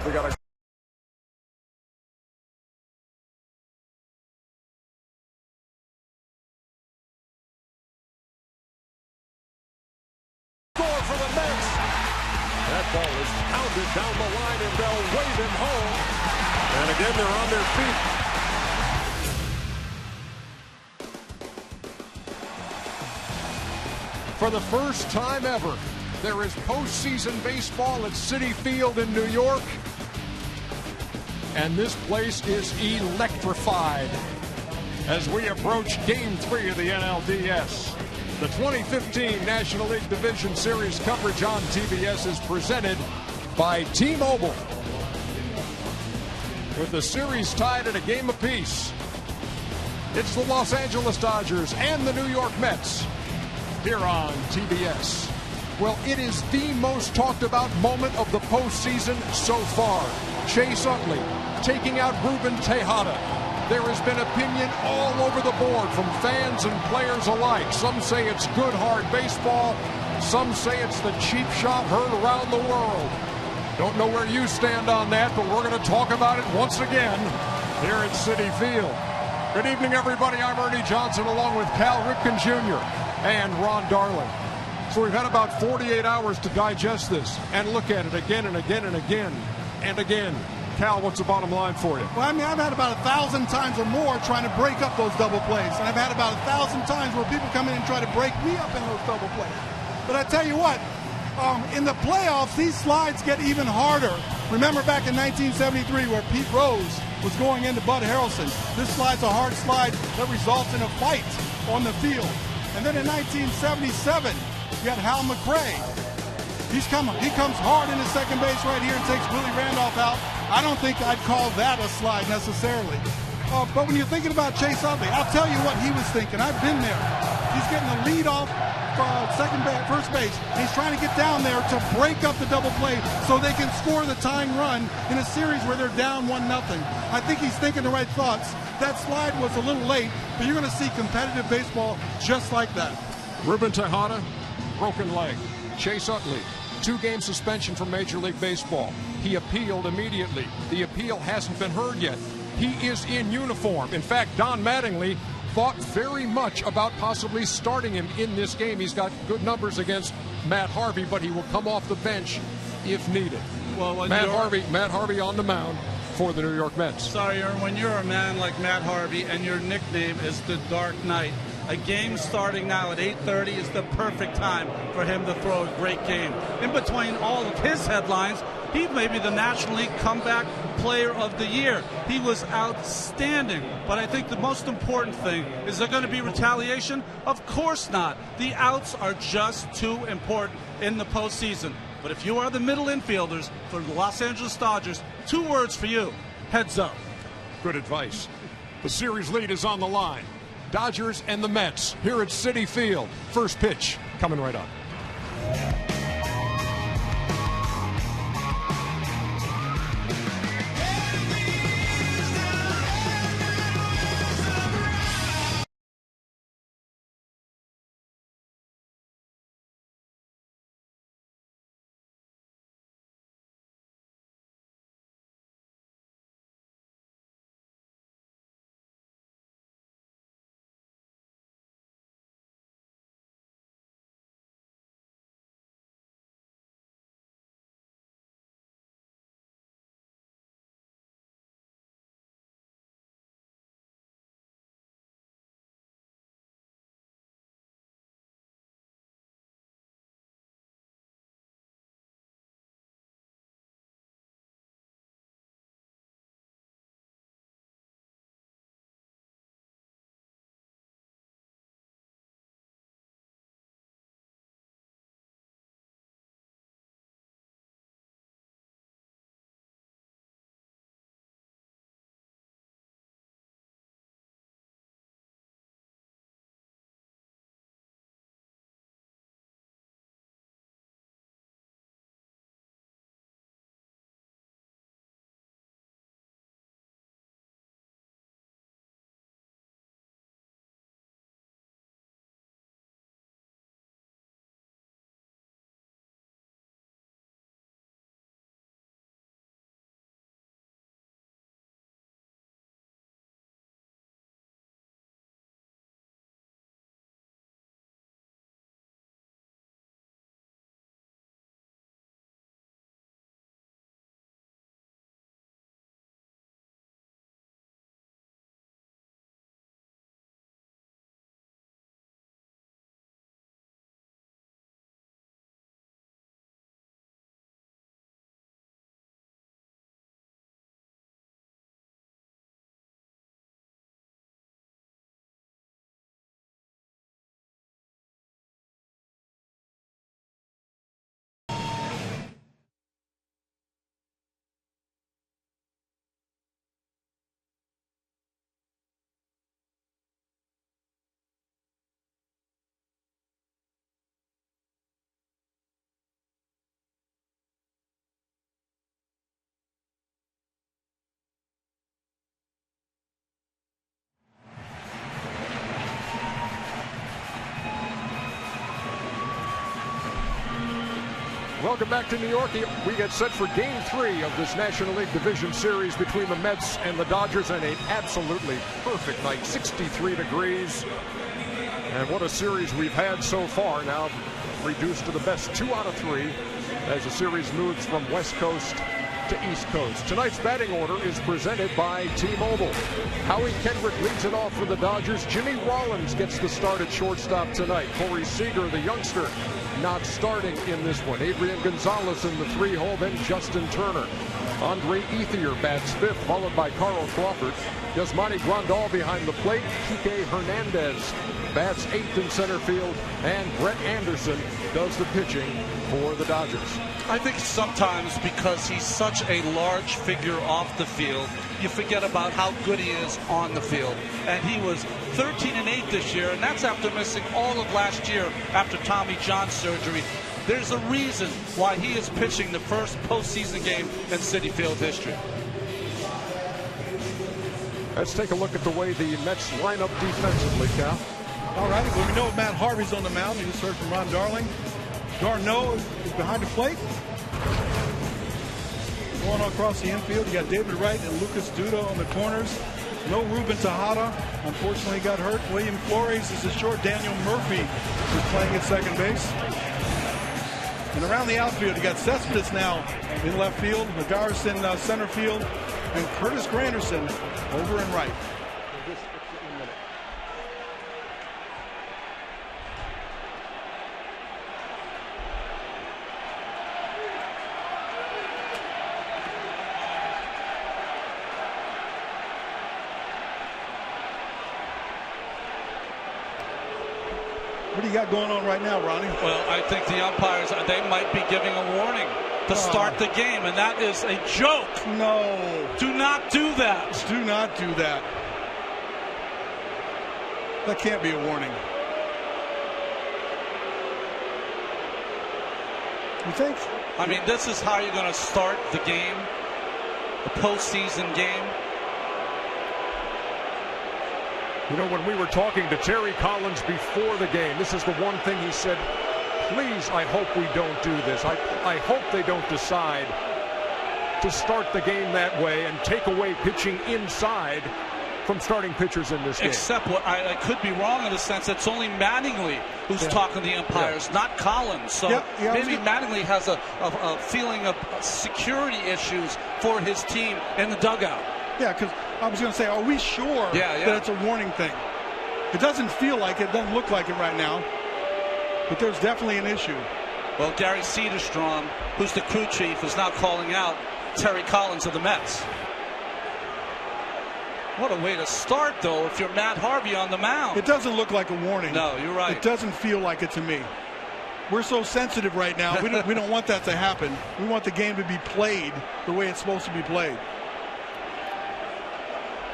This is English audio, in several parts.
We got a score for the Mets. That ball is pounded down the line, and they'll wave him home. And again, they're on their feet. For the first time ever, there is postseason baseball at Citi Field in New York. And this place is electrified as we approach Game 3 of the NLDS. The 2015 National League Division Series coverage on TBS is presented by T-Mobile. With the series tied at a game apiece, it's the Los Angeles Dodgers and the New York Mets here on TBS. Well, it is the most talked about moment of the postseason so far. Chase Utley taking out Ruben Tejada. There has been opinion all over the board from fans and players alike. Some say it's good, hard baseball. Some say it's the cheap shot heard around the world. Don't know where you stand on that, but we're going to talk about it once again here at Citi Field. Good evening, everybody. I'm Ernie Johnson along with Cal Ripken Jr. and Ron Darling. So we've had about 48 hours to digest this and look at it again and again and again and again. Cal, what's the bottom line for you? Well, I mean, I've had about 1,000 times or more trying to break up those double plays. And I've had about 1,000 times where people come in and try to break me up in those double plays. But I tell you what, in the playoffs, these slides get even harder. Remember back in 1973 where Pete Rose was going into Bud Harrelson. This slide's a hard slide that results in a fight on the field. And then in 1977, you got Hal McRae. He comes hard into second base right here and takes Willie Randolph out. I don't think I'd call that a slide necessarily. But when you're thinking about Chase Utley, I'll tell you what he was thinking. I've been there. He's getting the lead off first base. And he's trying to get down there to break up the double play so they can score the tying run in a series where they're down 1-0. I think he's thinking the right thoughts. That slide was a little late, but you're going to see competitive baseball just like that. Ruben Tejada, broken leg. Chase Utley, 2-game suspension from Major League Baseball. He appealed immediately. The appeal hasn't been heard yet. He is in uniform. In fact, Don Mattingly thought very much about possibly starting him in this game. He's got good numbers against Matt Harvey, but he will come off the bench if needed. Well, Matt Harvey on the mound for the New York Mets. Sorry, Aaron, when you're a man like Matt Harvey and your nickname is the Dark Knight, a game starting now at 8:30 is the perfect time for him to throw a great game. In between all of his headlines, he may be the National League Comeback Player of the Year. He was outstanding. But I think the most important thing, is there going to be retaliation? Of course not. The outs are just too important in the postseason. But if you are the middle infielders for the Los Angeles Dodgers, 2 words for you: heads up. Good advice. The series lead is on the line. Dodgers and the Mets here at Citi Field. First pitch coming right up. Welcome back to New York. We get set for Game 3 of this National League Division Series between the Mets and the Dodgers, and an absolutely perfect night, 63 degrees. And what a series we've had so far, now reduced to the best 2 out of 3 as the series moves from West Coast to East Coast. Tonight's batting order is presented by T-Mobile. Howie Kendrick leads it off for the Dodgers. Jimmy Rollins gets the start at shortstop tonight. Corey Seager, the youngster, not starting in this one. Adrian Gonzalez in the 3-hole, then Justin Turner. Andre Ethier bats 5th, followed by Carl Crawford. Yasmani Grandal behind the plate. Kike Hernandez bats 8th in center field, and Brett Anderson does the pitching for the Dodgers. I think sometimes because he's such a large figure off the field, you forget about how good he is on the field. And he was 13-8 this year, and that's after missing all of last year after Tommy John surgery. There's a reason why he is pitching the first postseason game in Citi Field history. Let's take a look at the way the Mets line up defensively, Cal. All right, well, we know Matt Harvey's on the mound. You just heard from Ron Darling. Darno is behind the plate. Going across the infield, you got David Wright and Lucas Duda on the corners. No Ruben Tejada. Unfortunately, got hurt. William Flores is the short. Daniel Murphy is playing at second base. And around the outfield, you got Cespedes now in left field, McGarrison center field, and Curtis Granderson over in right. What do you got going on right now, Ronnie? Well, I think the umpires, they might be giving a warning to start the game, and that is a joke. No. Do not do that. Do not do that. That can't be a warning. You think? I mean, this is how you're going to start the game, the postseason game. You know, when we were talking to Terry Collins before the game, this is the one thing he said, please, I hope we don't do this. I hope they don't decide to start the game that way and take away pitching inside from starting pitchers in this game. Except what I could be wrong in the sense it's only Mattingly who's talking to the umpires, not Collins. So maybe Mattingly has a feeling of security issues for his team in the dugout. Yeah, because I was going to say, are we sure that it's a warning thing? It doesn't feel like it, doesn't look like it right now, but there's definitely an issue. Well, Gary Cederstrom, who's the crew chief, is now calling out Terry Collins of the Mets. What a way to start, though, if you're Matt Harvey on the mound. It doesn't look like a warning. No, you're right. It doesn't feel like it to me. We're so sensitive right now. We don't want that to happen. We want the game to be played the way it's supposed to be played.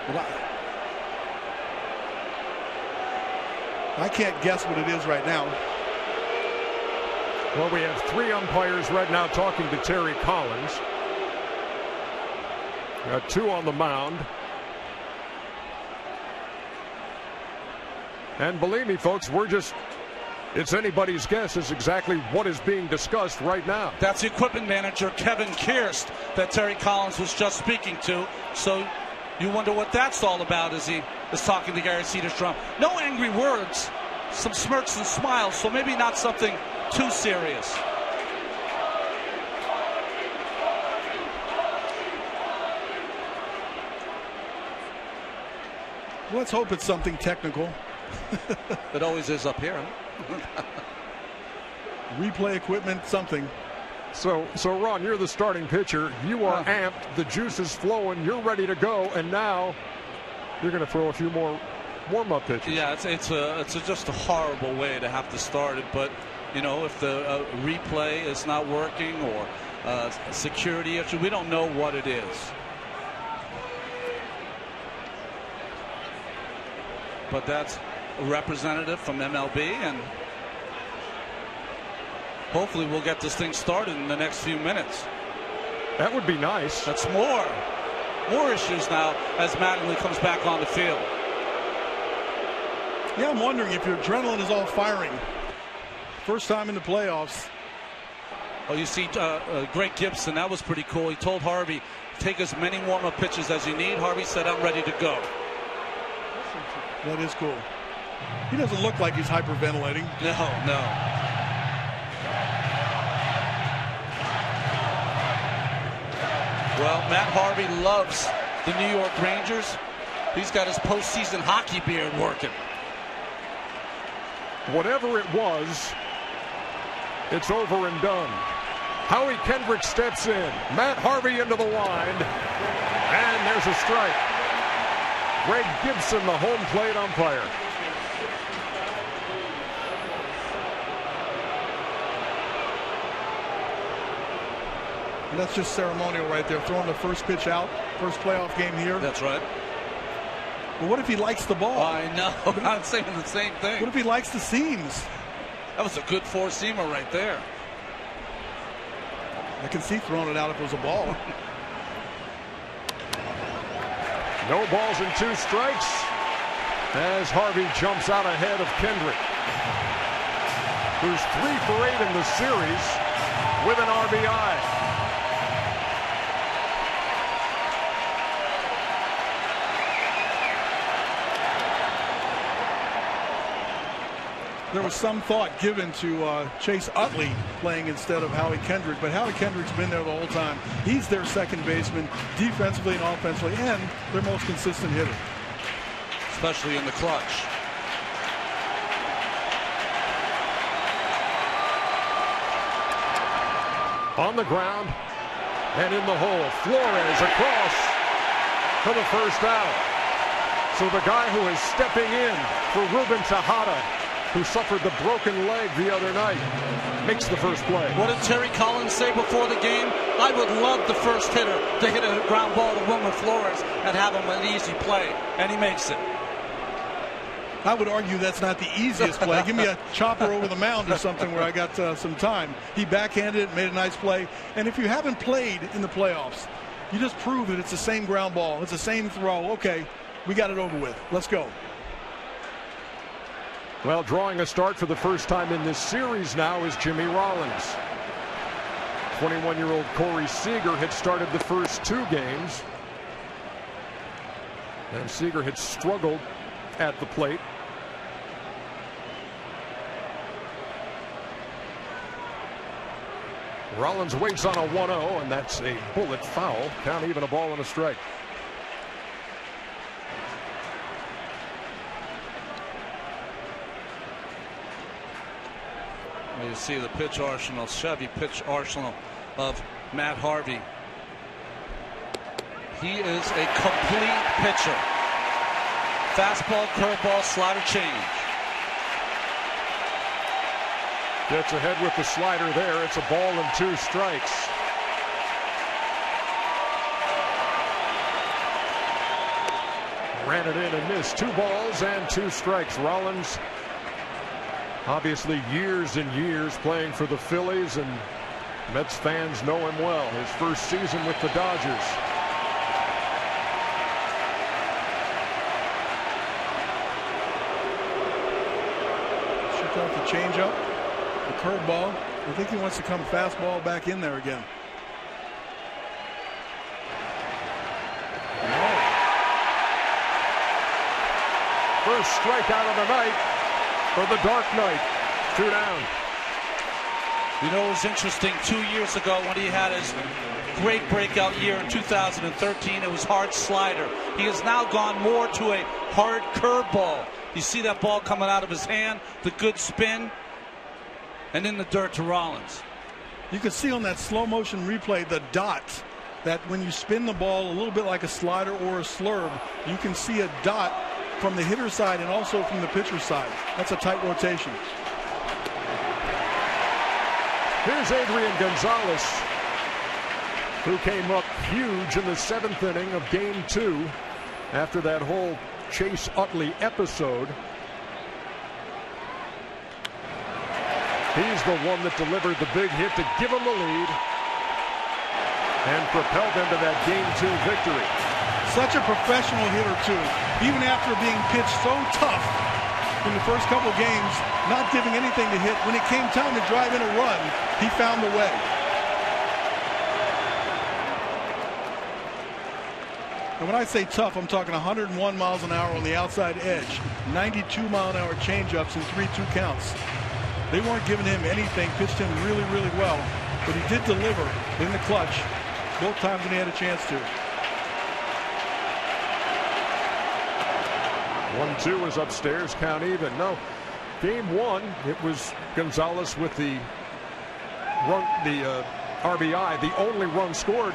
But I can't guess what it is right now. Well, we have 3 umpires right now talking to Terry Collins. Got 2 on the mound. And believe me, folks, it's anybody's guess is exactly what is being discussed right now. That's the equipment manager, Kevin Kirst, that Terry Collins was just speaking to. So you wonder what that's all about as he is talking to Gary Cederstrom. No angry words, some smirks and smiles, so maybe not something too serious. Let's hope it's something technical. It always is up here. Replay equipment, something. So Ron, you're the starting pitcher. You are amped. The juice is flowing. You're ready to go. And now you're going to throw a few more warm-up pitches. Yeah, it's just a horrible way to have to start it. But, you know, if the replay is not working or security issue, we don't know what it is. But that's a representative from MLB, and hopefully we'll get this thing started in the next few minutes. That would be nice. That's more issues now as Mattingly comes back on the field. Yeah, I'm wondering if your adrenaline is all firing. First time in the playoffs. Oh, you see Greg Gibson, that was pretty cool. He told Harvey, take as many warm-up pitches as you need. Harvey said, I'm ready to go. That is cool. He doesn't look like he's hyperventilating. No. Well, Matt Harvey loves the New York Rangers. He's got his postseason hockey beard working. Whatever it was, it's over and done. Howie Kendrick steps in. Matt Harvey into the wind. And there's a strike. Greg Gibson, the home plate umpire. And that's just ceremonial right there, throwing the first pitch out, first playoff game here. That's right. But what if he likes the ball? I know. I'm saying the same thing. What if he likes the seams? That was a good four-seamer right there. I can see throwing it out if it was a ball. No balls and 2 strikes as Harvey jumps out ahead of Kendrick, who's 3 for 8 in the series with an RBI. There was some thought given to Chase Utley playing instead of Howie Kendrick, but Howie Kendrick's been there the whole time. He's their second baseman, defensively and offensively, and their most consistent hitter. Especially in the clutch. On the ground and in the hole. Flores across for the first out. So the guy who is stepping in for Ruben Tejada, who suffered the broken leg the other night, makes the first play. What did Terry Collins say before the game? I would love the first hitter to hit a ground ball to Wilmer Flores and have him an easy play, and he makes it. I would argue that's not the easiest play. Give me a chopper over the mound or something where I got some time. He backhanded it, made a nice play. And if you haven't played in the playoffs, you just prove that it's the same ground ball. It's the same throw. Okay, we got it over with. Let's go. Well, drawing a start for the first time in this series now is Jimmy Rollins. 21-year-old Corey Seager had started the first 2 games. And Seager had struggled at the plate. Rollins waits on a 1-0, and that's a bullet foul. Count even, a ball and a strike. You see the pitch arsenal, Chevy pitch arsenal of Matt Harvey. He is a complete pitcher. Fastball, curveball, slider, change. Gets ahead with the slider there. It's a ball and 2 strikes. Ran it in and missed. 2 balls and 2 strikes. Rollins, obviously years and years playing for the Phillies, and Mets fans know him well. His first season with the Dodgers. Shook out the changeup, the curveball. I think he wants to come fastball back in there again. First strikeout of the night for the Dark Knight. 2 down. You know, it was interesting 2 years ago when he had his great breakout year in 2013. It was hard slider. He has now gone more to a hard curveball. You see that ball coming out of his hand, the good spin, and in the dirt to Rollins. You can see on that slow motion replay the dot, that when you spin the ball a little bit like a slider or a slurve, you can see a dot from the hitter side and also from the pitcher side. That's a tight rotation. Here's Adrian Gonzalez, who came up huge in the 7th inning of Game 2 after that whole Chase Utley episode. He's the one that delivered the big hit to give them the lead and propelled them to that Game 2 victory. Such a professional hitter, too. Even after being pitched so tough in the first couple games, not giving anything to hit, when it came time to drive in a run, he found the way. And when I say tough, I'm talking 101 miles an hour on the outside edge, 92-mile-an-hour changeups and 3-2 counts. They weren't giving him anything, pitched him really, really well. But he did deliver in the clutch both times when he had a chance to. 1-2 is upstairs, count even. No, game one, it was Gonzalez with the run, the RBI, the only run scored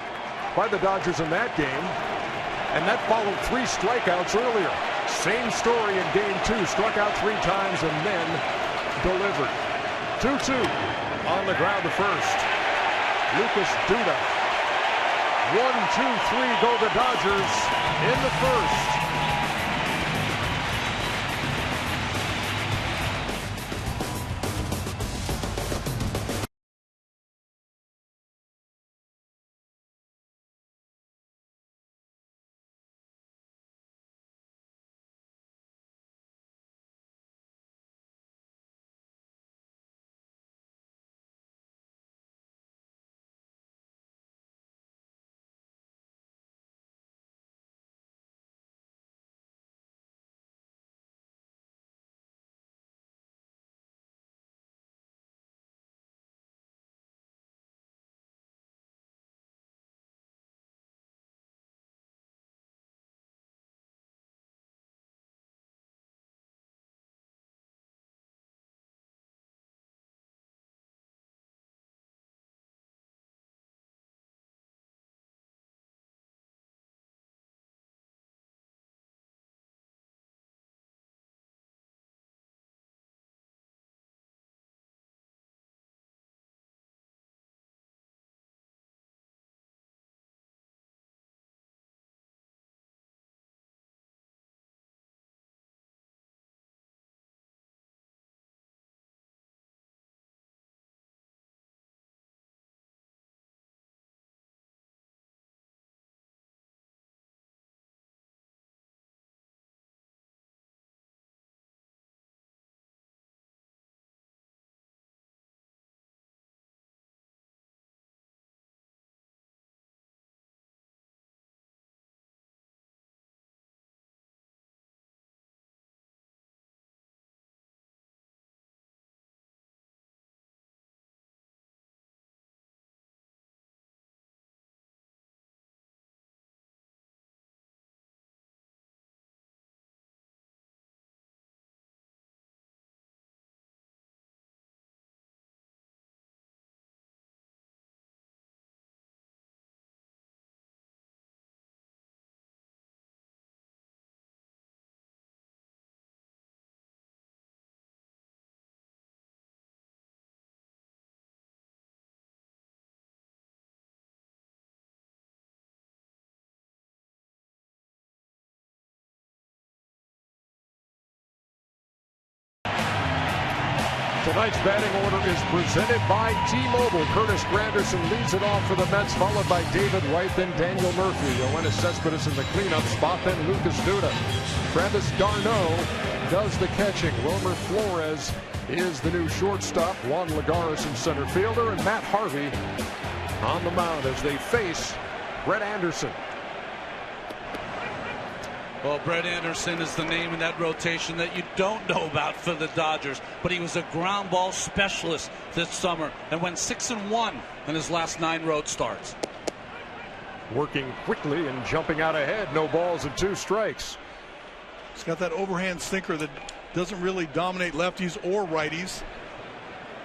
by the Dodgers in that game. And that followed 3 strikeouts earlier. Same story in game 2. Struck out 3 times and then delivered. 2-2 on the ground to first. Lucas Duda. 1-2-3 go the Dodgers in the first. Tonight's batting order is presented by T-Mobile. Curtis Granderson leads it off for the Mets, followed by David Wright, then Daniel Murphy. Yoenis Cespedes in the cleanup spot, then Lucas Duda. Travis d'Arnaud does the catching. Wilmer Flores is the new shortstop. Juan Lagares in center fielder, and Matt Harvey on the mound as they face Brett Anderson. Well, Brett Anderson is the name in that rotation that you don't know about for the Dodgers, but he was a ground ball specialist this summer and went 6-1 in his last 9 road starts. Working quickly and jumping out ahead. No balls and 2 strikes. He's got that overhand sinker that doesn't really dominate lefties or righties.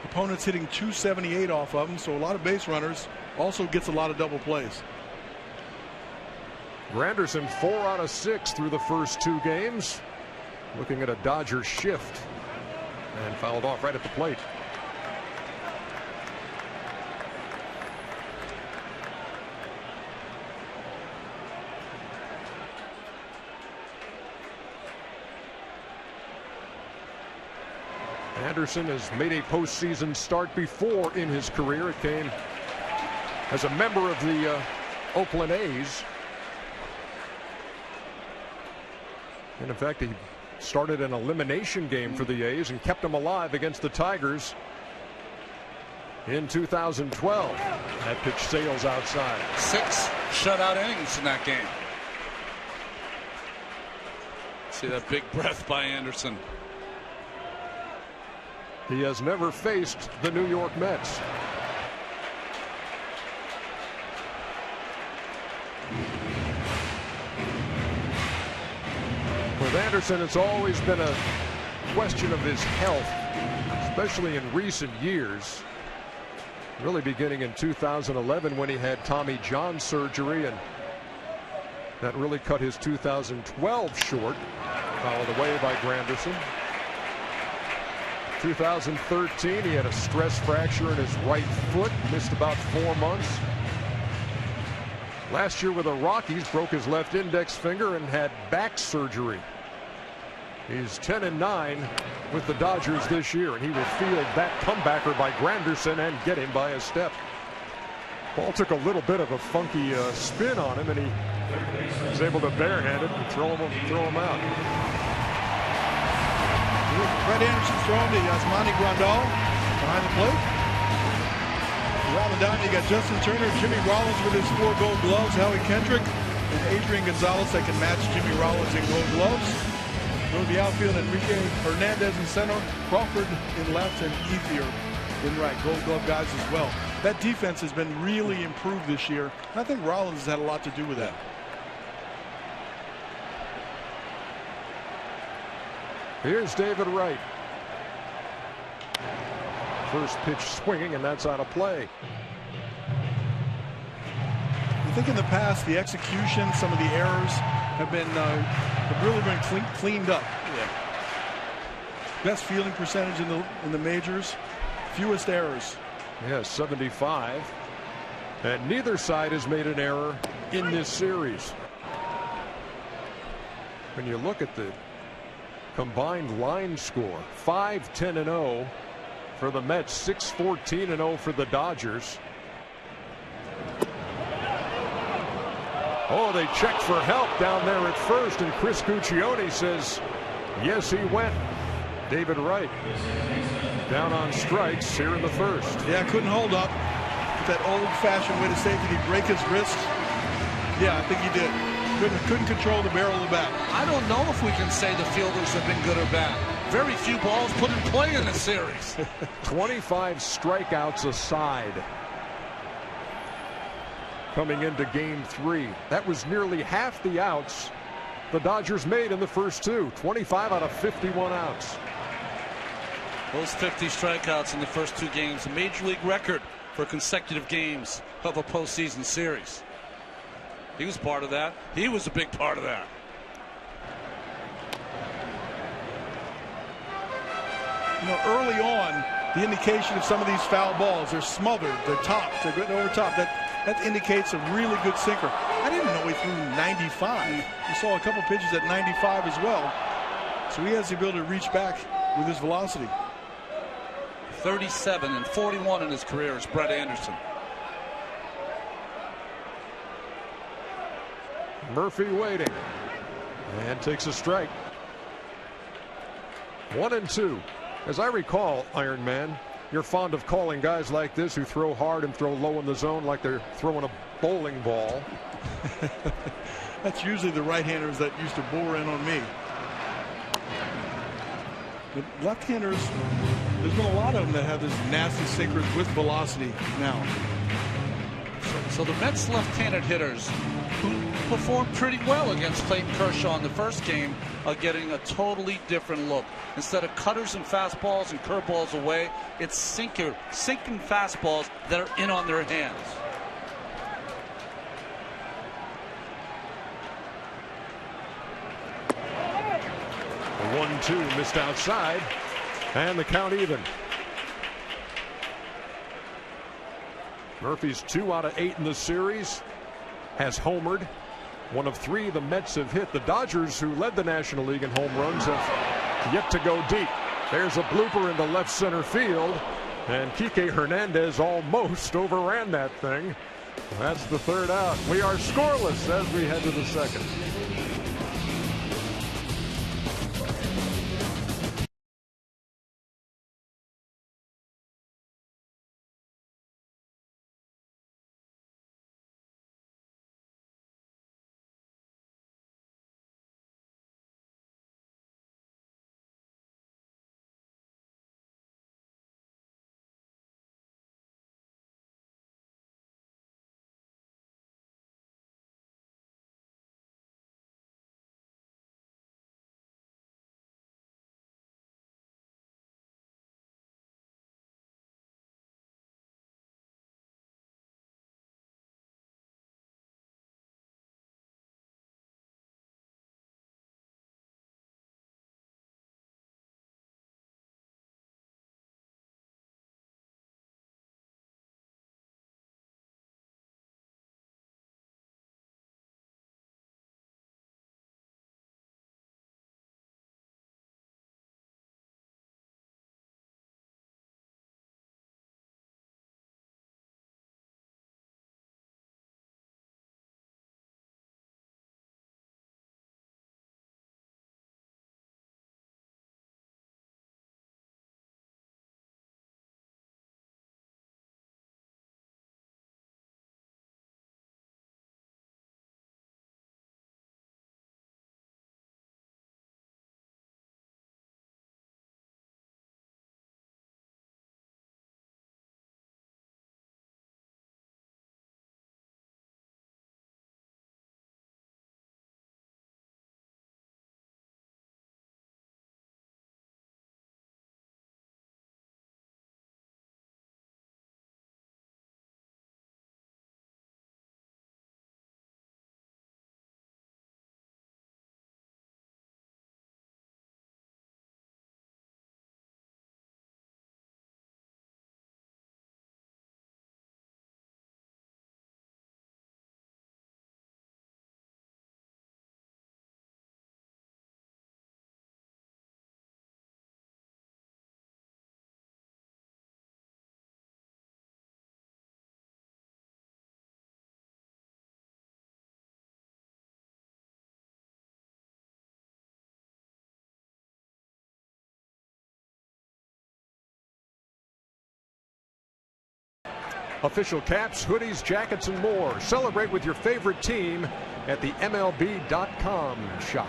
Opponents hitting 278 off of him, so a lot of base runners. Also gets a lot of double plays. Granderson 4 out of 6 through the first 2 games. Looking at a Dodger shift and fouled off right at the plate. Anderson has made a postseason start before in his career. It came as a member of the Oakland A's. And in fact, he started an elimination game for the A's and kept them alive against the Tigers in 2012. That pitch sails outside. 6 shutout innings in that game. See that big breath by Anderson. He has never faced the New York Mets. With Anderson, it's always been a question of his health, especially in recent years. Really beginning in 2011 when he had Tommy John surgery, and that really cut his 2012 short, fouled away by Granderson. 2013, he had a stress fracture in his right foot, missed about 4 months. Last year with the Rockies, broke his left index finger and had back surgery. He's 10-9 with the Dodgers this year, and he will field that comebacker by Granderson and get him by a step. Ball took a little bit of a funky spin on him, and he was able to barehand it and throw him out. Brett Anderson's throwing to Yasmani Grandal behind the plate. Around the diamond, you got Justin Turner, Jimmy Rollins with his 4 gold gloves, Howie Kendrick, and Adrian Gonzalez that can match Jimmy Rollins in gold gloves. Going to the outfield, Enrique Hernandez in center, Crawford in left, and Ethier in right. Gold glove guys as well. That defense has been really improved this year, and I think Rollins has had a lot to do with that. Here's David Wright. First pitch swinging, and that's out of play. I think in the past, the execution, some of the errors have really been cleaned up. Yeah. Best fielding percentage in the majors, fewest errors. Yeah, 75. And neither side has made an error in this series. When you look at the combined line score, 5-10-0 for the Mets, 6-14-0 for the Dodgers. Oh, they checked for help down there at first, and Chris Guccione says yes, he went. David Wright down on strikes here in the first. Yeah, couldn't hold up. That old-fashioned way to say, did he break his wrist? Yeah, I think he did. Couldn't control the barrel of the bat. I don't know if we can say the fielders have been good or bad. Very few balls put in play in this series. 25 strikeouts aside coming into game 3. That was nearly half the outs the Dodgers made in the first 2. 25 out of 51 outs. Those 50 strikeouts in the first 2 games, a major league record for consecutive games of a postseason series. He was part of that. He was a big part of that. You know, early on, the indication of some of these foul balls, they're smothered, they're topped, they're going over top. That indicates a really good sinker. I didn't know he threw 95. We saw a couple pitches at 95 as well. So he has the ability to reach back with his velocity. 37 and 41 in his career is Brett Anderson. Murphy waiting and takes a strike. 1-2. As I recall, Iron Man, you're fond of calling guys like this who throw hard and throw low in the zone like they're throwing a bowling ball. That's usually the right-handers that used to bore in on me. But left-handers, there's been a lot of them that have this nasty sinkers with velocity now. So the Mets left-handed hitters who performed pretty well against Clayton Kershaw in the first game are getting a totally different look. Instead of cutters and fastballs and curveballs away, it's sinking fastballs that are in on their hands. The 1-2 missed outside, and the count even. Murphy's 2 out of 8 in the series, has homered. 1 of 3 the Mets have hit. The Dodgers, who led the National League in home runs, have yet to go deep. There's a blooper into left center field, and Kike Hernandez almost overran that thing. That's the 3rd out. We are scoreless as we head to the 2nd. Official caps, hoodies, jackets, and more. Celebrate with your favorite team at the MLB.com shop.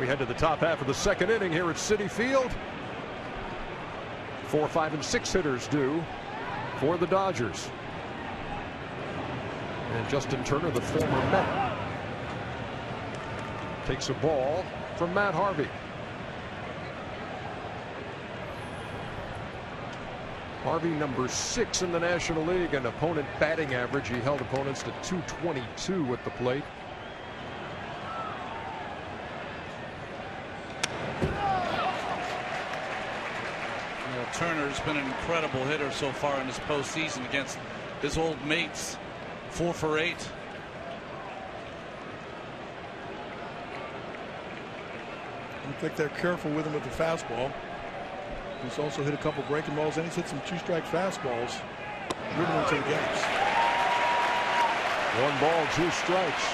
We head to the top half of the second inning here at Citi Field. 4, 5, and 6 hitters due for the Dodgers. And Justin Turner, the former Met, takes a ball from Matt Harvey. Harvey, number 6 in the National League, and opponent batting average. He held opponents to .222 at the plate. Turner's been an incredible hitter so far in this postseason against his old mates. 4 for 8. I think they're careful with him with the fastball. He's also hit a couple breaking balls, and he's hit some 2-strike fastballs. Moving into the games. 1 ball, 2 strikes.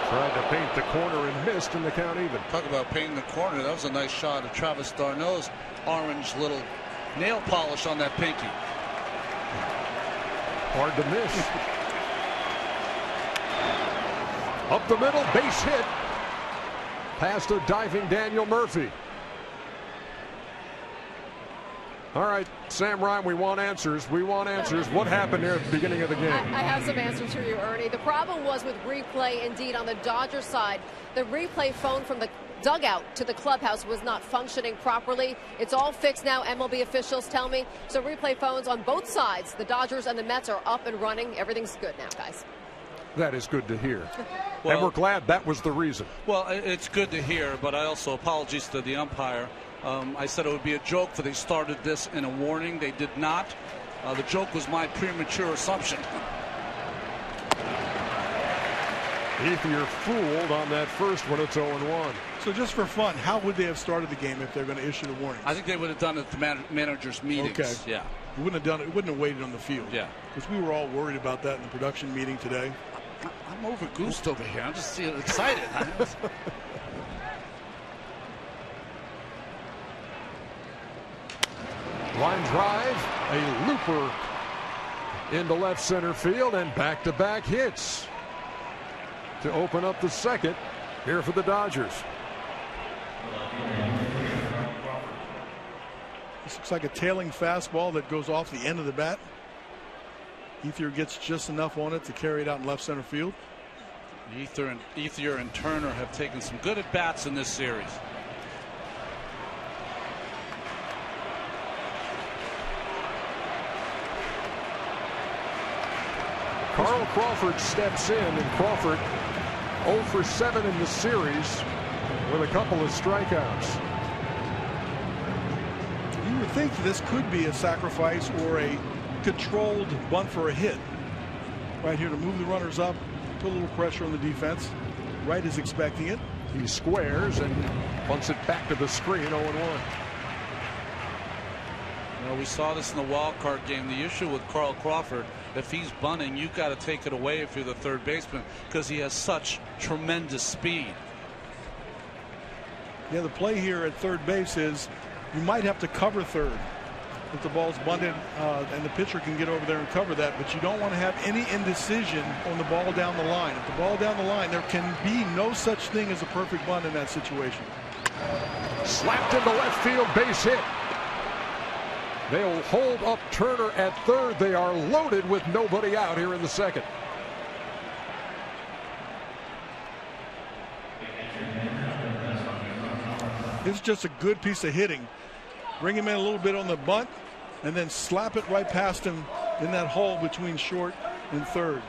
Tried to paint the corner and missed, and the count even. Talk about painting the corner. That was a nice shot of Travis d'Arnaud's orange little nail polish on that pinky. Hard to miss. Up the middle, base hit. Past a diving Daniel Murphy. All right, Sam Ryan, we want answers. We want answers. What happened there at the beginning of the game? I have some answers for you, Ernie. The problem was with replay, indeed, on the Dodgers side. The replay phone from the dugout to the clubhouse was not functioning properly. It's all fixed now, MLB officials tell me. So replay phones on both sides, the Dodgers and the Mets, are up and running. Everything's good now, guys. That is good to hear. Well, and we're glad that was the reason. Well, it's good to hear, but I also apologies to the umpire. I said it would be a joke that they started this in a warning. They did not. The joke was my premature assumption. If you're fooled on that first one, it's 0-1. So just for fun, how would they have started the game if they're going to issue the warning? I think they would have done it at the manager's meetings. Okay. Yeah. You wouldn't have done it. It wouldn't have waited on the field. Yeah. Because we were all worried about that in the production meeting today. I'm over goosed over here. I'm just excited. Line drive, a looper into left center field, and back-to-back hits to open up the second here for the Dodgers. This looks like a tailing fastball that goes off the end of the bat. Ethier gets just enough on it to carry it out in left center field. Ethier and Turner have taken some good at-bats in this series. Carl Crawford steps in, and Crawford 0 for 7 in the series with a couple of strikeouts. You would think this could be a sacrifice or a controlled bunt for a hit. Right here to move the runners up, put a little pressure on the defense. Wright is expecting it. He squares and bunts it back to the screen, 0-1. Well, we saw this in the wild card game. The issue with Carl Crawford, if he's bunting, you've got to take it away if you're the third baseman, because he has such tremendous speed. Yeah, the play here at third base is you might have to cover third if the ball's bunted, and the pitcher can get over there and cover that, but you don't want to have any indecision on the ball down the line. If the ball down the line, there can be no such thing as a perfect bunt in that situation. Slapped into left field, base hit. They'll hold up Turner at third. They are loaded with nobody out here in the second. It's just a good piece of hitting. Bring him in a little bit on the bunt and then slap it right past him in that hole between short and third.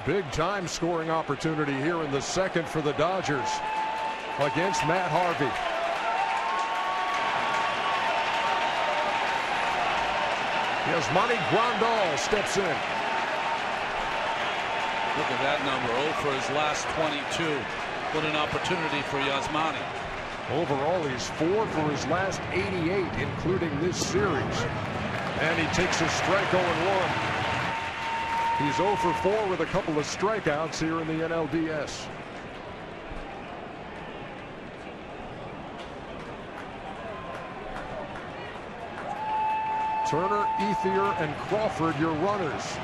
Big time scoring opportunity here in the second for the Dodgers against Matt Harvey. Yasmani Grandal steps in. Look at that number, 0 for his last 22. What an opportunity for Yasmani. Overall, he's 4 for his last 88, including this series. And he takes a strike 0-1. He's 0 for 4 with a couple of strikeouts here in the NLDS. Turner, Ethier, and Crawford, your runners.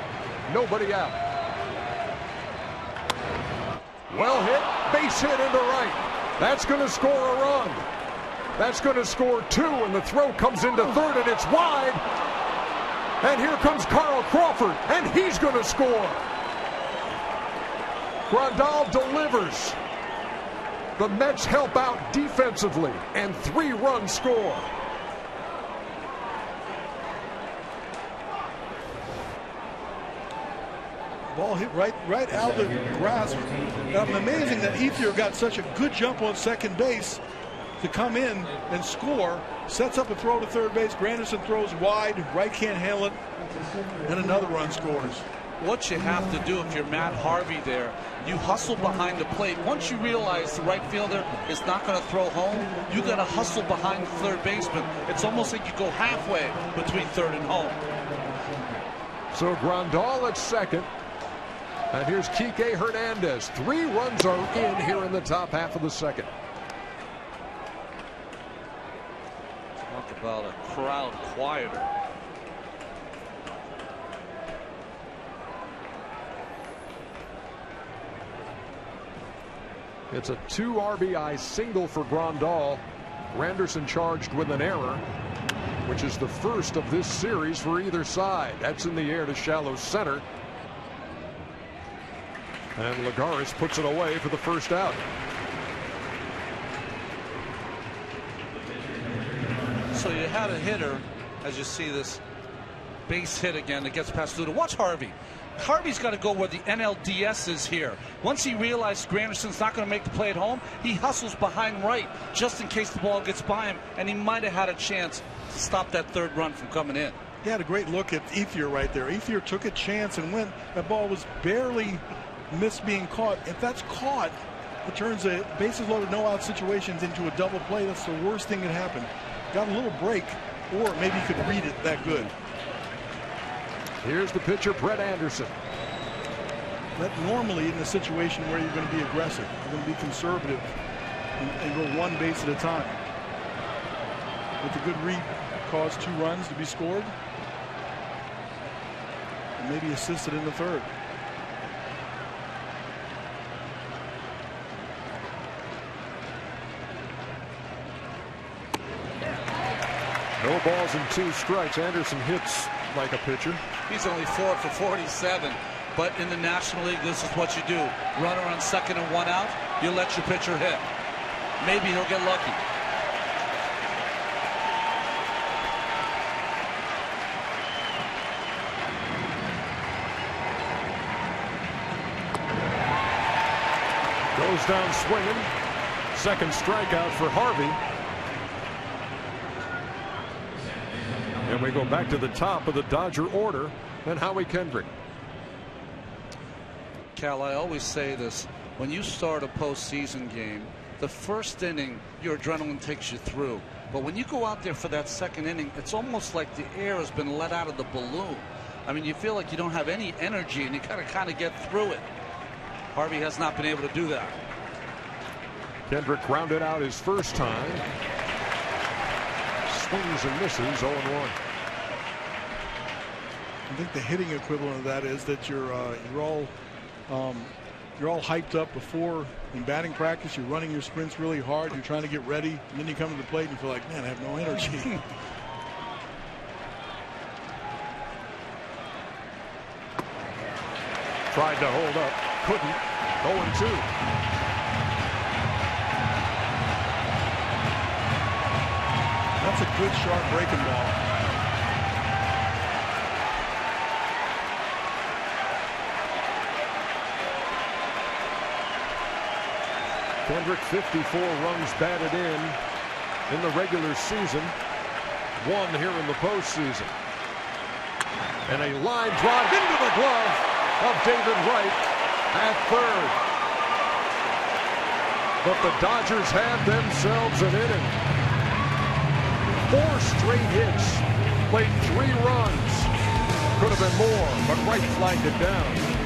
Nobody out. Well hit, base hit into right. That's going to score a run. That's going to score 2, and the throw comes into third, and it's wide. And here comes Carl Crawford, and he's going to score. Grandal delivers. The Mets help out defensively, and 3-run score. Ball hit right out of the grasp. Amazing that Ethier got such a good jump on second base to come in and score. Sets up a throw to third base. Granderson throws wide. Right can't handle it. And another run scores. What you have to do if you're Matt Harvey there, you hustle behind the plate. Once you realize the right fielder is not going to throw home, you got to hustle behind the third baseman. It's almost like you go halfway between third and home. So Grandal at second. And here's Kike Hernandez. 3 runs are in here in the top half of the second. Talk about a crowd quieter. It's a 2 RBI single for Grandal. Granderson charged with an error, which is the first of this series for either side. That's in the air to shallow center. And Lagares puts it away for the first out. So you had a hitter, as you see this base hit again that gets past Luda. Watch Harvey. Harvey's got to go where the NLDS is here. Once he realized Granderson's not going to make the play at home, he hustles behind right just in case the ball gets by him, and he might have had a chance to stop that third run from coming in. He had a great look at Ethier right there. Ethier took a chance and went. That ball was barely missed being caught. If that's caught, it turns a bases loaded, no out situations into a double play. That's the worst thing that happened. Got a little break, or maybe he could read it that good. Here's the pitcher, Brett Anderson. That normally in the situation where you're going to be aggressive, you're going to be conservative and go one base at a time. With a good read, caused 2 runs to be scored, and maybe assisted in the third. No balls and 2 strikes. Anderson hits like a pitcher. He's only 4 for 47, but in the National League, this is what you do. Runner on second and 1 out, you let your pitcher hit. Maybe he'll get lucky. Goes down swinging. Second strikeout for Harvey. And we go back to the top of the Dodger order and Howie Kendrick. Cal, I always say this. When you start a postseason game, the first inning, your adrenaline takes you through. But when you go out there for that second inning, it's almost like the air has been let out of the balloon. I mean, you feel like you don't have any energy, and you got to kind of get through it. Harvey has not been able to do that. Kendrick grounded out his first time. Swings and misses, 0-1. I think the hitting equivalent of that is that you're all hyped up before in batting practice. You're running your sprints really hard. You're trying to get ready, and then you come to the plate and you feel like, man, I have no energy. Tried to hold up, couldn't. 0-2. That's a good sharp breaking ball. Kendrick 54 runs batted in the regular season. 1 here in the postseason. And a line drive into the glove of David Wright at third. But the Dodgers have themselves an inning. 4 straight hits. Played 3 runs. Could have been more, but Wright flagged it down.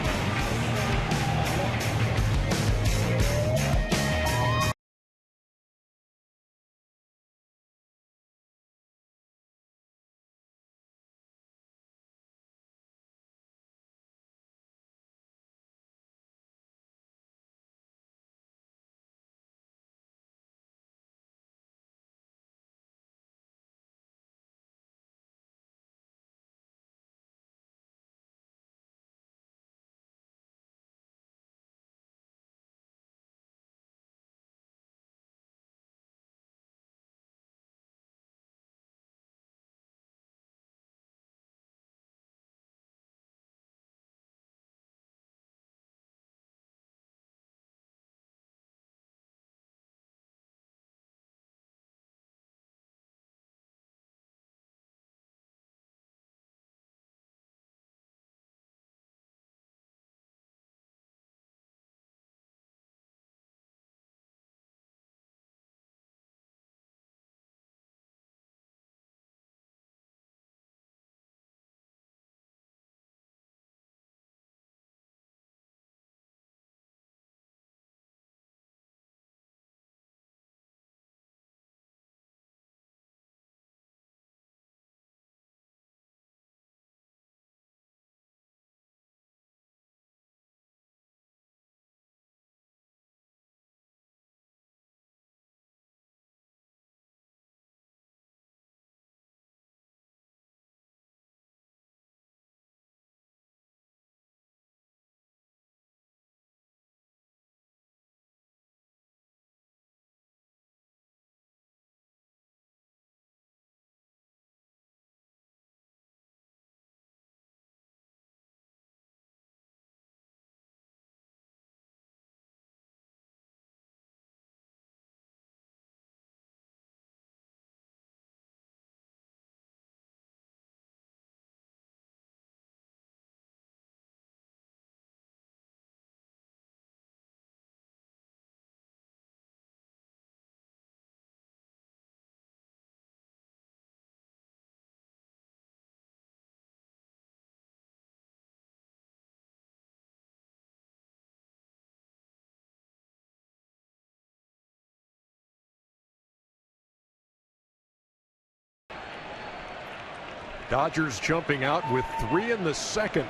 Dodgers jumping out with 3 in the second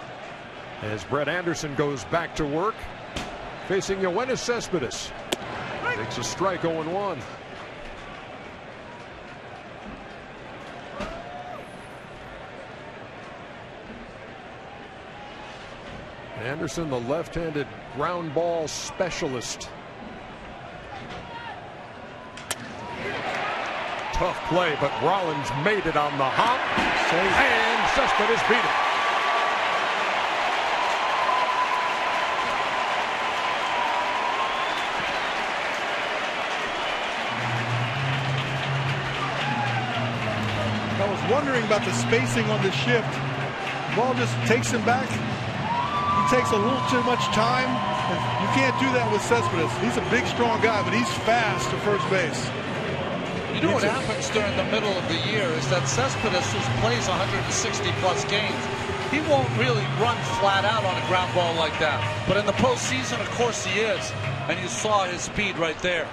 as Brett Anderson goes back to work facing Yoenis Cespedes. Takes a strike, 0-1. Anderson, the left-handed ground ball specialist. Tough play, but Rollins made it on the hop, and Cespedes beat it. I was wondering about the spacing on the shift. Ball just takes him back. He takes a little too much time. You can't do that with Cespedes. He's a big, strong guy, but he's fast to first base. You know what happens during the middle of the year is that Cespedes, who plays 160-plus games, he won't really run flat out on a ground ball like that. But in the postseason, of course he is. And you saw his speed right there.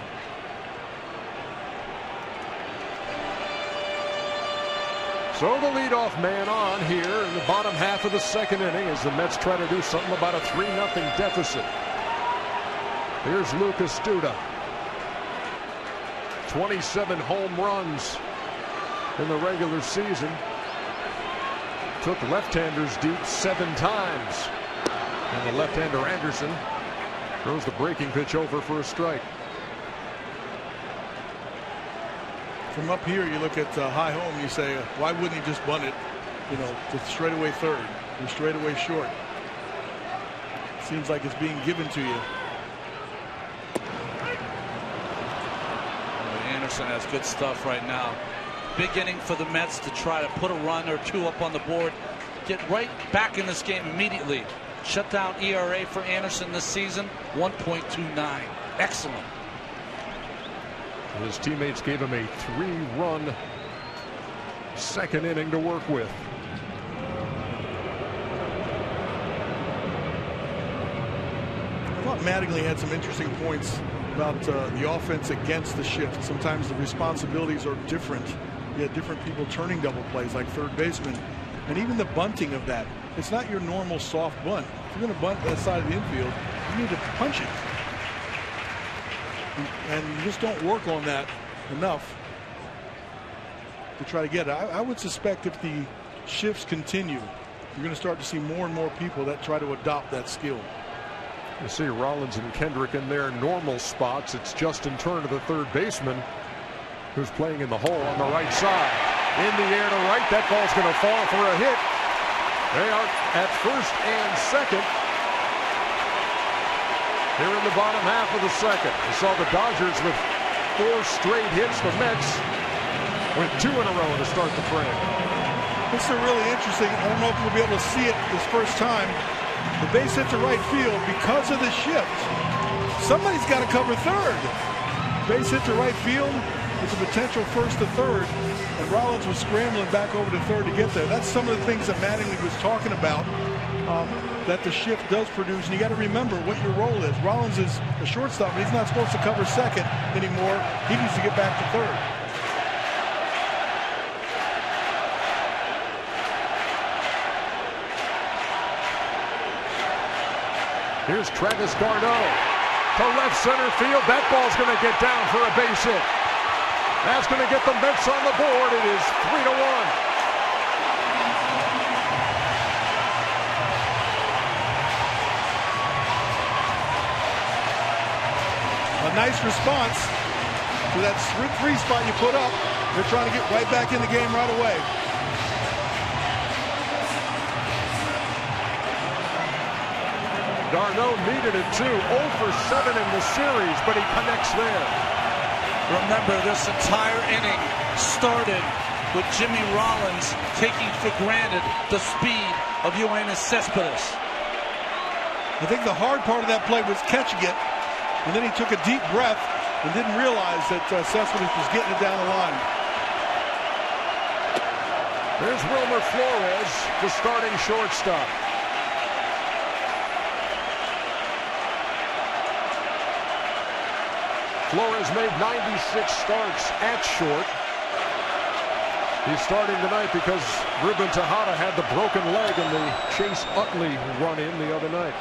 So the leadoff man on here in the bottom half of the second inning as the Mets try to do something about a 3-0 deficit. Here's Lucas Duda. 27 home runs in the regular season. Took left-handers deep 7 times. And the left-hander Anderson throws the breaking pitch over for a strike. From up here, you look at high home, you say, why wouldn't he just bunt it, you know, to straightaway third or straightaway short? Seems like it's being given to you. Anderson has good stuff right now. Big inning for the Mets to try to put a run or 2 up on the board. Get right back in this game immediately. Shutdown ERA for Anderson this season, 1.29. Excellent. His teammates gave him a 3-run second inning to work with. I thought Mattingly had some interesting points about the offense against the shift. Sometimes the responsibilities are different. You had different people turning double plays like third baseman, and even the bunting of that. It's not your normal soft bunt. If you're going to bunt that side of the infield, you need to punch it. And you just don't work on that enough to try to get it. I would suspect if the shifts continue, you're going to start to see more and more people that try to adopt that skill. You see Rollins and Kendrick in their normal spots. It's Justin Turner, the third baseman, who's playing in the hole on the right side. In the air to right. That ball's going to fall for a hit. They are at first and second here in the bottom half of the second. We saw the Dodgers with 4 straight hits. The Mets went 2 in a row to start the frame. This is really interesting. I don't know if we'll be able to see it this first time. The base hit to right field because of the shift. Somebody's got to cover third. Base hit to right field. It's a potential first to third. And Rollins was scrambling back over to third to get there. That's some of the things that Mattingly was talking about that the shift does produce. And you got to remember what your role is. Rollins is a shortstop, but he's not supposed to cover second anymore. He needs to get back to third. Here's Travis d'Arnaud to left center field. That ball's going to get down for a base hit. That's going to get the Mets on the board. It is 3-1. A nice response to that free spot you put up. They're trying to get right back in the game right away. d'Arnaud needed it too. 0 for 7 in the series, but he connects there. Remember, this entire inning started with Jimmy Rollins taking for granted the speed of Yoenis Cespedes. I think the hard part of that play was catching it, and then he took a deep breath and didn't realize that Cespedes was getting it down the line. There's Wilmer Flores, the starting shortstop. Flores made 96 starts at short. He's starting tonight because Ruben Tejada had the broken leg in the Chase Utley run-in the other night.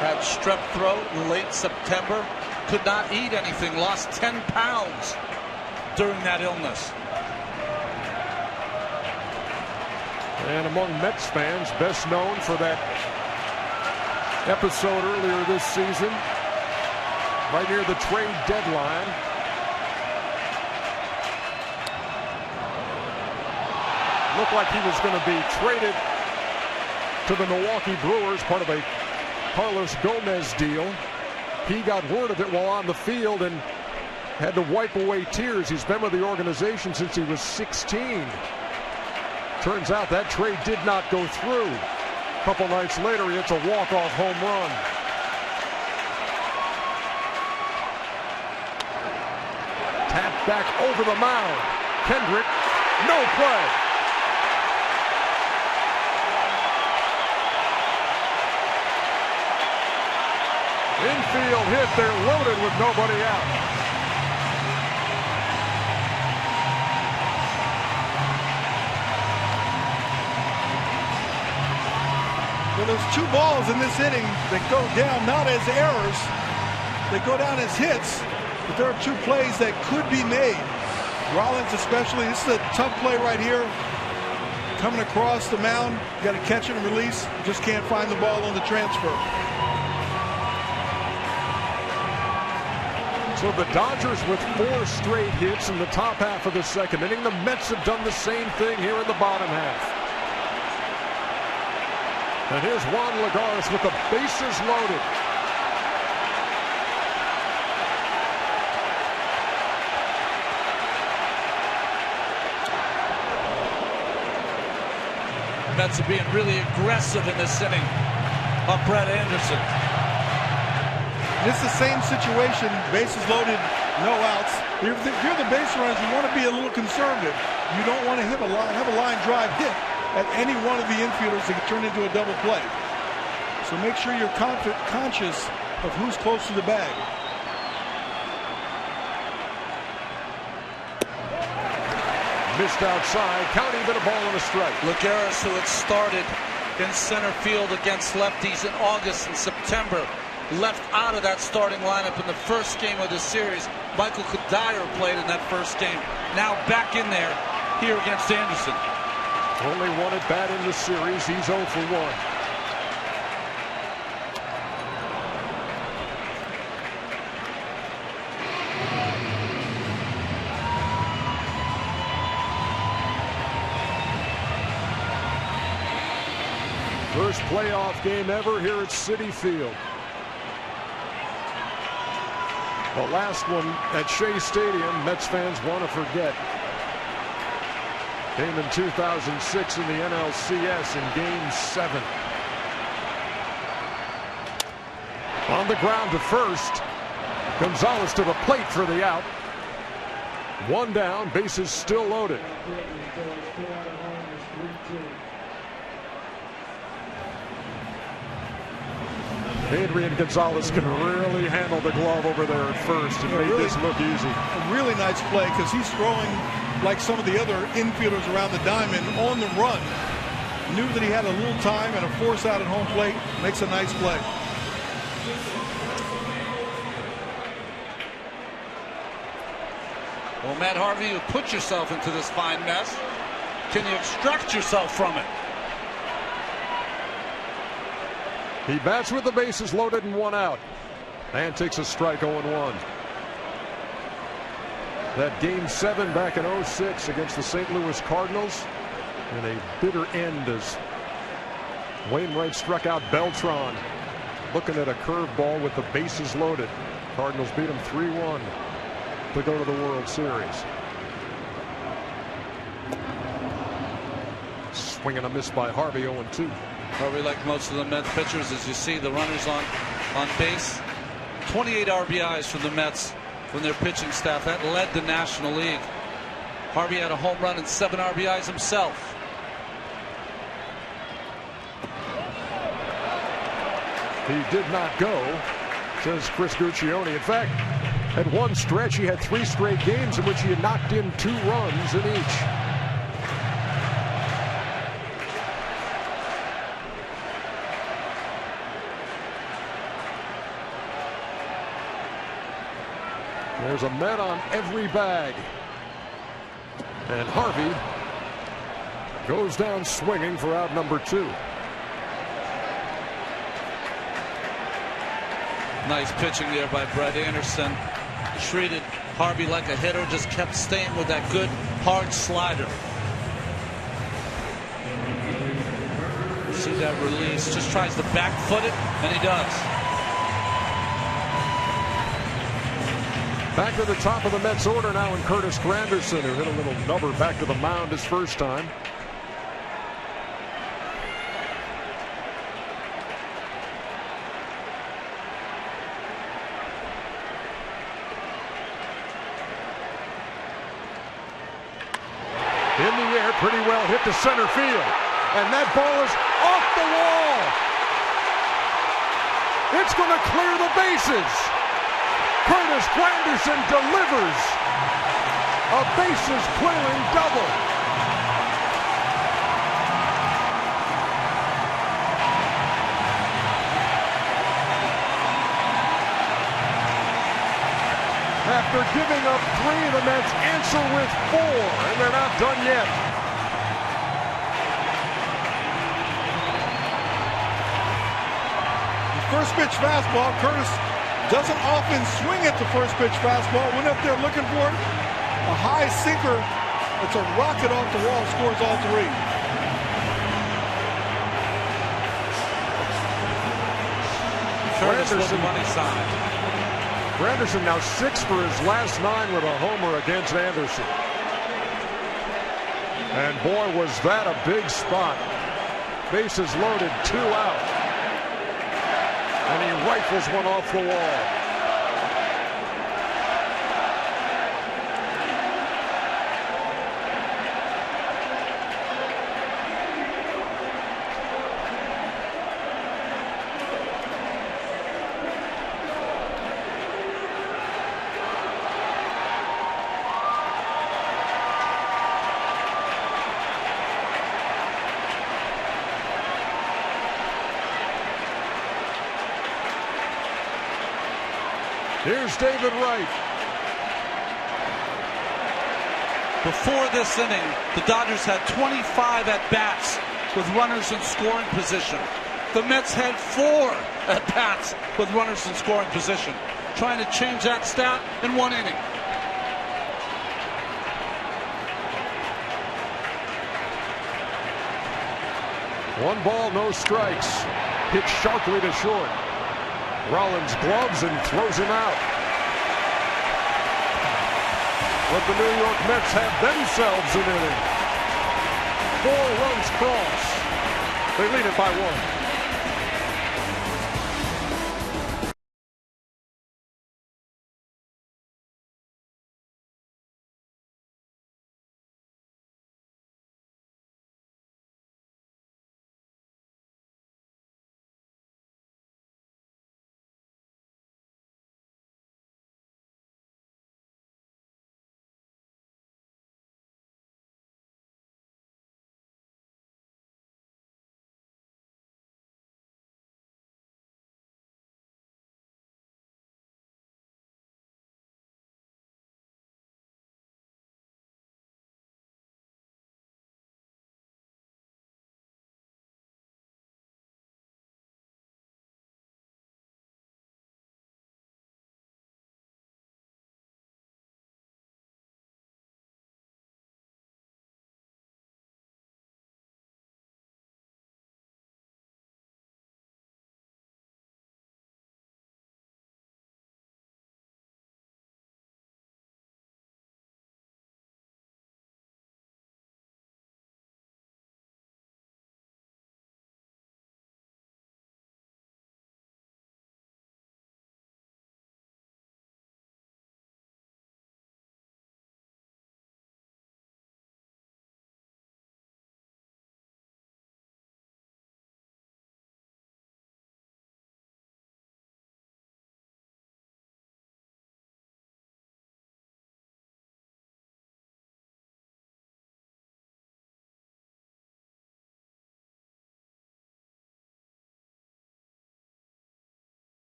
Had strep throat in late September. Could not eat anything. Lost 10 pounds during that illness. And among Mets fans, best known for that episode earlier this season, right near the trade deadline. Looked like he was going to be traded to the Milwaukee Brewers, part of a Carlos Gomez deal. He got word of it while on the field and had to wipe away tears. He's been with the organization since he was 16. Turns out that trade did not go through. A couple nights later, he hits a walk-off home run. Tapped back over the mound. Kendrick, no play. Infield hit. They're loaded with nobody out. Well, there's 2 balls in this inning that go down not as errors. They go down as hits. But there are 2 plays that could be made. Rollins especially. This is a tough play right here. Coming across the mound. You got to catch it and release. Just can't find the ball on the transfer. So the Dodgers with 4 straight hits in the top half of the second inning. The Mets have done the same thing here in the bottom half. And here's Juan Lagares with the bases loaded. Mets are being really aggressive in this inning of Brett Anderson. It's the same situation, bases loaded no outs. If you're the base runners, you want to be a little conservative. You don't want to have a line drive hit at any one of the infielders that can turn into a double play. So make sure you're conscious of who's close to the bag. Missed outside, count even, a ball and a strike. Lagares, who had started in center field against lefties in August and September, left out of that starting lineup in the first game of the series. Michael Kadire played in that first game. Now back in there here against Anderson. Only one at bat in the series. He's 0 for 1. First playoff game ever here at Citi Field. The last one at Shea Stadium, Mets fans want to forget. Came in 2006 in the NLCS in Game 7. On the ground to first. Gonzalez to the plate for the out. One down, bases still loaded. Adrian Gonzalez can really handle the glove over there at first and made this look easy. A really nice play because he's throwing like some of the other infielders around the diamond on the run. Knew that he had a little time and a force out at home plate. Makes a nice play. Well, Matt Harvey, you put yourself into this fine mess. Can you extract yourself from it? He bats with the bases loaded and one out. And takes a strike 0-1. That Game 7 back in 06 against the St. Louis Cardinals. And a bitter end as Wainwright struck out Beltran. Looking at a curveball with the bases loaded. Cardinals beat him 3-1 to go to the World Series. Swing and a miss by Harvey, 0-2. Harvey, like most of the Mets pitchers, as you see the runners on base. 28 RBIs from the Mets from their pitching staff. That led the National League. Harvey had a home run and 7 RBIs himself. He did not go, says Chris Guccione. In fact, at one stretch, he had 3 straight games in which he had knocked in 2 runs in each. There's a Met on every bag. And Harvey goes down swinging for out number 2. Nice pitching there by Brett Anderson. Treated Harvey like a hitter, just kept staying with that good hard slider. See that release, just tries to back foot it, and he does. Back to the top of the Mets order now in Curtis Granderson, who hit a little number back to the mound his first time. In the air, pretty well hit to center field. And that ball is off the wall. It's going to clear the bases. Curtis Granderson delivers a bases-clearing double. After giving up 3, the Mets answer with 4, and they're not done yet. The first pitch fastball, Curtis doesn't often swing at the first pitch fastball. Went up there looking for it. A high sinker. It's a rocket off the wall. Scores all 3. Curtis with the money sign. Granderson now 6 for his last 9 with a homer against Anderson. And boy, was that a big spot. Bases loaded, 2 out. And he rifles one off the wall. Here's David Wright. Before this inning, the Dodgers had 25 at-bats with runners in scoring position. The Mets had 4 at-bats with runners in scoring position. Trying to change that stat in 1 inning. One ball, no strikes. Hit sharply to short. Rollins gloves and throws him out. But the New York Mets have themselves an inning. 4 runs cross. They lead it by 1.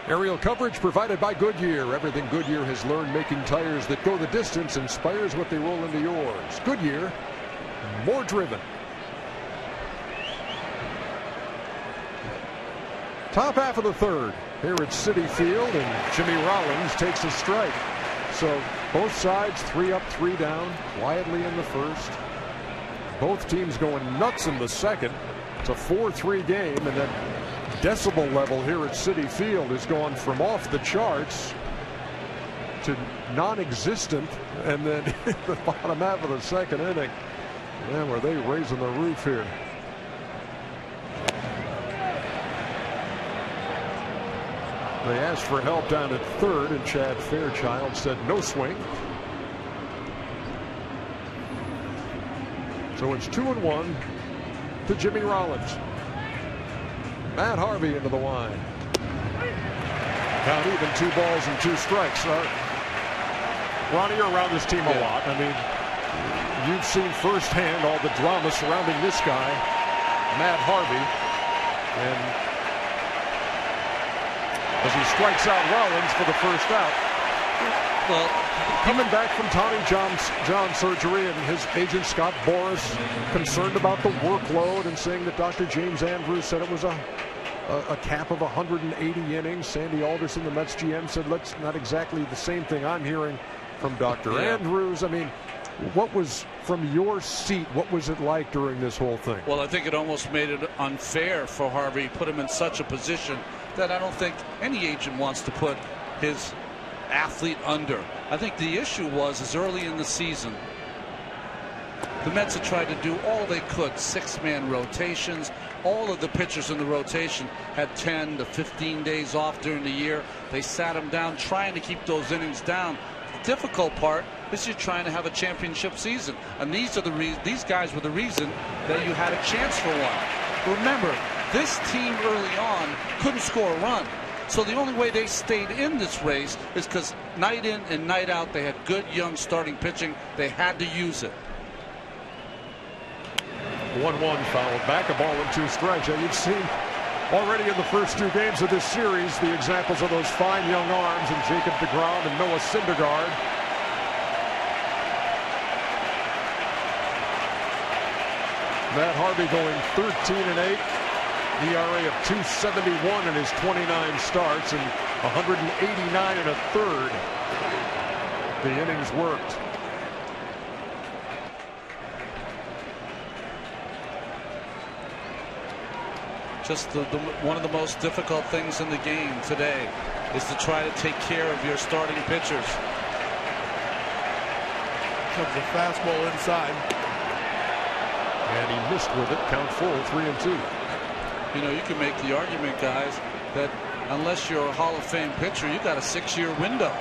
Aerial coverage provided by Goodyear. Everything Goodyear has learned making tires that go the distance inspires what they roll into yours. Goodyear, more driven. Top half of the third here at Citi Field, and Jimmy Rollins takes a strike. So both sides 3 up, 3 down, quietly in the first. Both teams going nuts in the second. It's a 4-3 game, and then decibel level here at Citi Field has gone from off the charts to non-existent, and then the bottom half of the second inning, man, were they raising the roof here. They asked for help down at third, and Chad Fairchild said no swing. So it's 2-1 to Jimmy Rollins. Matt Harvey into the line. Count even, 2 balls and 2 strikes. Ronnie, you're around this team a lot. I mean, you've seen firsthand all the drama surrounding this guy, Matt Harvey. And as he strikes out Rollins for the first out. Well, coming back from Tommy John surgery, and his agent Scott Boras concerned about the workload and saying that Dr. James Andrews said it was a cap of 180 innings. Sandy Alderson, the Mets GM, said that's not exactly the same thing I'm hearing from Dr. Andrews. I mean, What was, from your seat, what was it like during this whole thing? Well, I think it almost made it unfair for Harvey, put him in such a position that I don't think any agent wants to put his athlete under. I think the issue was early in the season, the Mets had tried to do all they could, 6-man rotations. All of the pitchers in the rotation had 10 to 15 days off during the year. They sat them down, trying to keep those innings down. The difficult part is you're trying to have a championship season, and these guys were the reason that you had a chance for one. Remember, this team early on couldn't score a run, so the only way they stayed in this race is because night in and night out they had good young starting pitching. They had to use it. 1-1 fouled back, a ball and 2 strikes. And you've seen already in the first 2 games of this series the examples of those fine young arms in Jacob deGrom and Noah Syndergaard. Matt Harvey going 13-8, ERA of 2.71 in his 29 starts and 189 1/3. The innings worked. Just one of the most difficult things in the game today is to try to take care of your starting pitchers. Comes a fastball inside. And he missed with it. Count full, 3-2. You know, you can make the argument, guys, that unless you're a Hall of Fame pitcher, you got a 6-year window.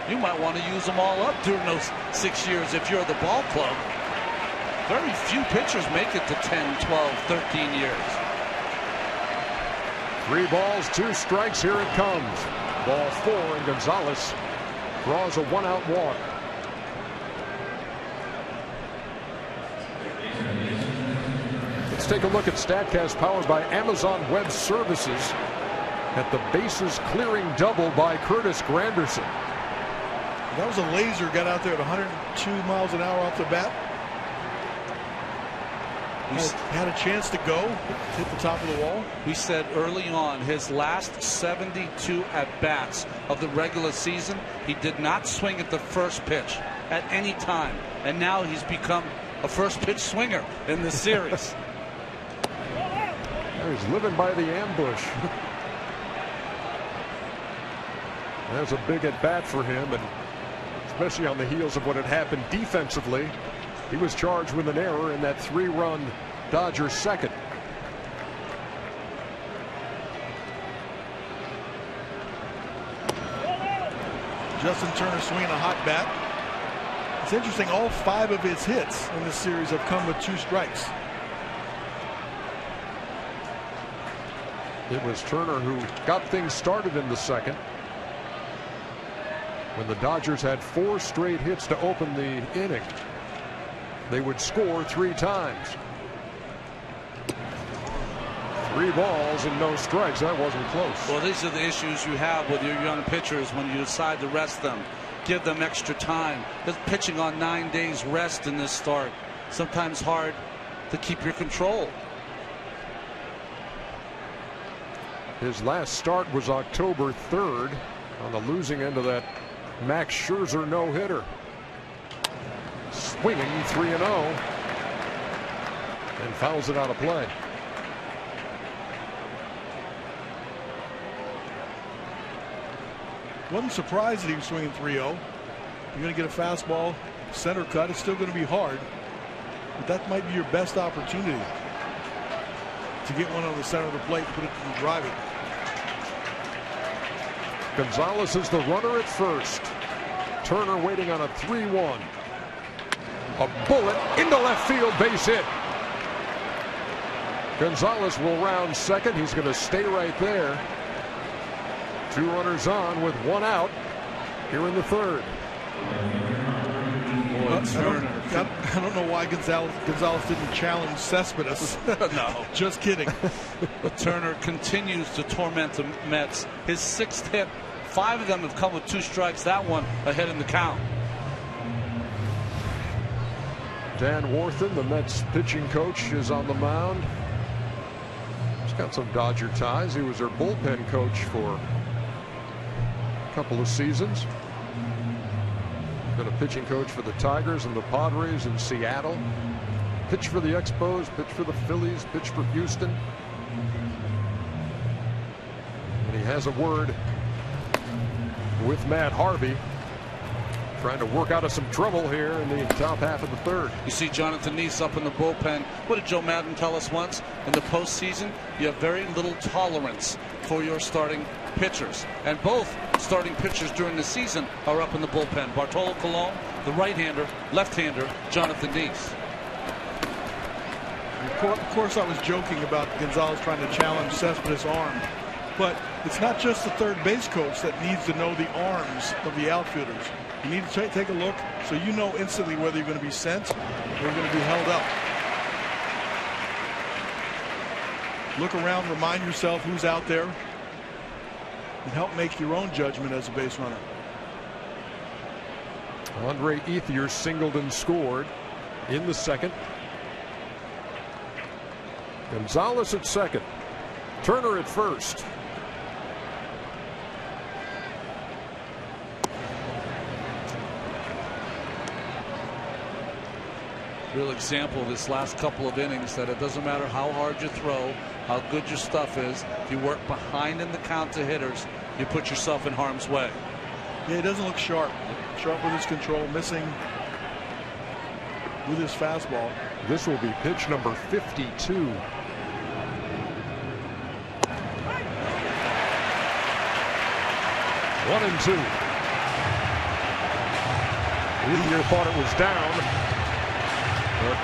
You might want to use them all up during those 6 years if you're the ball club. Very few pitchers make it to 10, 12, 13 years. 3 balls, 2 strikes. Here it comes. Ball 4, and Gonzalez draws a 1-out walk. Let's take a look at StatCast, powered by Amazon Web Services, at the bases clearing double by Curtis Granderson. That was a laser, got out there at 102 miles an hour off the bat. Had a chance to go, hit the top of the wall. We said early on, his last 72 at-bats of the regular season, he did not swing at the first pitch at any time. And now he's become a first pitch swinger in this series. He's living by the ambush. That's a big at-bat for him, and especially on the heels of what had happened defensively. He was charged with an error in that 3-run Dodgers second. Justin Turner swinging a hot bat. It's interesting, all 5 of his hits in this series have come with 2 strikes. It was Turner who got things started in the second, when the Dodgers had 4 straight hits to open the inning. They would score 3 times. 3 balls and no strikes. That wasn't close. Well, these are the issues you have with your young pitchers when you decide to rest them. Give them extra time. They're pitching on 9 days rest in this start. Sometimes hard to keep your control. His last start was October 3rd on the losing end of that Max Scherzer no-hitter. Swinging 3-0 and fouls it out of play. Wasn't surprised that he was swinging 3-0. You're going to get a fastball center cut. It's still going to be hard, but that might be your best opportunity to get one on the center of the plate, put it and drive it. Gonzalez is the runner at first. Turner waiting on a 3-1. A bullet into left field, base hit. Gonzalez will round second. He's going to stay right there. 2 runners on with 1 out here in the 3rd. I don't know why Gonzalez didn't challenge Cespedes. No. Just kidding. But Turner continues to torment the Mets. His 6th hit, 5 of them have come with 2 strikes. That one ahead in the count. Dan Warthen, the Mets pitching coach, is on the mound. He's got some Dodger ties. He was their bullpen coach for a couple of seasons. Been a pitching coach for the Tigers and the Padres in Seattle. Pitched for the Expos, pitched for the Phillies, pitched for Houston. And he has a word with Matt Harvey, trying to work out of some trouble here in the top half of the third. You see Jonathan Neese up in the bullpen. What did Joe Madden tell us once? In the postseason, you have very little tolerance for your starting pitchers. And both starting pitchers during the season are up in the bullpen. Bartolo Colon, the right-hander, left-hander, Jonathan Neese. Of course, I was joking about Gonzalez trying to challenge Cespedes' arm. But it's not just the third base coach that needs to know the arms of the outfielders. You need to take a look so you know instantly whether you're going to be sent or you're going to be held up. Look around, remind yourself who's out there, and help make your own judgment as a base runner. Andre Ethier singled and scored in the second. Gonzalez at second. Turner at first. Real example of this last couple of innings that it doesn't matter how hard you throw, how good your stuff is. If you work behind in the count to hitters, you put yourself in harm's way. Yeah, he doesn't look sharp. Sharp with his control, missing with his fastball. This will be pitch number 52. One and two. Ethier thought it was down, but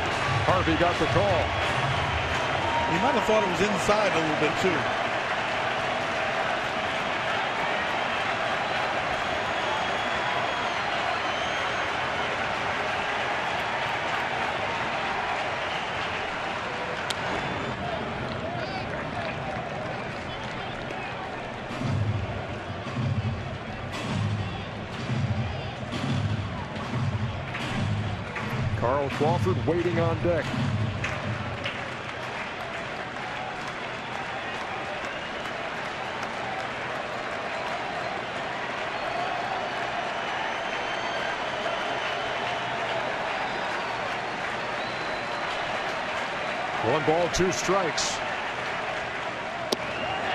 Harvey got the call. He might have thought it was inside a little bit too. Carl Crawford waiting on deck. One ball, two strikes.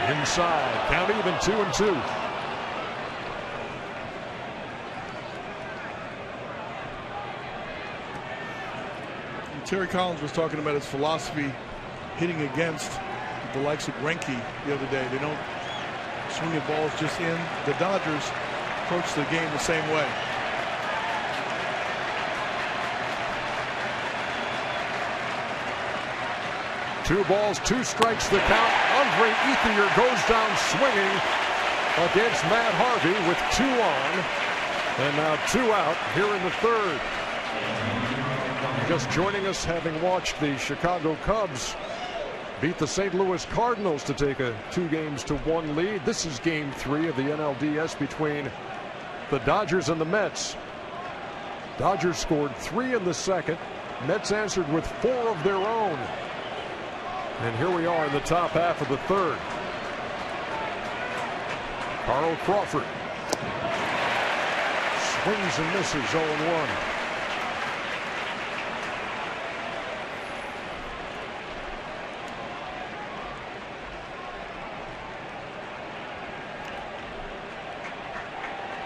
Inside, count even, 2-2. Terry Collins was talking about his philosophy hitting against the likes of Greinke the other day. They don't swing at balls just in. The Dodgers approach the game the same way. Two balls, two strikes the count. Andre Ethier goes down swinging against Matt Harvey with 2 on. And now 2 out here in the third. Just joining us, having watched the Chicago Cubs beat the St. Louis Cardinals to take a 2-1 lead. This is game 3 of the NLDS between the Dodgers and the Mets. Dodgers scored 3 in the second. Mets answered with 4 of their own. And here we are in the top half of the third. Carl Crawford swings and misses, 0-1.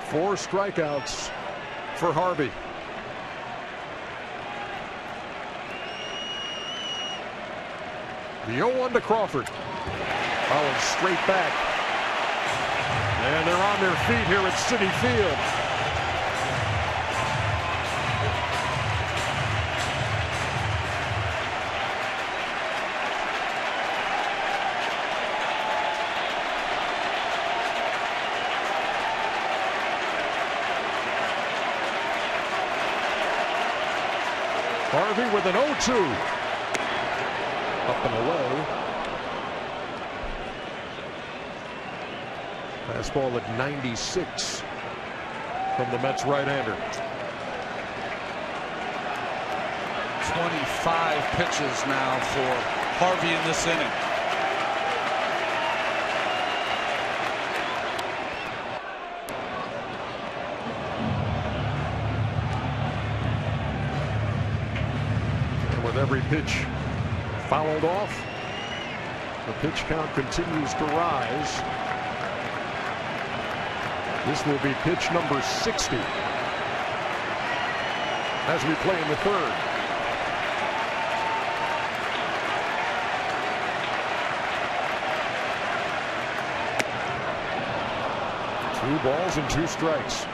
Four strikeouts for Harvey. The 0-1 to Crawford. Fouled straight back. And they're on their feet here at Citi Field. Harvey with an 0-2. Up and away. Fastball at 96 from the Mets right-hander. 25 pitches now for Harvey in this inning. pitch fouled off. The pitch count continues to rise. This will be pitch number 60 as we play in the third. Two balls and two strikes.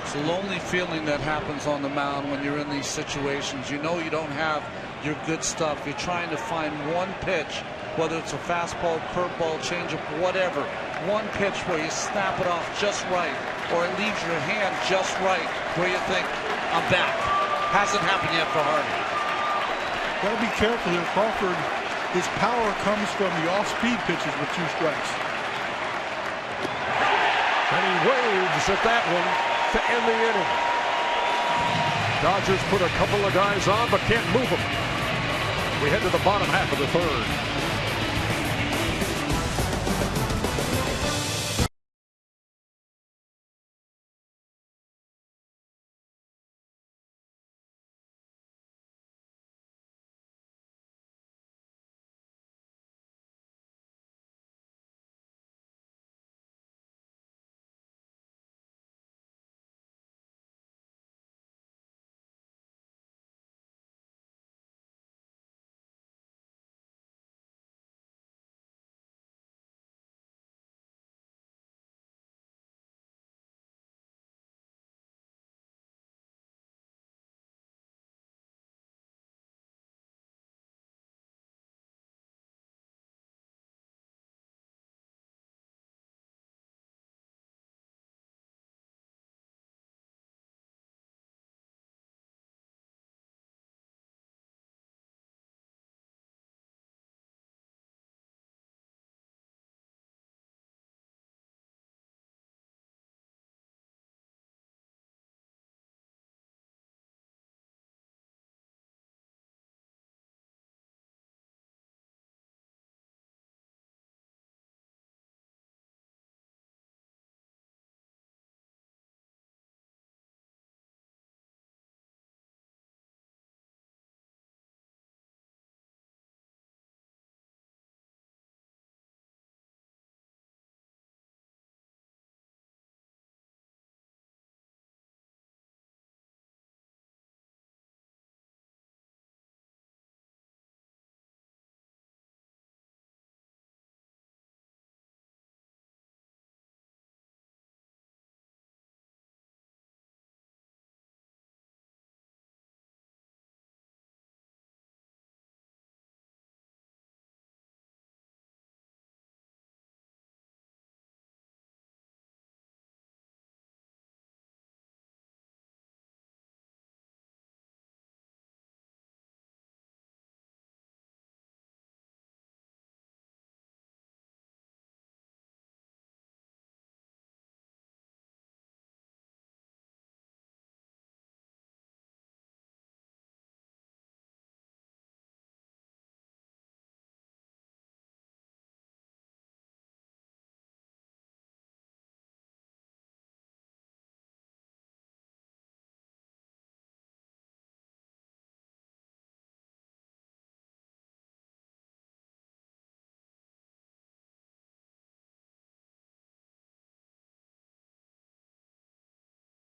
It's a lonely feeling that happens on the mound when you're in these situations. You know you don't have your good stuff. You're trying to find one pitch, whether it's a fastball, curveball, changeup, whatever. One pitch where you snap it off just right, or it leaves your hand just right, where you think, I'm back. Hasn't happened yet for Harvey. Got to be careful here. Crawford, his power comes from the off-speed pitches with two strikes. And he waves at that one to end the inning. Dodgers put a couple of guys on but can't move them. We head to the bottom half of the third.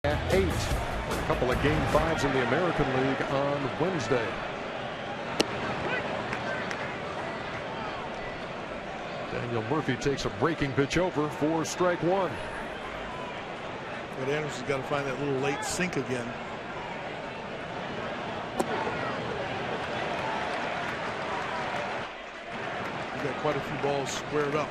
At 8. A couple of game 5s in the American League on Wednesday. Daniel Murphy takes a breaking pitch over for strike one. But Anderson's got to find that little late sink again. He got quite a few balls squared up.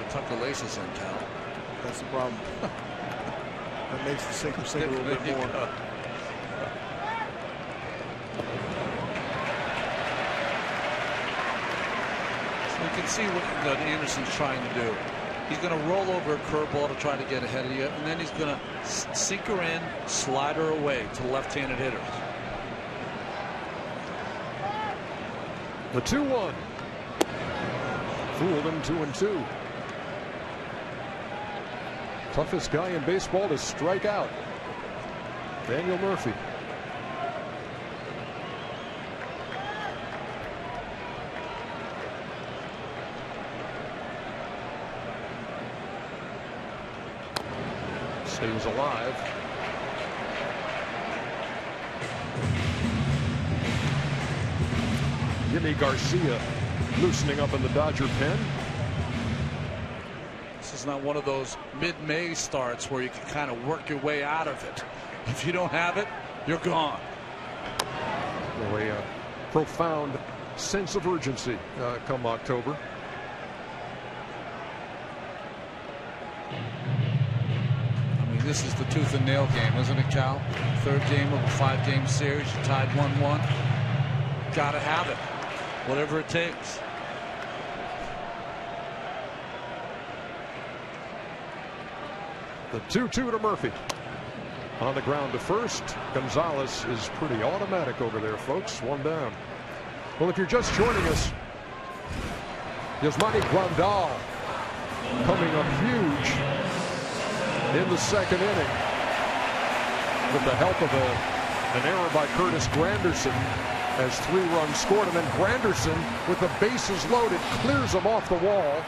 Tuck the laces in, Cal. That's the problem. That makes the sinker sink a little bit more. So you can see what Anderson's trying to do. He's going to roll over a curveball to try to get ahead of you, and then he's going to sink her in, slide her away to left-handed hitters. The 2-1. Fooled him 2-2. Toughest guy in baseball to strike out. Daniel Murphy. Stays alive. Jimmy Garcia loosening up in the Dodger pen. This is not one of those mid-May starts where you can kind of work your way out of it. If you don't have it, you're gone. Really a profound sense of urgency come October. I mean, this is the tooth and nail game, isn't it, Cal? Third game of a 5-game series. You tied 1-1. Gotta have it, whatever it takes. The 2-2 to Murphy. On the ground to first. Gonzalez is pretty automatic over there, folks. One down. Well, if you're just joining us, Yasmani Grandal coming up huge in the second inning with the help of an error by Curtis Granderson as 3 runs scored, and then Granderson with the bases loaded clears them off the wall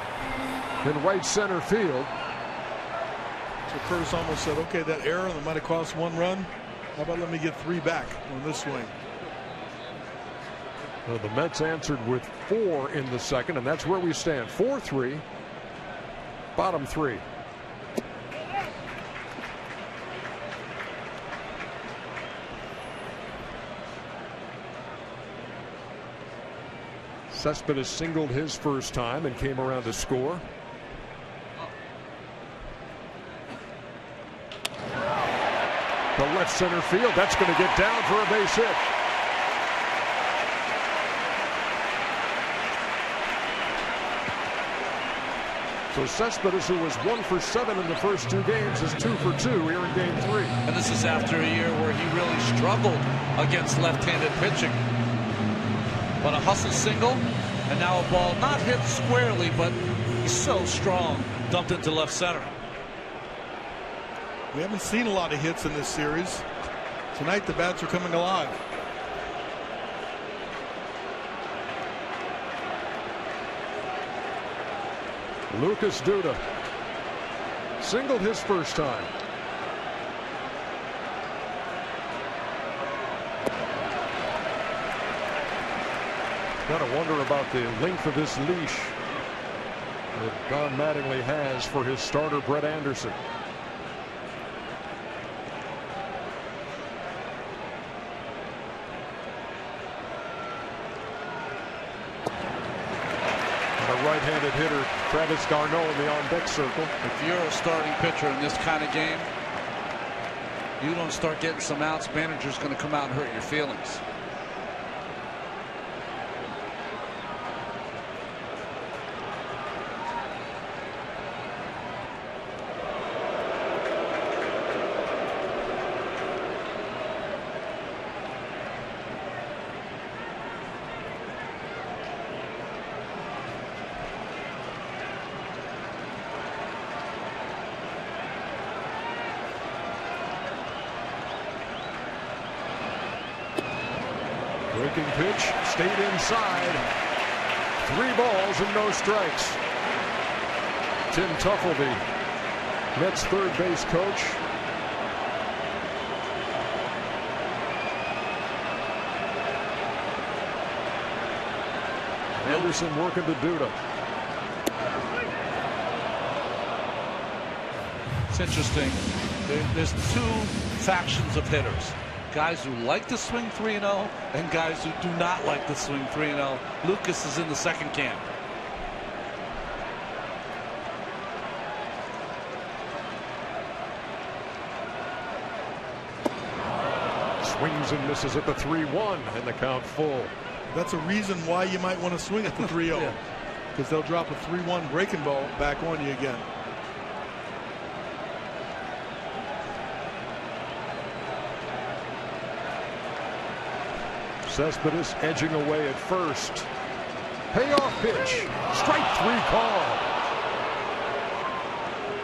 in right center field. So Curtis almost said, okay, that error that might have cost 1 run. How about let me get 3 back on this swing? Well, the Mets answered with 4 in the second, and that's where we stand. 4-3, bottom 3. Cespedes singled his first time and came around to score. To left center field. That's going to get down for a base hit. So Cespedes, who was 1 for 7 in the first 2 games, is 2 for 2 here in game 3. And this is after a year where he really struggled against left-handed pitching. But a hustle single, and now a ball not hit squarely, but he's so strong, dumped into left center. We haven't seen a lot of hits in this series. Tonight the bats are coming alive. Lucas Duda singled his first time. Gotta wonder about the length of this leash that Don Mattingly has for his starter Brett Anderson. Right-handed hitter Travis Garneau in the on-deck circle. If you're a starting pitcher in this kind of game, you don't start getting some outs, manager's going to come out and hurt your feelings. Breaking pitch, stayed inside. 3 balls and no strikes. Tim Tuffleby, Mets third base coach. Anderson working to Duda. It's interesting. There's 2 factions of hitters. Guys who like to swing 3-0 and guys who do not like to swing 3-0. Lucas is in the second camp. Swings and misses at the 3-1 and the count full. That's a reason why you might want to swing at the 3-0. Because they'll drop a 3-1 breaking ball back on you again. Cespedes edging away at first. Payoff pitch. Strike 3 call.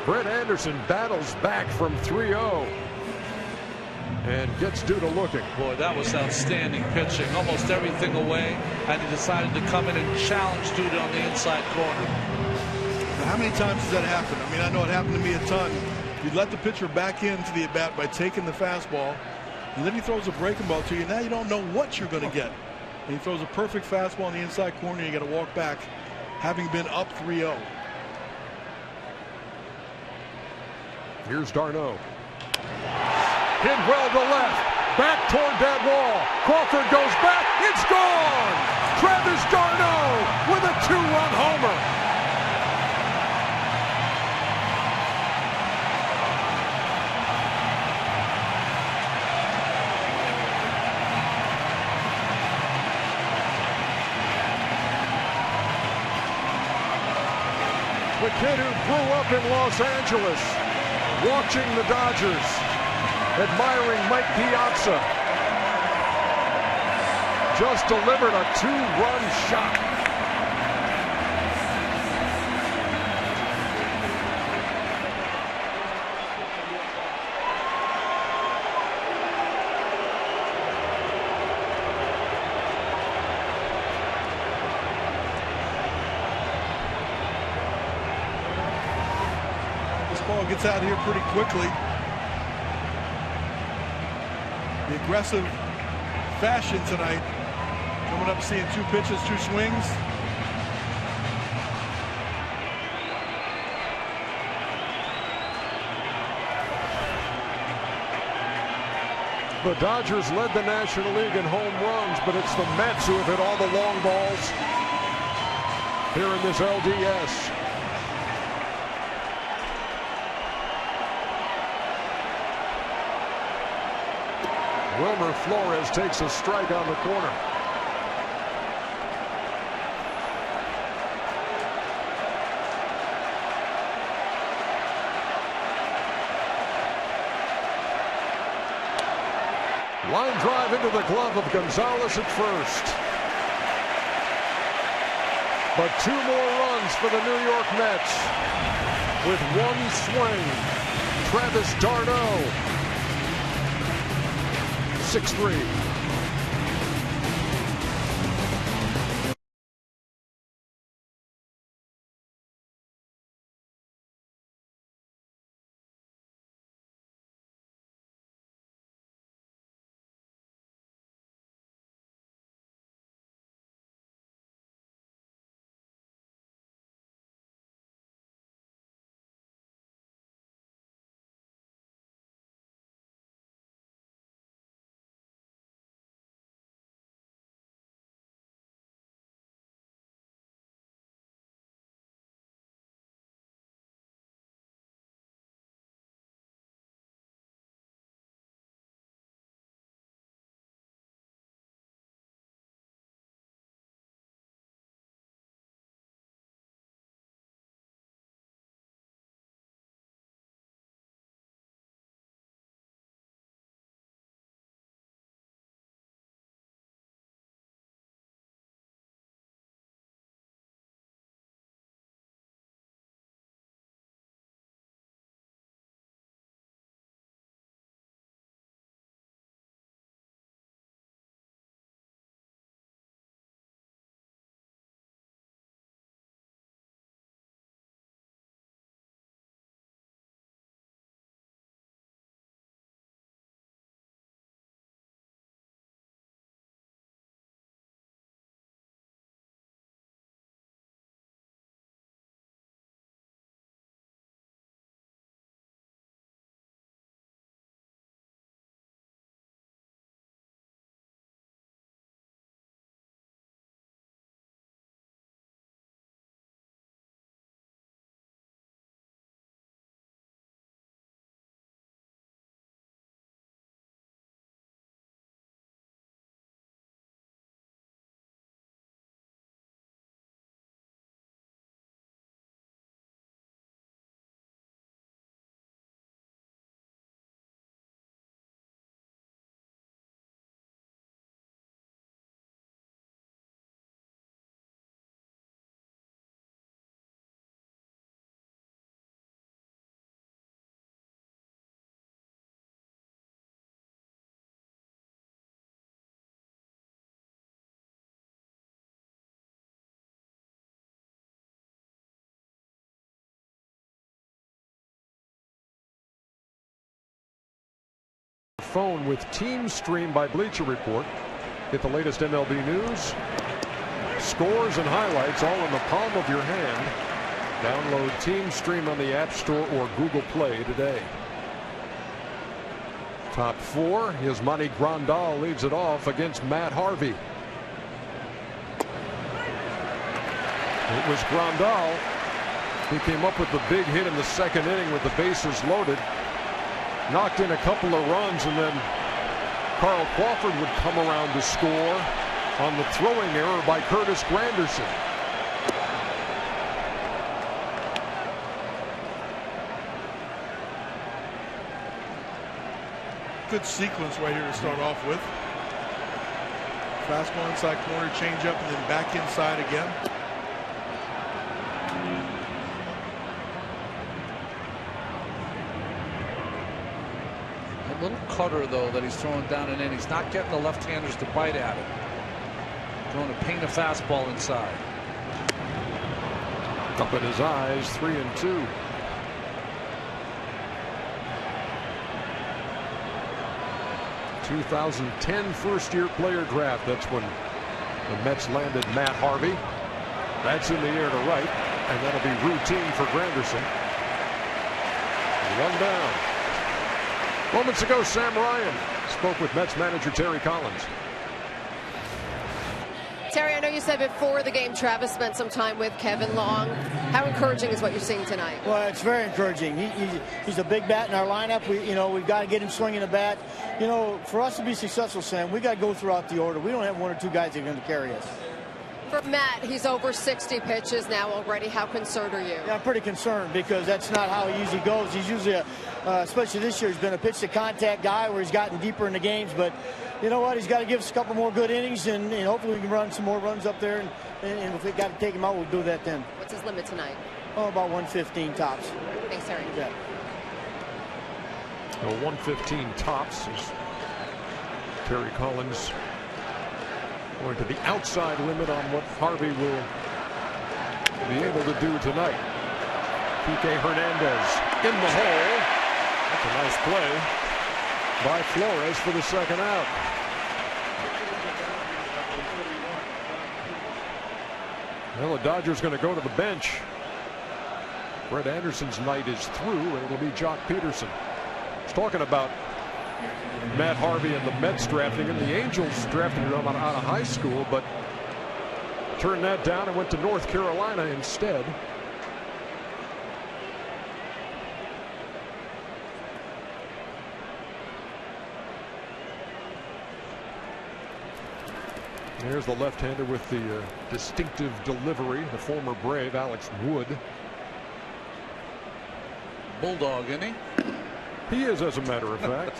Brett Anderson battles back from 3-0 and gets Duda looking. Boy, that was outstanding pitching. Almost everything away, and he decided to come in and challenge Duda on the inside corner. Now, how many times does that happen? I mean, I know it happened to me a ton. You let the pitcher back into the at-bat by taking the fastball, and then he throws a breaking ball to you. Now you don't know what you're going to get. And he throws a perfect fastball on the inside corner. You got to walk back, having been up 3-0. Here's Darno. Hit well to left. Back toward that wall. Crawford goes back. It's gone. Travis Darno with a 2-run homer. The kid who grew up in Los Angeles, watching the Dodgers, admiring Mike Piazza, just delivered a 2-run shot. Ball gets out of here pretty quickly. The aggressive fashion tonight. Coming up, seeing 2 pitches, 2 swings. The Dodgers led the National League in home runs, but it's the Mets who have hit all the long balls here in this LDS. Wilmer Flores takes a strike on the corner. Line drive into the glove of Gonzalez at first. But 2 more runs for the New York Mets. With 1 swing, Travis Darno. 6-3. phone with Team Stream by Bleacher Report. Get the latest MLB news, scores, and highlights all in the palm of your hand. Download Team Stream on the App Store or Google Play today. Top four, Yasmani Grandal leads it off against Matt Harvey. It was Grandal who came up with the big hit in the second inning with the bases loaded. Knocked in a couple of runs, and then Carl Crawford would come around to score on the throwing error by Curtis Granderson. Good sequence right here to start off with. Fastball inside corner, change up, and then back inside again. A little cutter, though, that he's throwing down and in. He's not getting the left-handers to bite at it. Throwing a paint a fastball inside. Up in his eyes, 3-2. ...2010 first-year player draft. That's when the Mets landed Matt Harvey. That's in the air to right, and that'll be routine for Granderson. One down. Moments ago, Sam Ryan spoke with Mets manager Terry Collins. Terry, I know you said before the game Travis spent some time with Kevin Long. How encouraging is what you're seeing tonight? Well, it's very encouraging. He's a big bat in our lineup. We've got to get him swinging the bat. For us to be successful, Sam, we got to go throughout the order. We don't have one or two guys that are going to carry us. For Matt, he's over 60 pitches now already. How concerned are you? Yeah, I'm pretty concerned because that's not how he usually goes. He's usually, especially this year, he's been a pitch-to-contact guy where he's gotten deeper in the games. But you know what? He's got to give us a couple more good innings, and hopefully we can run some more runs up there. And if we got to take him out, we'll do that then. What's his limit tonight? Oh, about 115 tops. Thanks, Terry. Yeah. 115 tops is Terry Collins going to the outside limit on what Harvey will be able to do tonight. Kike Hernandez in the hole. That's a nice play by Flores for the second out. Well, the Dodgers going to go to the bench. Brett Anderson's night is through, and it'll be Jock Peterson. He's talking about Matt Harvey and the Mets drafting him. The Angels drafted him out of high school, but turned that down and went to North Carolina instead. There's the left-hander with the distinctive delivery, the former Brave, Alex Wood. Bulldog, isn't he? He is, as a matter of fact.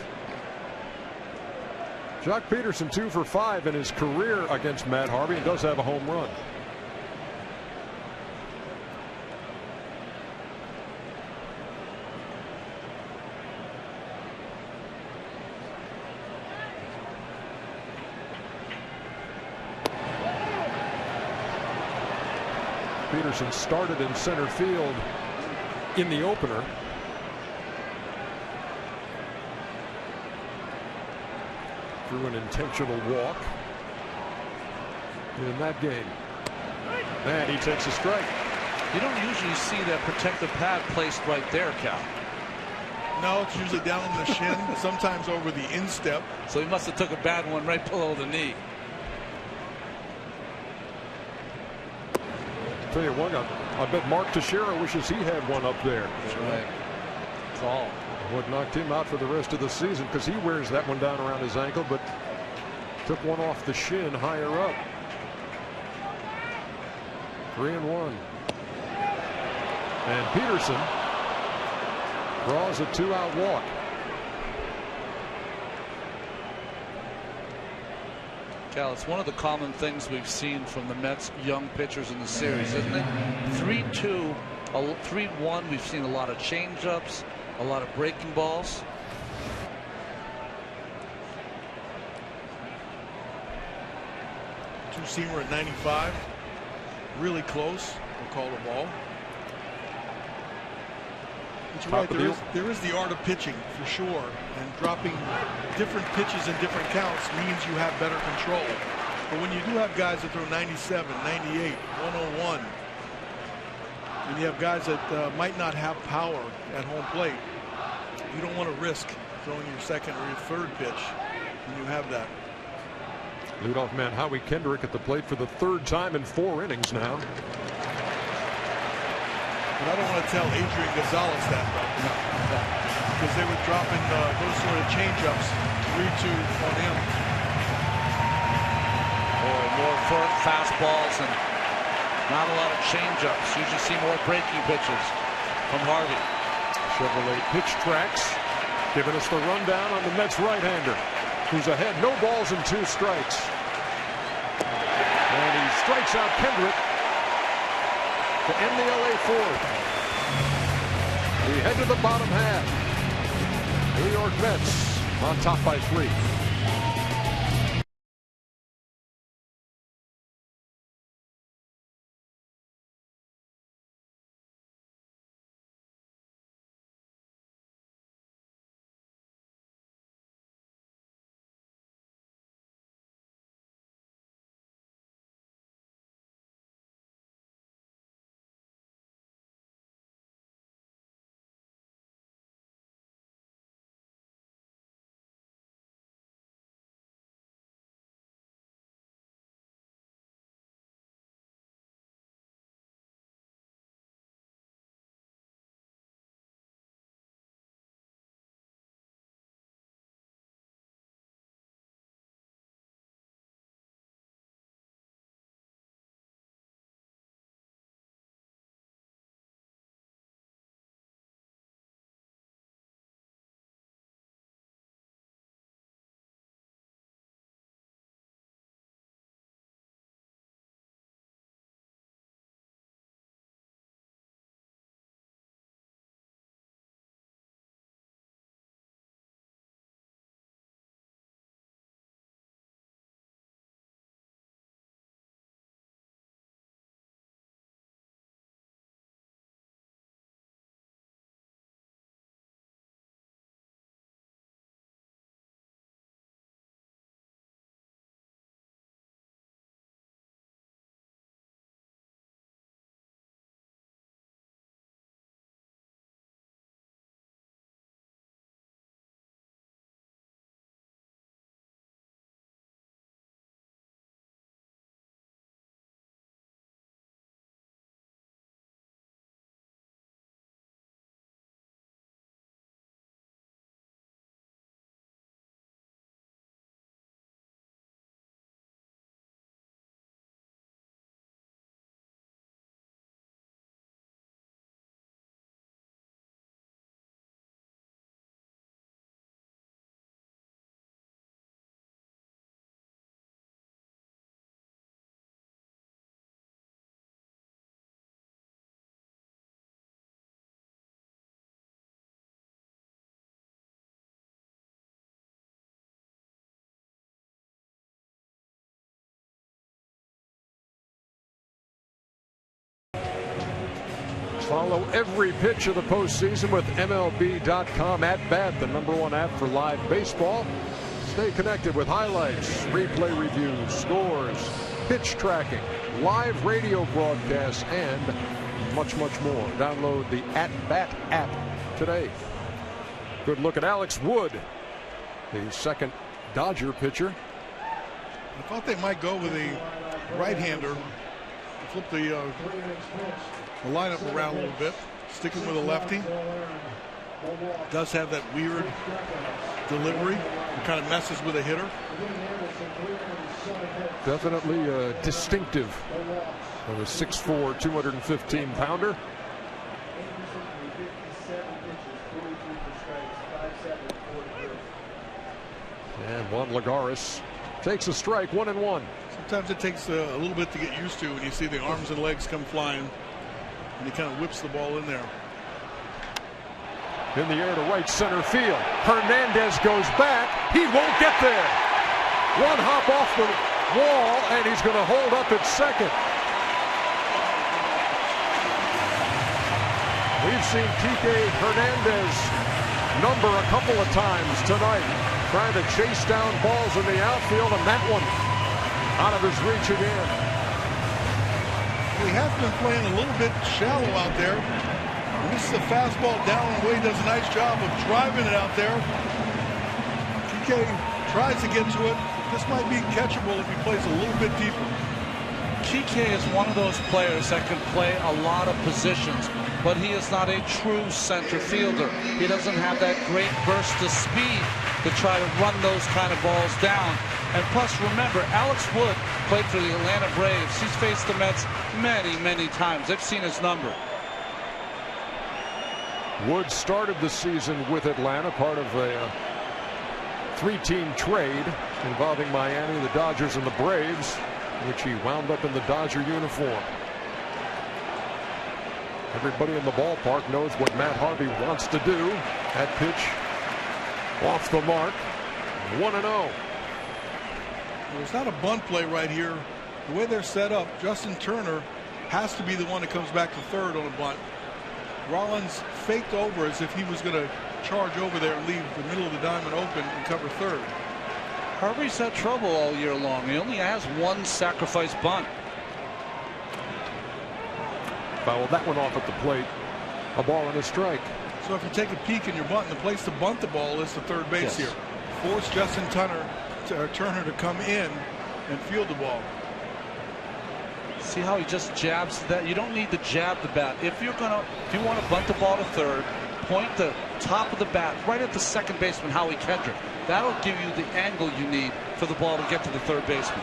Jock Peterson 2 for 5 in his career against Matt Harvey, and does have a home run. Peterson started in center field in the opener. Through an intentional walk in that game. And he takes a strike. You don't usually see that protective pad placed right there, Cal. No, it's usually down on the shin, sometimes over the instep. So he must have took a bad one right below the knee. Tell you what, I bet Mark Teixeira wishes he had one up there. That's right. That's all. What knocked him out for the rest of the season, because he wears that one down around his ankle, but took one off the shin higher up. 3-1. And Peterson draws a 2-out walk. Cal, it's one of the common things we've seen from the Mets young pitchers in the series, isn't it? 3-2, 3-1. We've seen a lot of change-ups, a lot of breaking balls. Two-seamer at 95. Really close. We'll call the ball. But you're right, there is the art of pitching for sure, and dropping different pitches and different counts means you have better control. But when you do have guys that throw 97, 98, 101, and you have guys that might not have power at home plate, you don't want to risk throwing your second or your third pitch when you have that. Leadoff man Howie Kendrick at the plate for the third time in 4 innings now. But I don't want to tell Adrian Gonzalez that, though. No. Because they were dropping those sort of change-ups 3-2 on him. Boy, more fastballs and not a lot of change-ups. Usually see more breaking pitches from Harvey. Chevrolet Pitch Tracks giving us the rundown on the Mets right-hander, who's ahead, no balls and 2 strikes. And he strikes out Kendrick to end the LA 4th. We head to the bottom half. New York Mets on top by 3. Follow every pitch of the postseason with MLB.com at Bat, the #1 app for live baseball. Stay connected with highlights, replay reviews, scores, pitch tracking, live radio broadcasts, and much, much more. Download the At Bat app today. Good look at Alex Wood, the second Dodger pitcher. I thought they might go with a right-hander, flip the lineup around a little bit, sticking with a lefty. Does have that weird delivery. It kind of messes with a hitter. Definitely distinctive of a 6'4", 215-pounder. And Juan Lagares takes a strike, 1-1. Sometimes it takes a little bit to get used to when you see the arms and legs come flying, and he kind of whips the ball in there. In the air to right center field. Hernandez goes back. He won't get there. One hop off the wall, and he's going to hold up at second. We've seen Kike Hernandez number a couple of times tonight, trying to chase down balls in the outfield, and that one out of his reach again. He has been playing a little bit shallow out there. And this is a fastball down and away. Does a nice job of driving it out there. Kike tries to get to it. This might be catchable if he plays a little bit deeper. Kike is one of those players that can play a lot of positions, but he is not a true center fielder. He doesn't have that great burst of speed to try to run those kind of balls down. And plus, remember, Alex Wood played for the Atlanta Braves. He's faced the Mets many, many times. They've seen his number. Wood started the season with Atlanta, part of a three-team trade involving Miami, the Dodgers, and the Braves, which he wound up in the Dodger uniform. Everybody in the ballpark knows what Matt Harvey wants to do. That pitch off the mark. 1-0. It's not a bunt play right here. The way they're set up, Justin Turner has to be the one that comes back to third on a bunt. Rollins faked over as if he was going to charge over there and leave the middle of the diamond open and cover third. Harvey's had trouble all year long. He only has one sacrifice bunt. Fouled that one off at the plate. A ball and a strike. So if you take a peek in your bunt, the place to bunt the ball is the third base here. Force Justin Turner to come in and field the ball. See how he just jabs that? You don't need to jab the bat. If you want to bunt the ball to third, point the top of the bat right at the second baseman, Howie Kendrick. That'll give you the angle you need for the ball to get to the third baseman.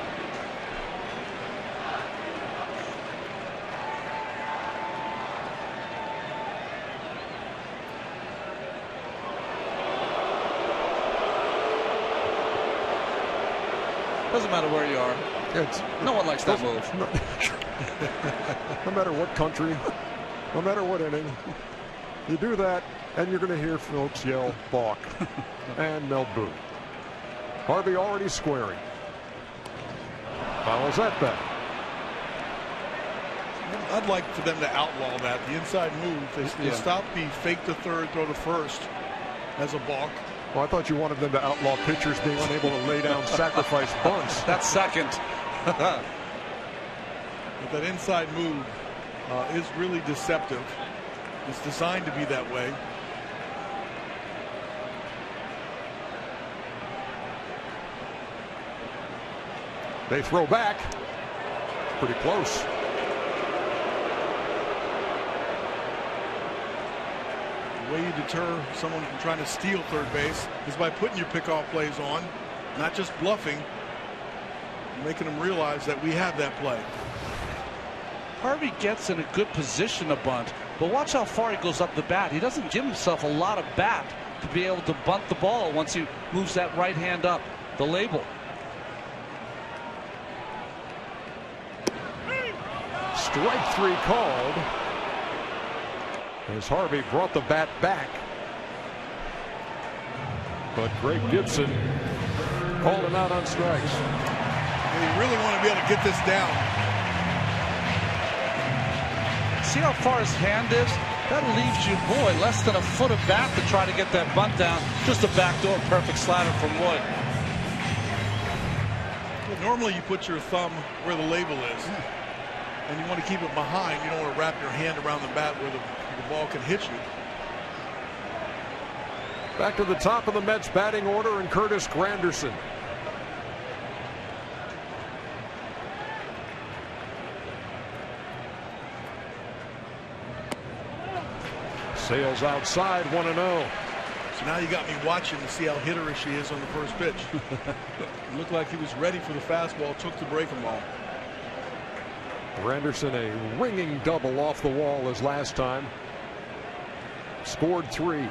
Doesn't matter where you are. No one likes that move. No matter what country, no matter what inning, you do that, and you're going to hear folks yell balk and Mel Boo. Harvey already squaring. Fouls that back. I'd like for them to outlaw that. The inside move. They stop the fake to third, throw to first as a balk. Well, I thought you wanted them to outlaw pitchers being unable to lay down sacrifice bunts. That's second. But that inside move is really deceptive. It's designed to be that way. They throw back. Pretty close. The way you deter someone from trying to steal third base is by putting your pickoff plays on, not just bluffing, making them realize that we have that play. Harvey gets in a good position to bunt, but watch how far he goes up the bat. He doesn't give himself a lot of bat to be able to bunt the ball once he moves that right hand up the label. Strike three called as Harvey brought the bat back. But Greg Gibson called him out on strikes. You really want to be able to get this down. See how far his hand is? That leaves you, boy, less than a foot of bat to try to get that bunt down. Just a backdoor perfect slider from Wood. Well, normally you put your thumb where the label is. And you want to keep it behind. You don't want to wrap your hand around the bat where the ball can hit you. Back to the top of the Mets batting order and Curtis Granderson. Sails outside, 1-0. So now you got me watching to see how hitterish he is on the first pitch. It looked like he was ready for the fastball, took the breaking ball. Granderson, a ringing double off the wall as last time. Scored 3.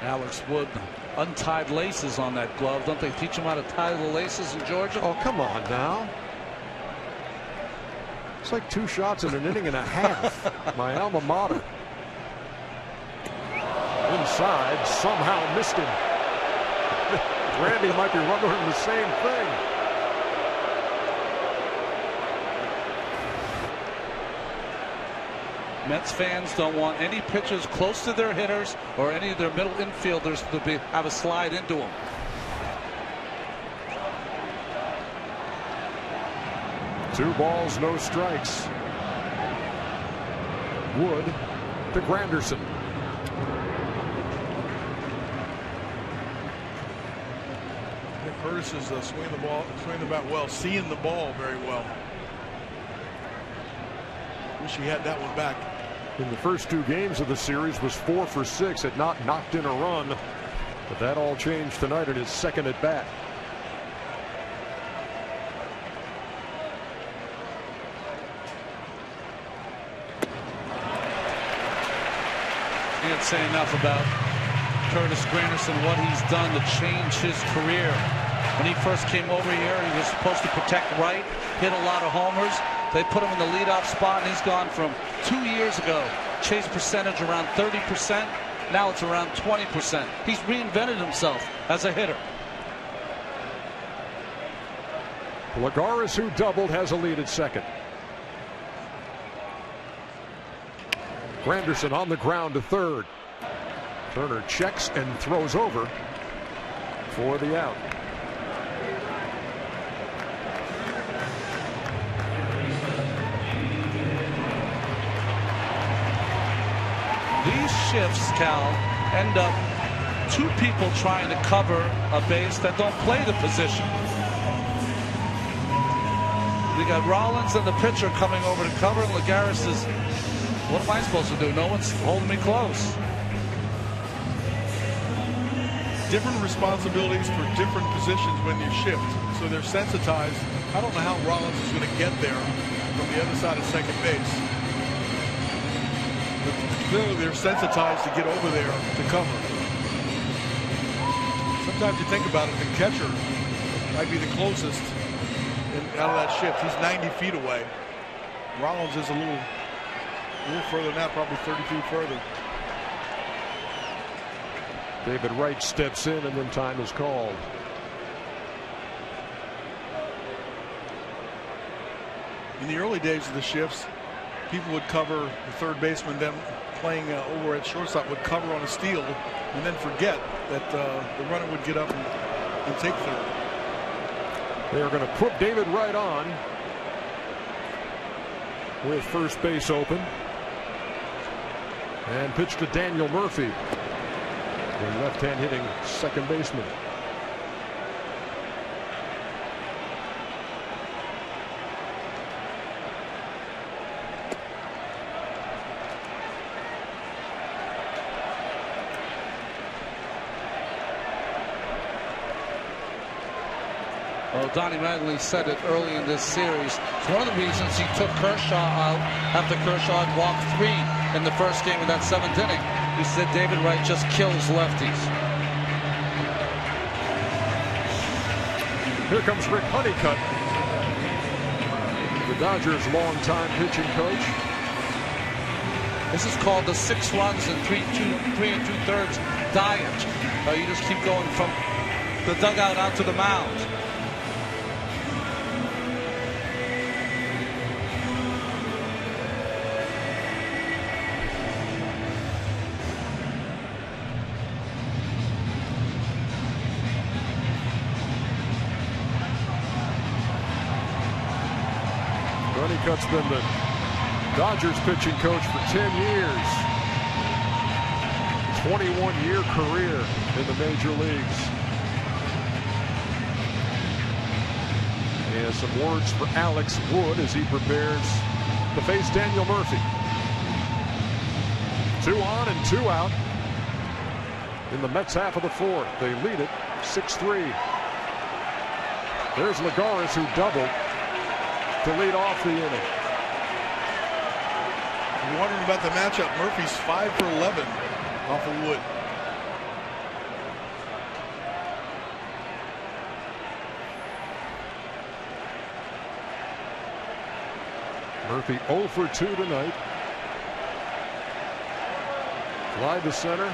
Alex Wood untied laces on that glove. Don't they teach him how to tie the laces in Georgia? Oh, come on now. It's like 2 shots in an inning and a half. My alma mater. Inside, somehow missed him. Randy might be wondering the same thing. Mets fans don't want any pitchers close to their hitters or any of their middle infielders to have a slide into them. Two balls, no strikes. Wood to Granderson. Curtis is swinging the bat well, seeing the ball very well. Wish he had that one back. In the first two games of the series was 4 for 6, had not knocked in a run, but that all changed tonight in his second at bat. Can't say enough about Curtis Granderson, what he's done to change his career. When he first came over here, he was supposed to protect right, hit a lot of homers. They put him in the leadoff spot, and he's gone from 2 years ago, chase percentage around 30%. Now it's around 20%. He's reinvented himself as a hitter. Lagares, who doubled, has a lead at second. Granderson on the ground to third. Turner checks and throws over for the out. These shifts, Cal, end up two people trying to cover a base that don't play the position. We got Rollins and the pitcher coming over to cover, and Lagares says, what am I supposed to do? No one's holding me close. Different responsibilities for different positions when you shift, so they're sensitized. I don't know how Rollins is going to get there from the other side of second base. But clearly they're sensitized to get over there to cover. Sometimes you think about it, the catcher might be the closest out of that shift. He's 90 feet away. Rollins is a little further than that, probably 30 feet further. David Wright steps in, and then time is called. In the early days of the shifts, people would cover the third baseman, then playing over at shortstop would cover on a steal and then forget that the runner would get up and take third. They are going to put David Wright on with first base open and pitch to Daniel Murphy, the left-hand hitting second baseman. Well, Donnie Mattingly said it early in this series. It's one of the reasons he took Kershaw out after Kershaw had walked 3 in the first game of that 7th inning. He said David Wright just kills lefties. Here comes Rick Honeycutt, the Dodgers' longtime pitching coach. This is called the 6 runs in 3 2/3 diet. You just keep going from the dugout out to the mound. Honeycutt's been the Dodgers pitching coach for 10 years. 21-year career in the major leagues. And some words for Alex Wood as he prepares to face Daniel Murphy. 2 on and 2 out in the Mets half of the 4th. They lead it 6-3. There's Lagares, who doubled to lead off the inning. You're wondering about the matchup. Murphy's 5 for 11 off of Wood. Murphy 0 for 2 tonight. Fly to center.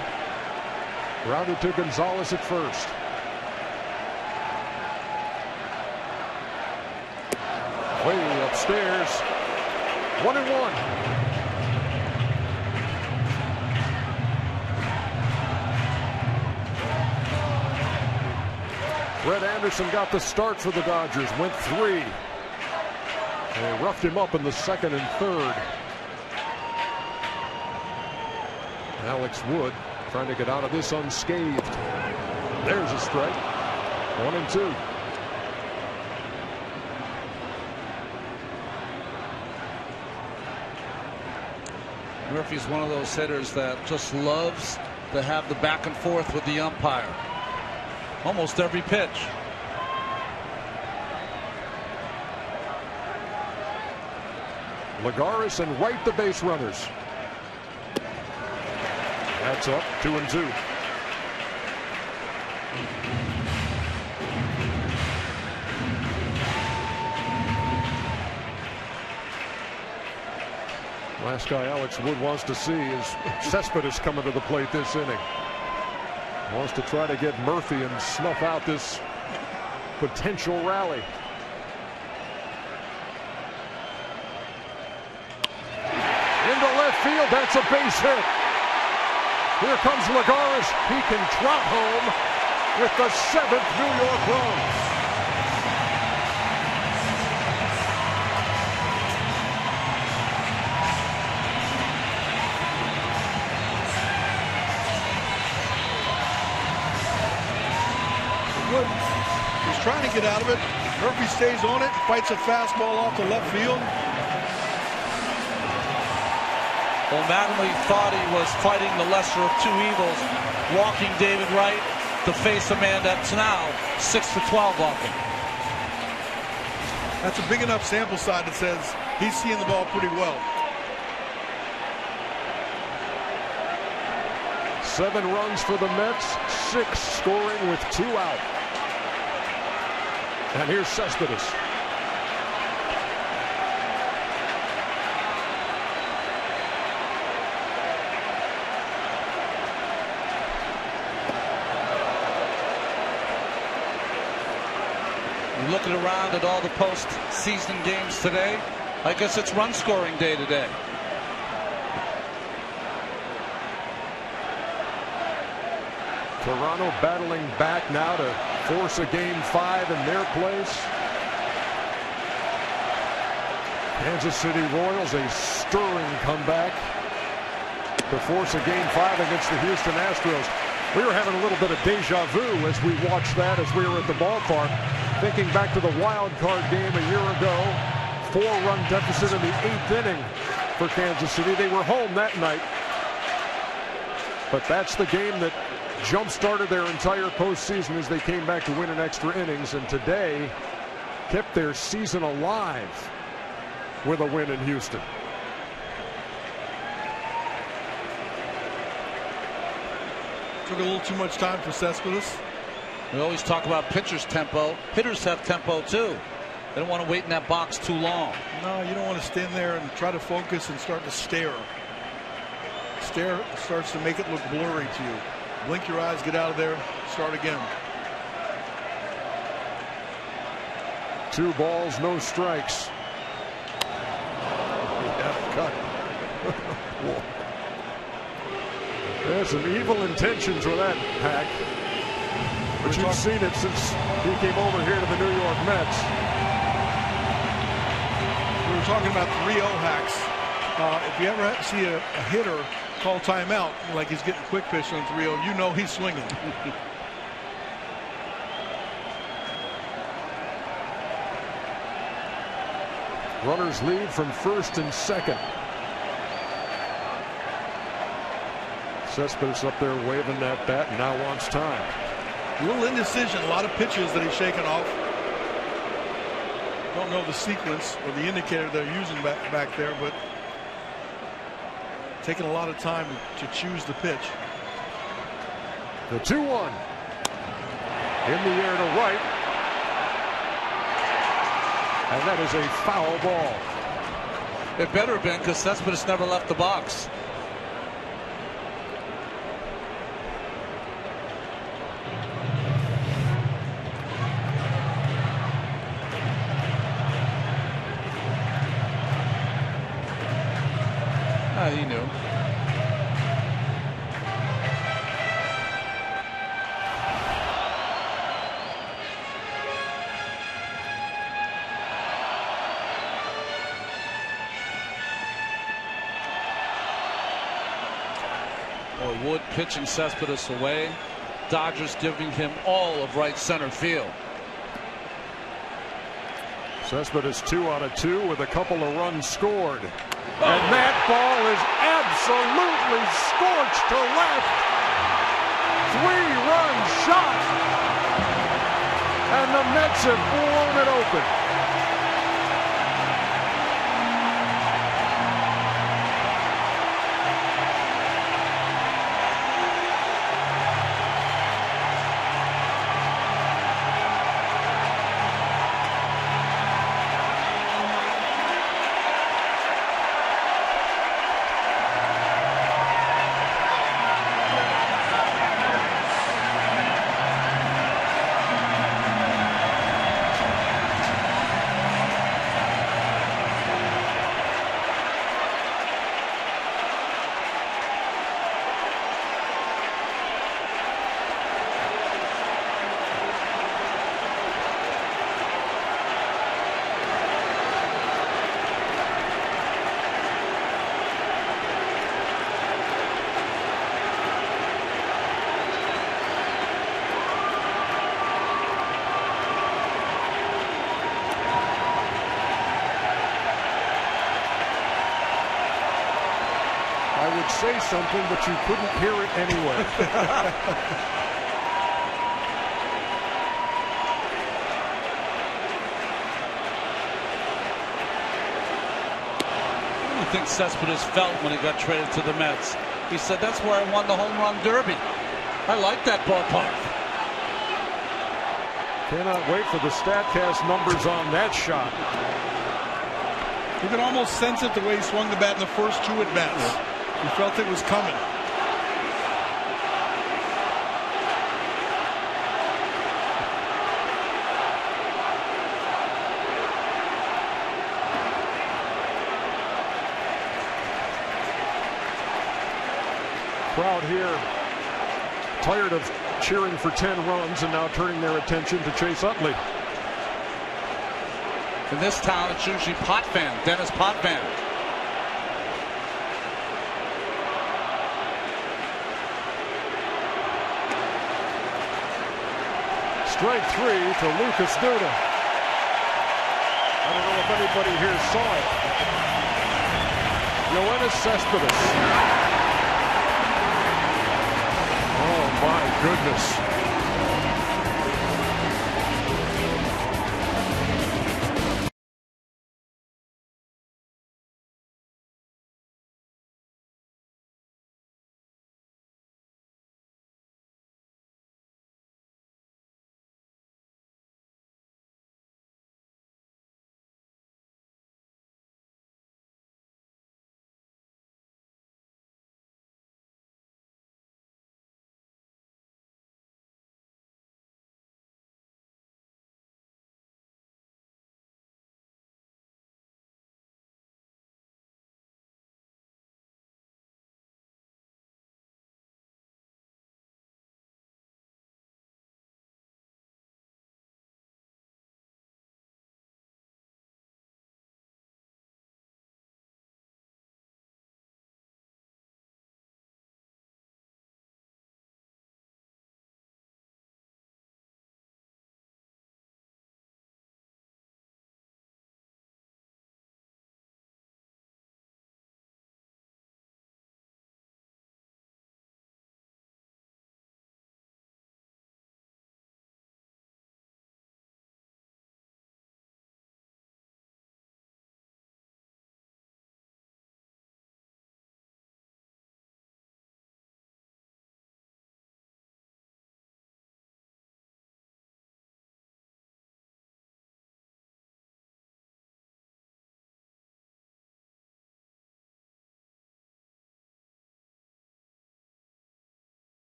Grounded to Gonzalez at first. Way upstairs. 1-1. Brett Anderson got the start for the Dodgers, went 3. They roughed him up in the 2nd and 3rd. Alex Wood trying to get out of this unscathed. There's a strike. 1-2. Murphy's one of those hitters that just loves to have the back and forth with the umpire. Almost every pitch. Lagares and Wright, the base runners. That's up, 2-2. Last guy Alex Wood wants to see is Cespedes coming to the plate this inning. Wants to try to get Murphy and snuff out this potential rally. Into left field, that's a base hit. Here comes Lagares. He can trot home with the 7th New York run. He's trying to get out of it. Murphy stays on it, fights a fastball off the left field. Well, Mattingly thought he was fighting the lesser of two evils, walking David Wright to face a man that's now 6 for 12 off him. That's a big enough sample size that says he's seeing the ball pretty well. 7 runs for the Mets, 6 scoring with 2 out. And here's Cespedes. Looking around at all the postseason games today, I guess it's run scoring day today. Toronto battling back now to force a game 5 in their place. Kansas City Royals, a stirring comeback to force a game 5 against the Houston Astros. We were having a little bit of deja vu as we watched that as we were at the ballpark, thinking back to the wild card game a year ago. 4-run deficit in the 8th inning for Kansas City. They were home that night. But that's the game that jump-started their entire postseason as they came back to win in extra innings, and today kept their season alive with a win in Houston. Took a little too much time for Cespedes. We always talk about pitchers' tempo. Hitters have tempo too. They don't want to wait in that box too long. No, you don't want to stand there and try to focus and start to stare. Stare starts to make it look blurry to you. Blink your eyes, get out of there, start again. 2 balls, no strikes. Cut. There's some evil intentions with that hack. But you've seen it since he came over here to the New York Mets. We were talking about 3-0 hacks. If you ever see a hitter call timeout like he's getting quick pitch on 3-0, you know he's swinging. Runners lead from 1st and 2nd. Cespedes up there waving that bat and now wants time. A little indecision, a lot of pitches that he's shaking off. Don't know the sequence or the indicator they're using back there, but taking a lot of time to choose the pitch. The 2-1 in the air to right, and that is a foul ball. It better have been, because Cespedes never left the box. He knew. Or Wood pitching Cespedes away. Dodgers giving him all of right center field. Cespedes 2 out of 2 with a couple of runs scored. And that ball is absolutely scorched to left. 3-run shot. And the Mets have blown it open. Say something, but you couldn't hear it anyway. What do you think Cespedes felt when he got traded to the Mets? He said, "That's where I won the home run derby. I like that ballpark." Cannot wait for the StatCast numbers on that shot. You could almost sense it the way he swung the bat in the first 2 at bats. You felt it was coming. Crowd here tired of cheering for 10 runs and now turning their attention to Chase Utley. In this town, it's usually Potvin, Dennis Potvin. Strike 3 to Lucas Duda. I don't know if anybody here saw it. Yoenis Cespedes. Oh my goodness.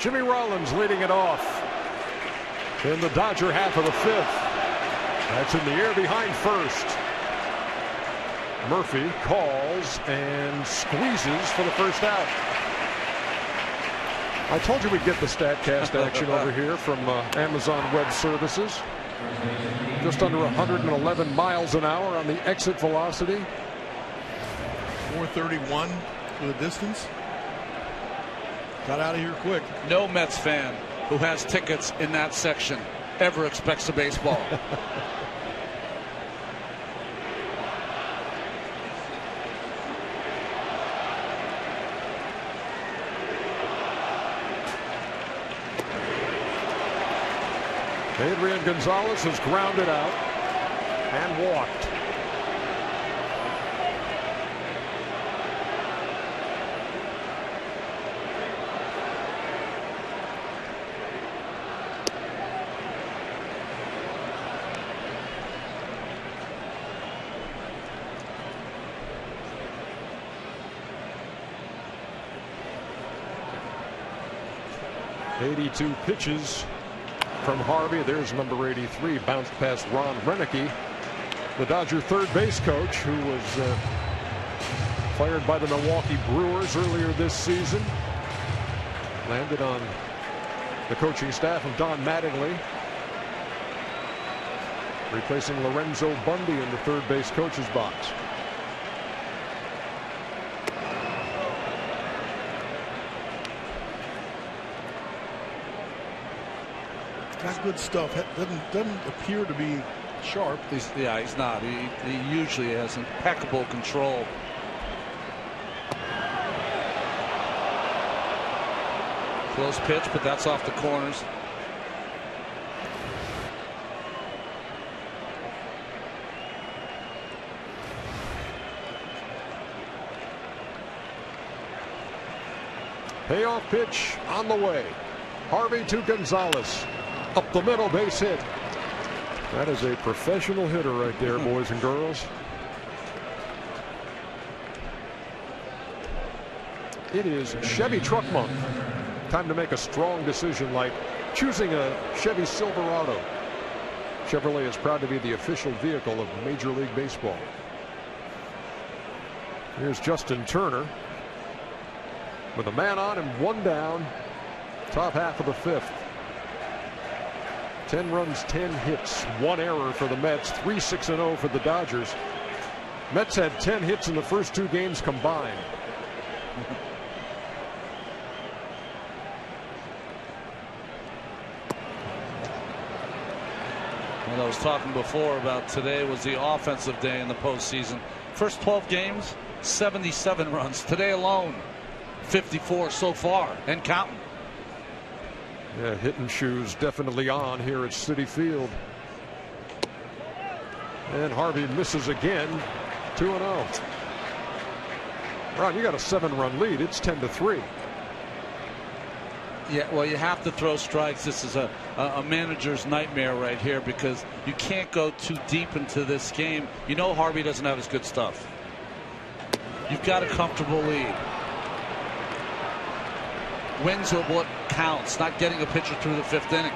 Jimmy Rollins leading it off in the Dodger half of the 5th. That's in the air behind first. Murphy calls and squeezes for the first out. I told you we'd get the StatCast action over here from Amazon Web Services. Just under 111 miles an hour on the exit velocity. 431 for the distance. Got out of here quick. No Mets fan who has tickets in that section ever expects a baseball. Adrian Gonzalez has grounded out and walked. .82 pitches from Harvey. There's number 83, bounced past Ron Renicky, the Dodger third base coach, who was fired by the Milwaukee Brewers earlier this season. Landed on the coaching staff of Don Mattingly, replacing Lorenzo Bundy in the third base coach's box. Got good stuff. Doesn't appear to be sharp. He's not. He usually has impeccable control. Close pitch, but that's off the corners. Payoff pitch on the way. Harvey to Gonzalez. Up the middle, base hit. That is a professional hitter right there, boys and girls. It is Chevy Truck Month. Time to make a strong decision like choosing a Chevy Silverado. Chevrolet is proud to be the official vehicle of Major League Baseball. Here's Justin Turner with a man on and one down. Top half of the 5th. 10 runs, 10 hits, 1 error for the Mets, 3-6-0 for the Dodgers. Mets had 10 hits in the first 2 games combined. Well, I was talking before about today was the offensive day in the postseason. First 12 games, 77 runs. Today alone, 54 so far and counting. Yeah, hitting shoes definitely on here at Citi Field. And Harvey misses again. 2-0. Ron, you got a 7-run lead. It's 10-3. Yeah, well, you have to throw strikes. This is a manager's nightmare right here because you can't go too deep into this game. You know Harvey doesn't have his good stuff. You've got a comfortable lead. Wins are what counts, not getting a pitcher through the 5th inning.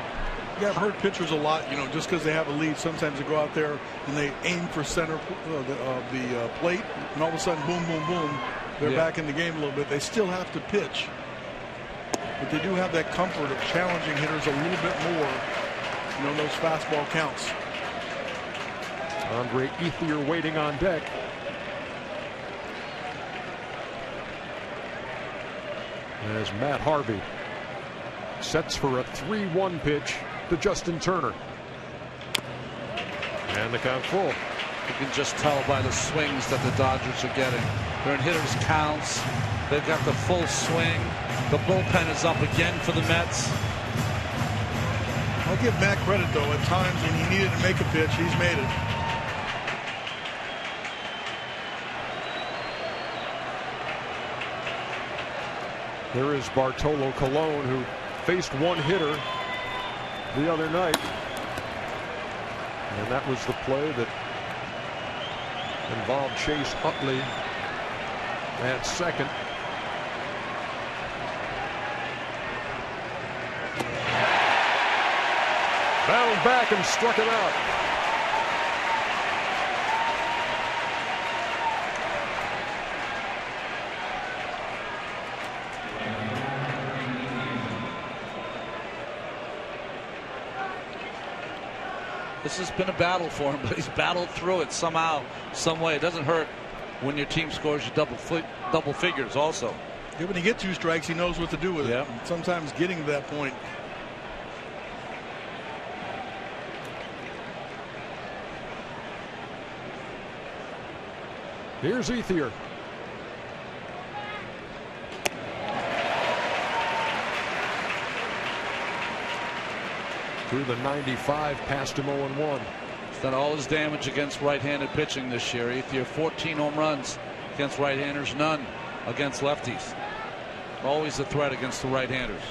Yeah, I've heard pitchers a lot, just because they have a lead, sometimes they go out there and they aim for center of the plate, and all of a sudden, boom, boom, boom, they're back in the game a little bit. They still have to pitch, but they do have that comfort of challenging hitters a little bit more, in those fastball counts. Andre Ethier waiting on deck. As Matt Harvey sets for a 3-1 pitch to Justin Turner. And the count full. You can just tell by the swings that the Dodgers are getting. They're in hitters' counts. They've got the full swing. The bullpen is up again for the Mets. I'll give Matt credit, though. At times when he needed to make a pitch, he's made it. There is Bartolo Colon, who faced one hitter the other night. And that was the play that involved Chase Utley at second. Battled back and struck him out. This has been a battle for him, but he's battled through it somehow, some way. It doesn't hurt when your team scores you double figures also. Yeah, when you get 2 strikes, he knows what to do with it. And sometimes getting to that point. Here's Ethier. Through the 95, past him 0-1. He's done all his damage against right-handed pitching this year. Ethier, 14 home runs against right-handers, none against lefties. Always a threat against the right-handers.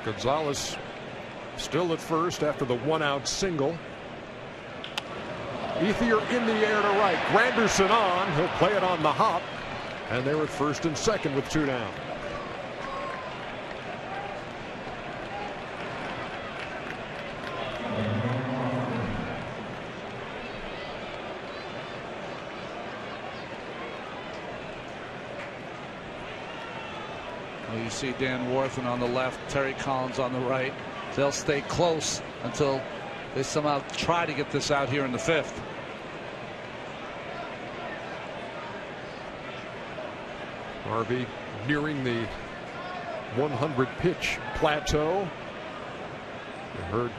Gonzalez still at first after the 1-out single. Ethier in the air to right. Granderson on. He'll play it on the hop. And they're at first and second with 2 down. Well, you see Dan Warthen on the left, Terry Collins on the right. They'll stay close until they somehow try to get this out here in the 5th. Harvey nearing the 100 pitch plateau. You heard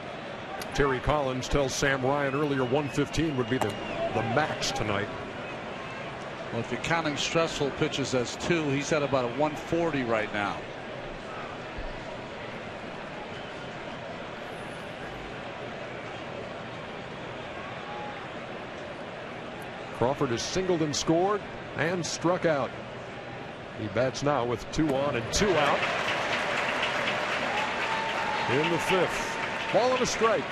Terry Collins tell Sam Ryan earlier 115 would be the max tonight. Well, if you're counting stressful pitches as 2, he's at about a 140 right now. Crawford has singled and scored and struck out. He bats now with 2 on and 2 out. In the 5th. Ball and a strike.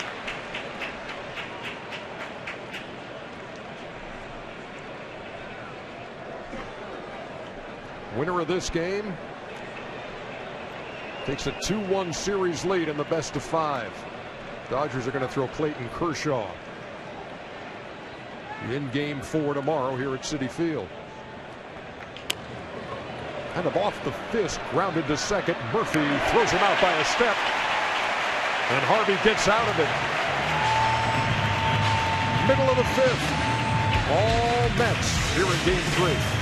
Winner of this game takes a 2-1 series lead in the best of 5. Dodgers are going to throw Clayton Kershaw in game 4 tomorrow here at Citi Field. Kind of off the fist, grounded to second. Murphy throws him out by a step, and Harvey gets out of it. Middle of the 5th. All Mets here in game 3.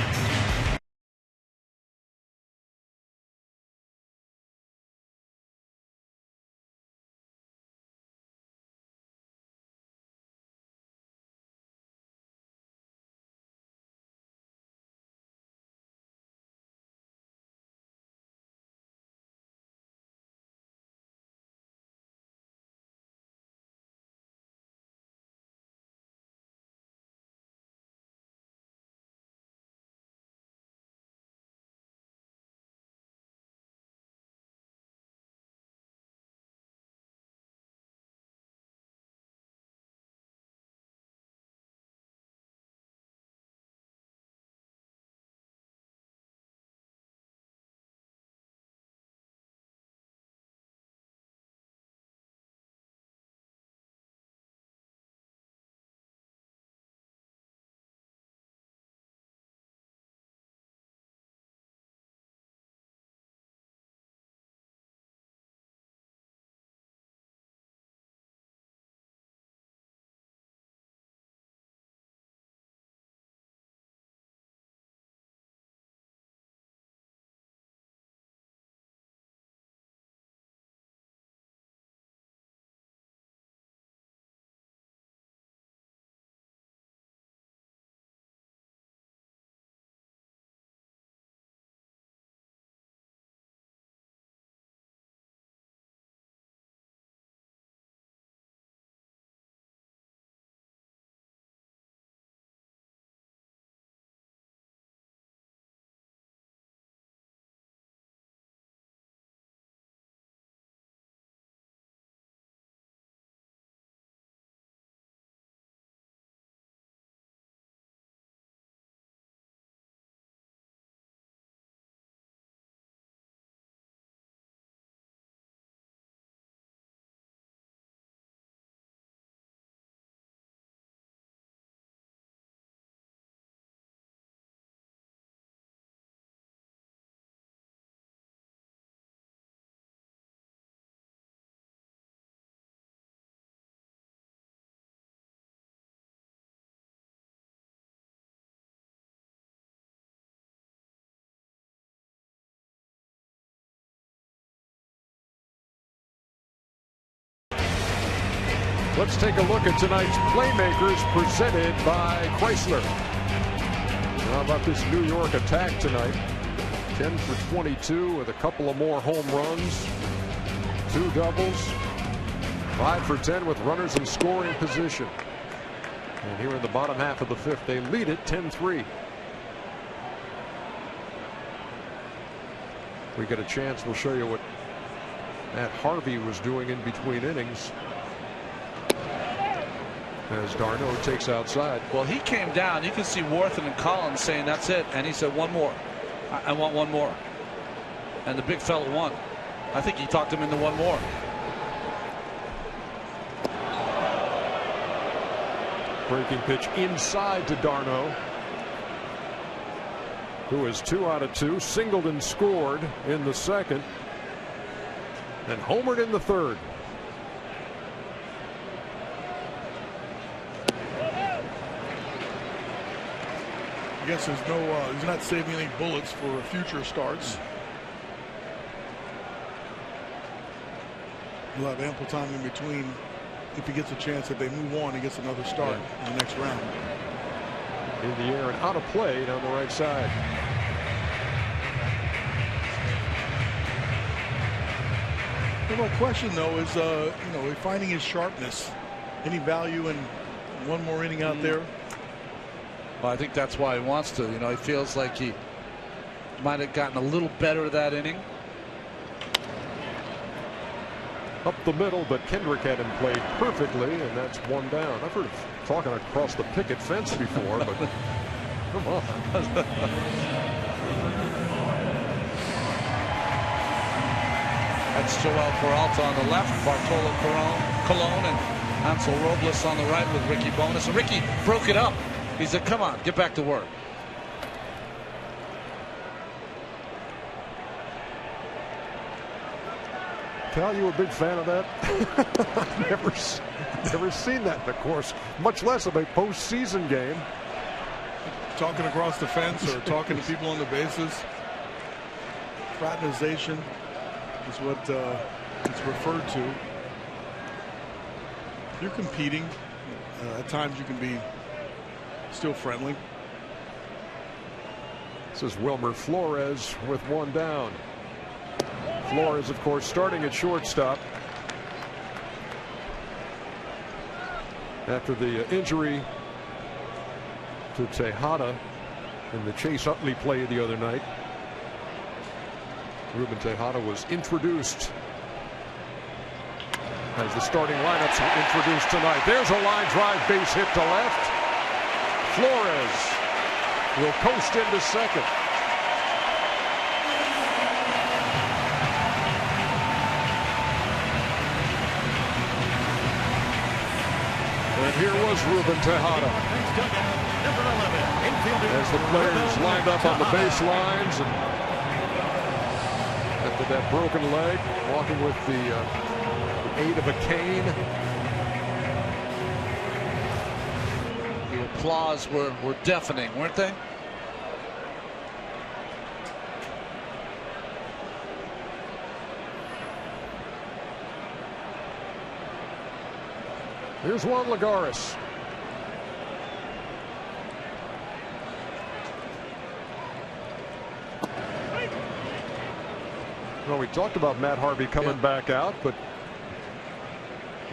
Let's take a look at tonight's playmakers presented by Chrysler. How about this New York attack tonight? 10 for 22 with a couple of more home runs, 2 doubles, 5 for 10 with runners in scoring position. And here in the bottom half of the 5th, they lead it 10-3. We get a chance, we'll show you what Matt Harvey was doing in between innings as d'Arnaud takes outside. Well, he came down. You can see Worthington and Collins saying that's it, and he said one more. I want one more. And the big fella won. I think he talked him into one more. Breaking pitch inside to d'Arnaud, who is 2 out of 2, singled and scored in the 2nd, and homered in the 3rd. I guess there's no, he's not saving any bullets for future starts. He'll have ample time in between. If he gets a chance, if they move on, he gets another start in the next round. In the air and out of play down the right side. No question, though, is finding his sharpness. Any value in one more inning out there? Well, I think that's why he wants to. You know, he feels like he might have gotten a little better that inning. Up the middle, but Kendrick had him played perfectly, and that's 1 down. I've heard of talking across the picket fence before, but come on. That's Joel Peralta on the left, Bartolo Colon and Hansel Robles on the right with Ricky Bonas. And Ricky broke it up. He said, come on, get back to work. Cal, you a big fan of that? never seen that in the course, much less of a postseason game. Talking across the fence or talking to people on the bases. Fraternization is what it's referred to. If you're competing, at times you can be still friendly. This is Wilmer Flores with 1 down. Flores, of course, starting at shortstop after the injury to Tejada in the Chase Utley play the other night. Ruben Tejada was introduced as the starting lineups were introduced tonight. There's a line drive base hit to left. Flores will coast into second. And here was Ruben Tejada as the players lined up on the baselines, and after that broken leg, walking with the aid of a cane. The applause were deafening, weren't they? Here's Juan Lagares. Well, we talked about Matt Harvey coming back out, but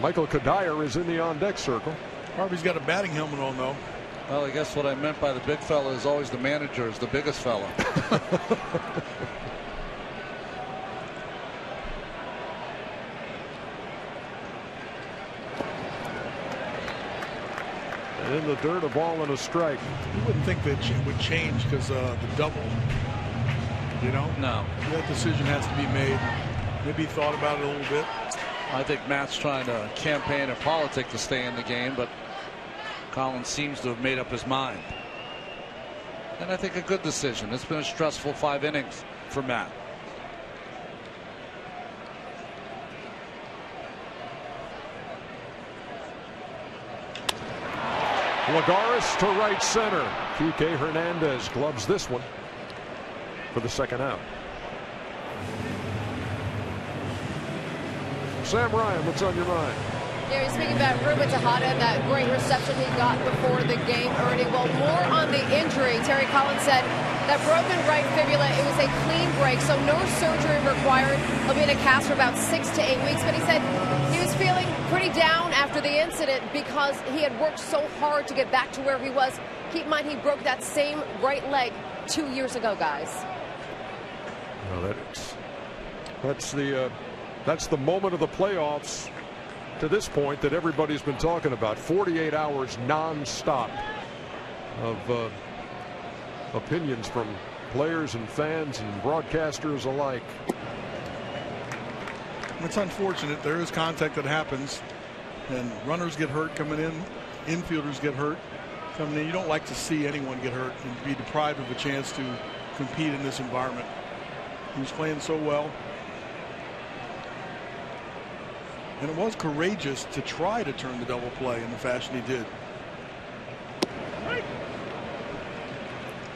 Michael Kadire is in the on-deck circle. Harvey's got a batting helmet on, though. Well, I guess what I meant by the big fella is always the manager is the biggest fella. And in the dirt, a ball and a strike. You wouldn't think that it would change because the double. You know? No. That decision has to be made. Maybe he thought about it a little bit. I think Matt's trying to campaign or politic to stay in the game, but Collins seems to have made up his mind. And I think a good decision. It's been a stressful 5 innings for Matt. Lagares to right center. Kike Hernandez gloves this one for the second out. Sam Ryan, what's on your mind? Yeah, speaking about Ruben Tejada and that great reception he got before the game, Ernie. Well, more on the injury. Terry Collins said that broken right fibula, it was a clean break, so no surgery required. He'll be in a cast for about 6 to 8 weeks. But he said he was feeling pretty down after the incident because he had worked so hard to get back to where he was. Keep in mind, he broke that same right leg 2 years ago, guys. Well, that's the moment of the playoffs to this point that everybody's been talking about. 48 hours non-stop of opinions from players and fans and broadcasters alike. It's unfortunate. There is contact that happens, and runners get hurt coming in, infielders get hurt coming in. You don't like to see anyone get hurt and be deprived of a chance to compete in this environment. He was playing so well. And it was courageous to try to turn the double play in the fashion he did. I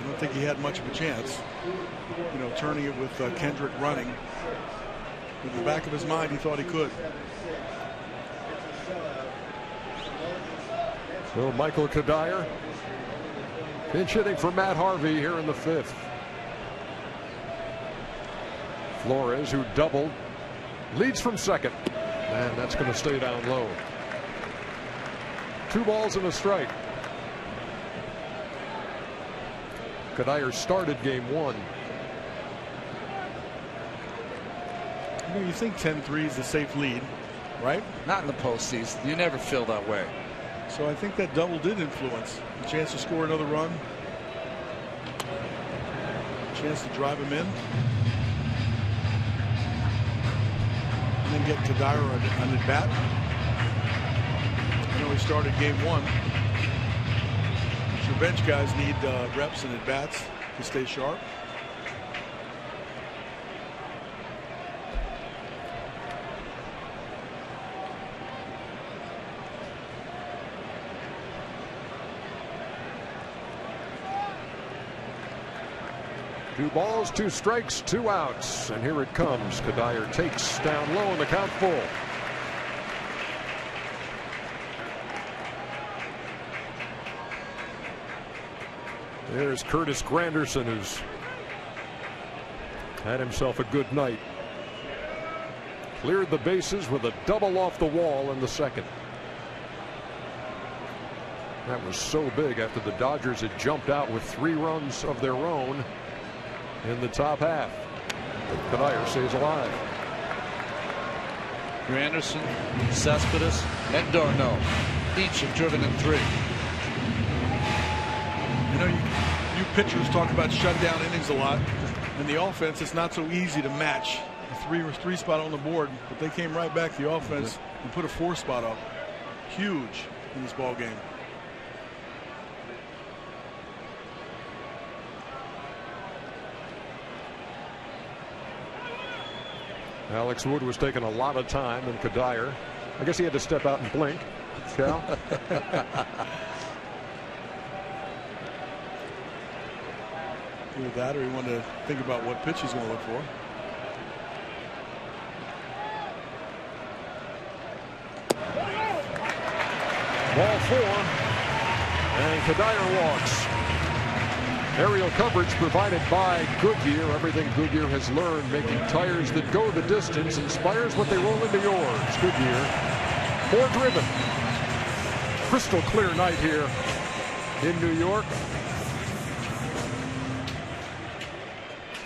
don't think he had much of a chance, you know, turning it with Kendrick running. In the back of his mind, he thought he could. So Michael Kadire pinch hitting for Matt Harvey here in the 5th. Flores, who doubled, leads from second. And that's going to stay down low. 2 balls and a strike. Kadire started game 1. You know, you think 10-3 is a safe lead, right? Not in the postseason. You never feel that way. So I think that double did influence. A chance to score another run. A chance to drive him in. And then get Kadire on the bat. I know he started game 1. Your bench guys need reps and at bats to stay sharp. Two balls, 2 strikes, 2 outs, and here it comes. Kadire takes down low and the count full. There's Curtis Granderson, who's had himself a good night. Cleared the bases with a double off the wall in the 2nd. That was so big after the Dodgers had jumped out with 3 runs of their own in the top half. Kadire stays alive. Granderson, Cespedes, and Darno each have driven in 3. You know, you pitchers talk about shutdown innings a lot. In the offense, it's not so easy to match a 3 spot on the board, but they came right back to the offense and put a 4 spot up. Huge in this ball game. Alex Wood was taking a lot of time, and Kadire, I guess he had to step out and blink. Cal? Either that or he wanted to think about what pitch he's going to look for. Ball 4, and Kadire walks. Aerial coverage provided by Goodyear. Everything Goodyear has learned making tires that go the distance inspires what they roll into yours. Goodyear, more driven. Crystal clear night here in New York.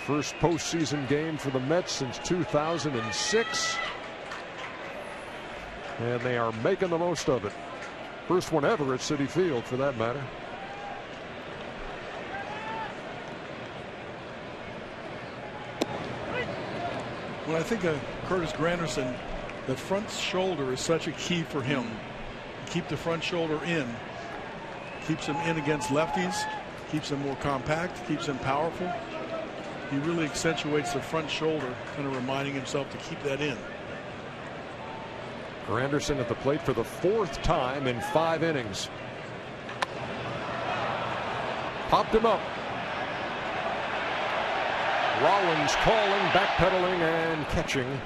First postseason game for the Mets since 2006. And they are making the most of it. First one ever at Citi Field, for that matter. When I think of Curtis Granderson, the front shoulder is such a key for him. Keep the front shoulder in. Keeps him in against lefties. Keeps him more compact. Keeps him powerful. He really accentuates the front shoulder, kind of reminding himself to keep that in. Granderson at the plate for the 4th time in 5 innings. Popped him up. Rollins calling, backpedaling, and catching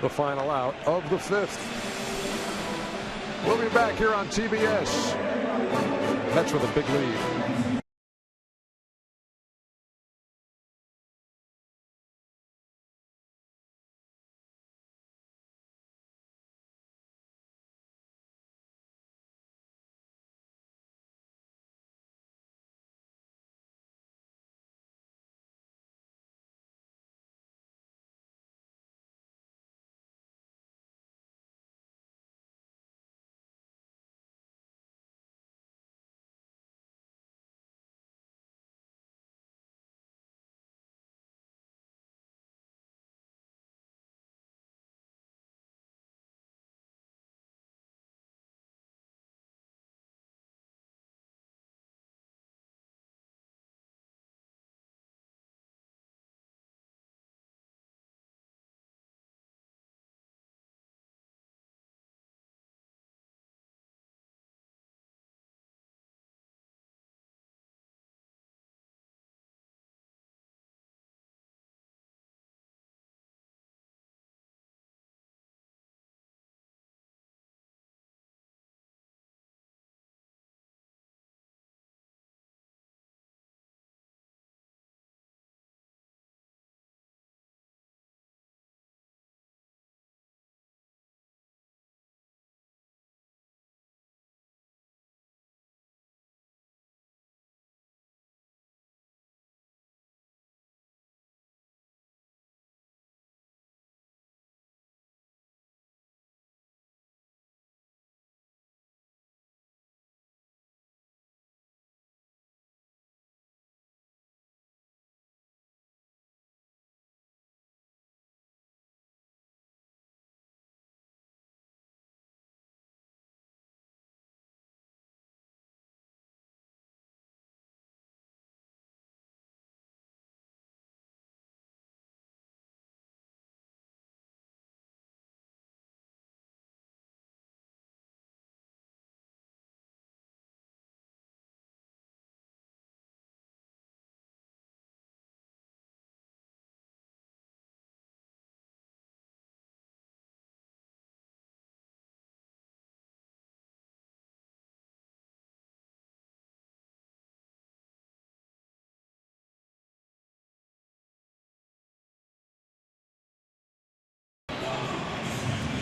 the final out of the 5th. We'll be back here on TBS. Mets with a big lead.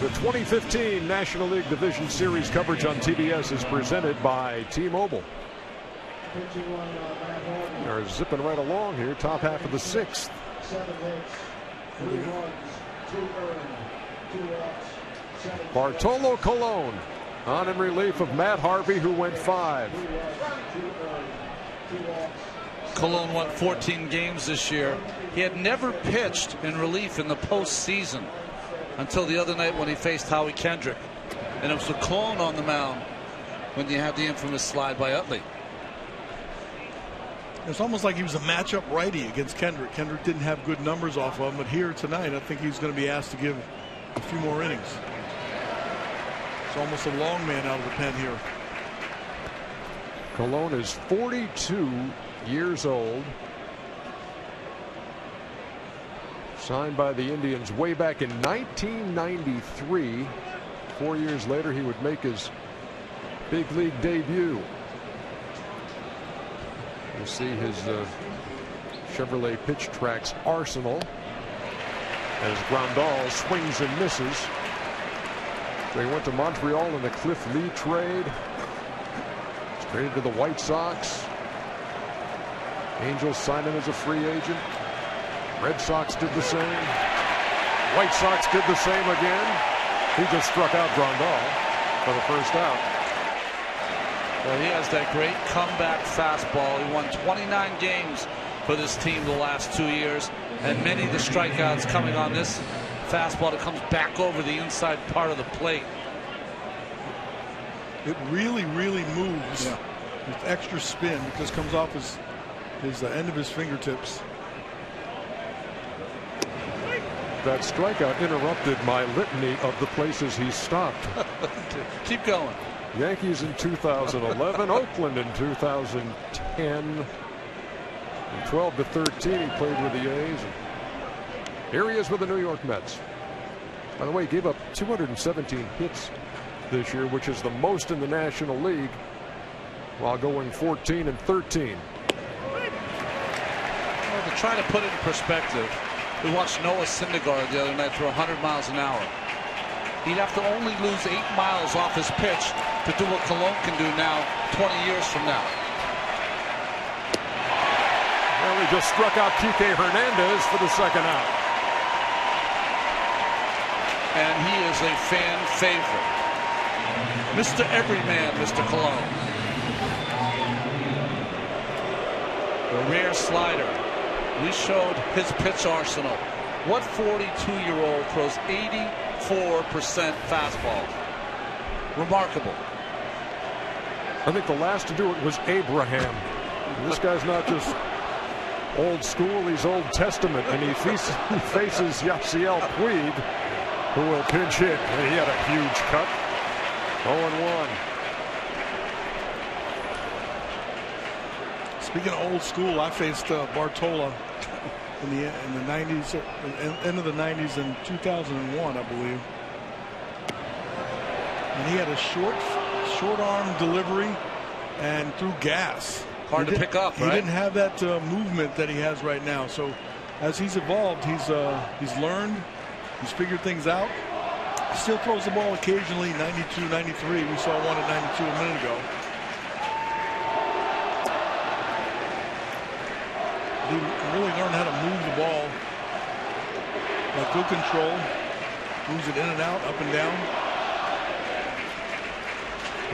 The 2015 National League Division Series coverage on TBS is presented by T-Mobile. They're zipping right along here, top half of the sixth. Bartolo Colon on in relief of Matt Harvey, who went 5. Colon won 14 games this year. He had never pitched in relief in the postseason until the other night when he faced Howie Kendrick. And it was with Colon on the mound when you had the infamous slide by Utley. It's almost like he was a matchup righty against Kendrick. Kendrick didn't have good numbers off of him, but here tonight I think he's going to be asked to give a few more innings. It's almost a long man out of the pen here. Colon is 42 years old. Signed by the Indians way back in 1993. 4 years later, he would make his big league debut. You'll see his Chevrolet Pitch Tracks arsenal as Grandal swings and misses. So he went to Montreal in the Cliff Lee trade. Traded to the White Sox. Angels signed him as a free agent. Red Sox did the same. White Sox did the same again. He just struck out Grandal for the first out. Well, he has that great comeback fastball. He won 29 games for this team the last 2 years, and many of the strikeouts coming on this fastball that comes back over the inside part of the plate. It really moves with extra spin. It just comes off his end of his fingertips. That strikeout interrupted my litany of the places he stopped. Keep going. Yankees in 2011, Oakland in 2010. From 12 to 13, he played with the A's. Here he is with the New York Mets. By the way, he gave up 217 hits this year, which is the most in the National League, while going 14-13. Well, to try to put it in perspective, we watched Noah Syndergaard the other night throw 100 miles an hour. He'd have to only lose 8 miles off his pitch to do what Colon can do now 20 years from now. Well, he just struck out Kike Hernandez for the second out. And he is a fan favorite. Mr. Everyman, Mr. Colon. The rare slider. We showed his pitch arsenal. What 42-year-old throws 84% fastball? Remarkable. I think the last to do it was Abraham. This guy's not just old school, he's Old Testament, and he faces Yasiel Puig, who will pinch hit, and he had a huge cut. 0-1. Speaking of old school, I faced Bartola in the 90s, end of the 90s in 2001, I believe. And he had a short arm delivery and threw gas. Hard to pick up, right? He didn't have that movement that he has right now. So as he's evolved, he's learned, he's figured things out. He still throws the ball occasionally, 92, 93. We saw one at 92 a minute ago. He really learned how to move the ball. Like good control. Moves it in and out, up and down.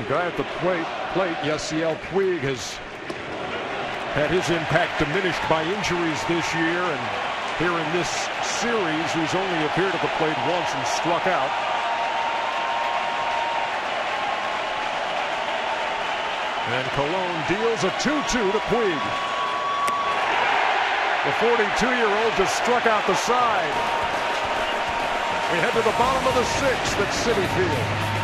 The guy at the plate, Yasiel Puig, has had his impact diminished by injuries this year, and here in this series he's only appeared at the plate once and struck out. And Colon deals a 2-2 to Puig. The 42-year-old just struck out the side. We head to the bottom of the 6th at Citi Field.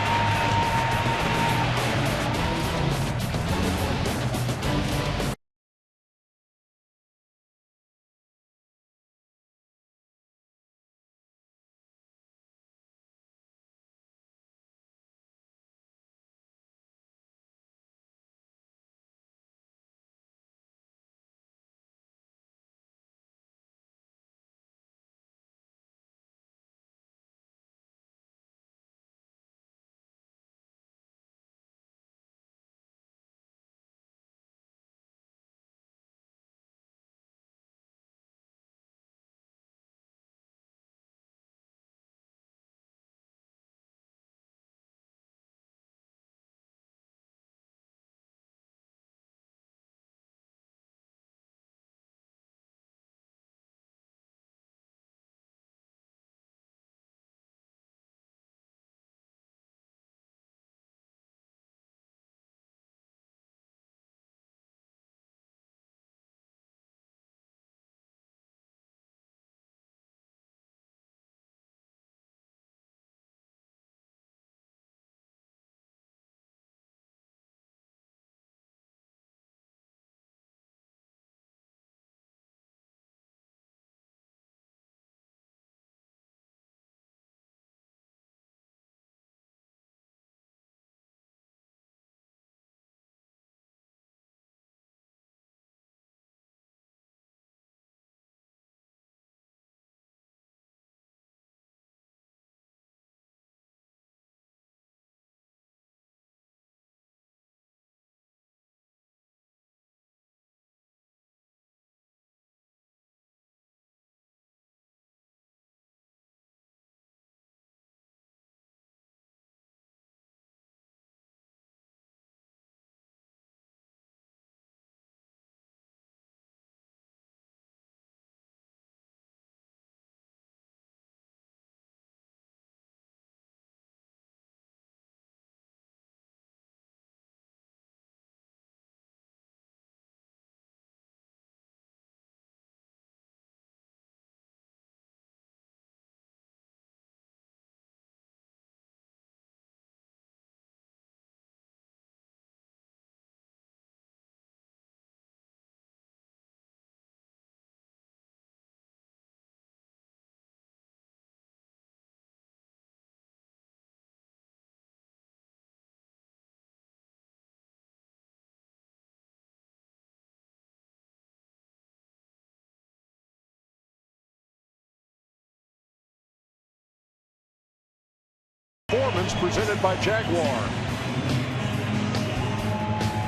Marlins, presented by Jaguar.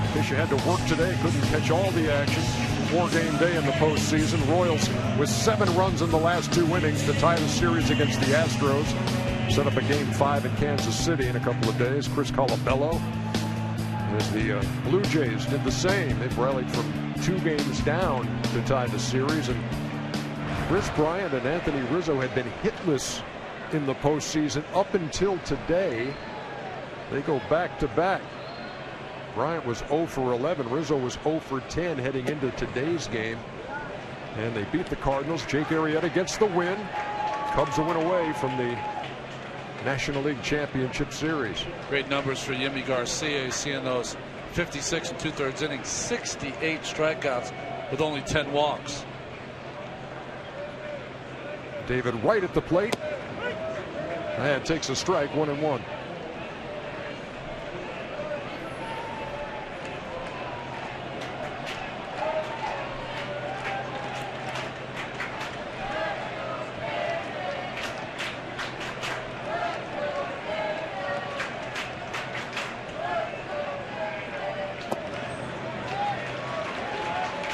In case you had to work today, couldn't catch all the action. 4-game day in the postseason. Royals with 7 runs in the last 2 innings to tie the series against the Astros. Set up a game 5 in Kansas City in a couple of days. Chris Colabello. As the Blue Jays did the same. They've rallied from 2 games down to tie the series. And Chris Bryant and Anthony Rizzo had been hitless in the postseason up until today. They go back to back. Bryant was 0 for 11. Rizzo was 0 for 10 heading into today's game. And they beat the Cardinals. Jake Arrieta gets the win. Cubs a win away from the National League Championship Series. Great numbers for Yimi Garcia. Seeing those 56 and 2/3 innings, 68 strikeouts with only 10 walks. David Wright at the plate. And takes a strike, 1-1.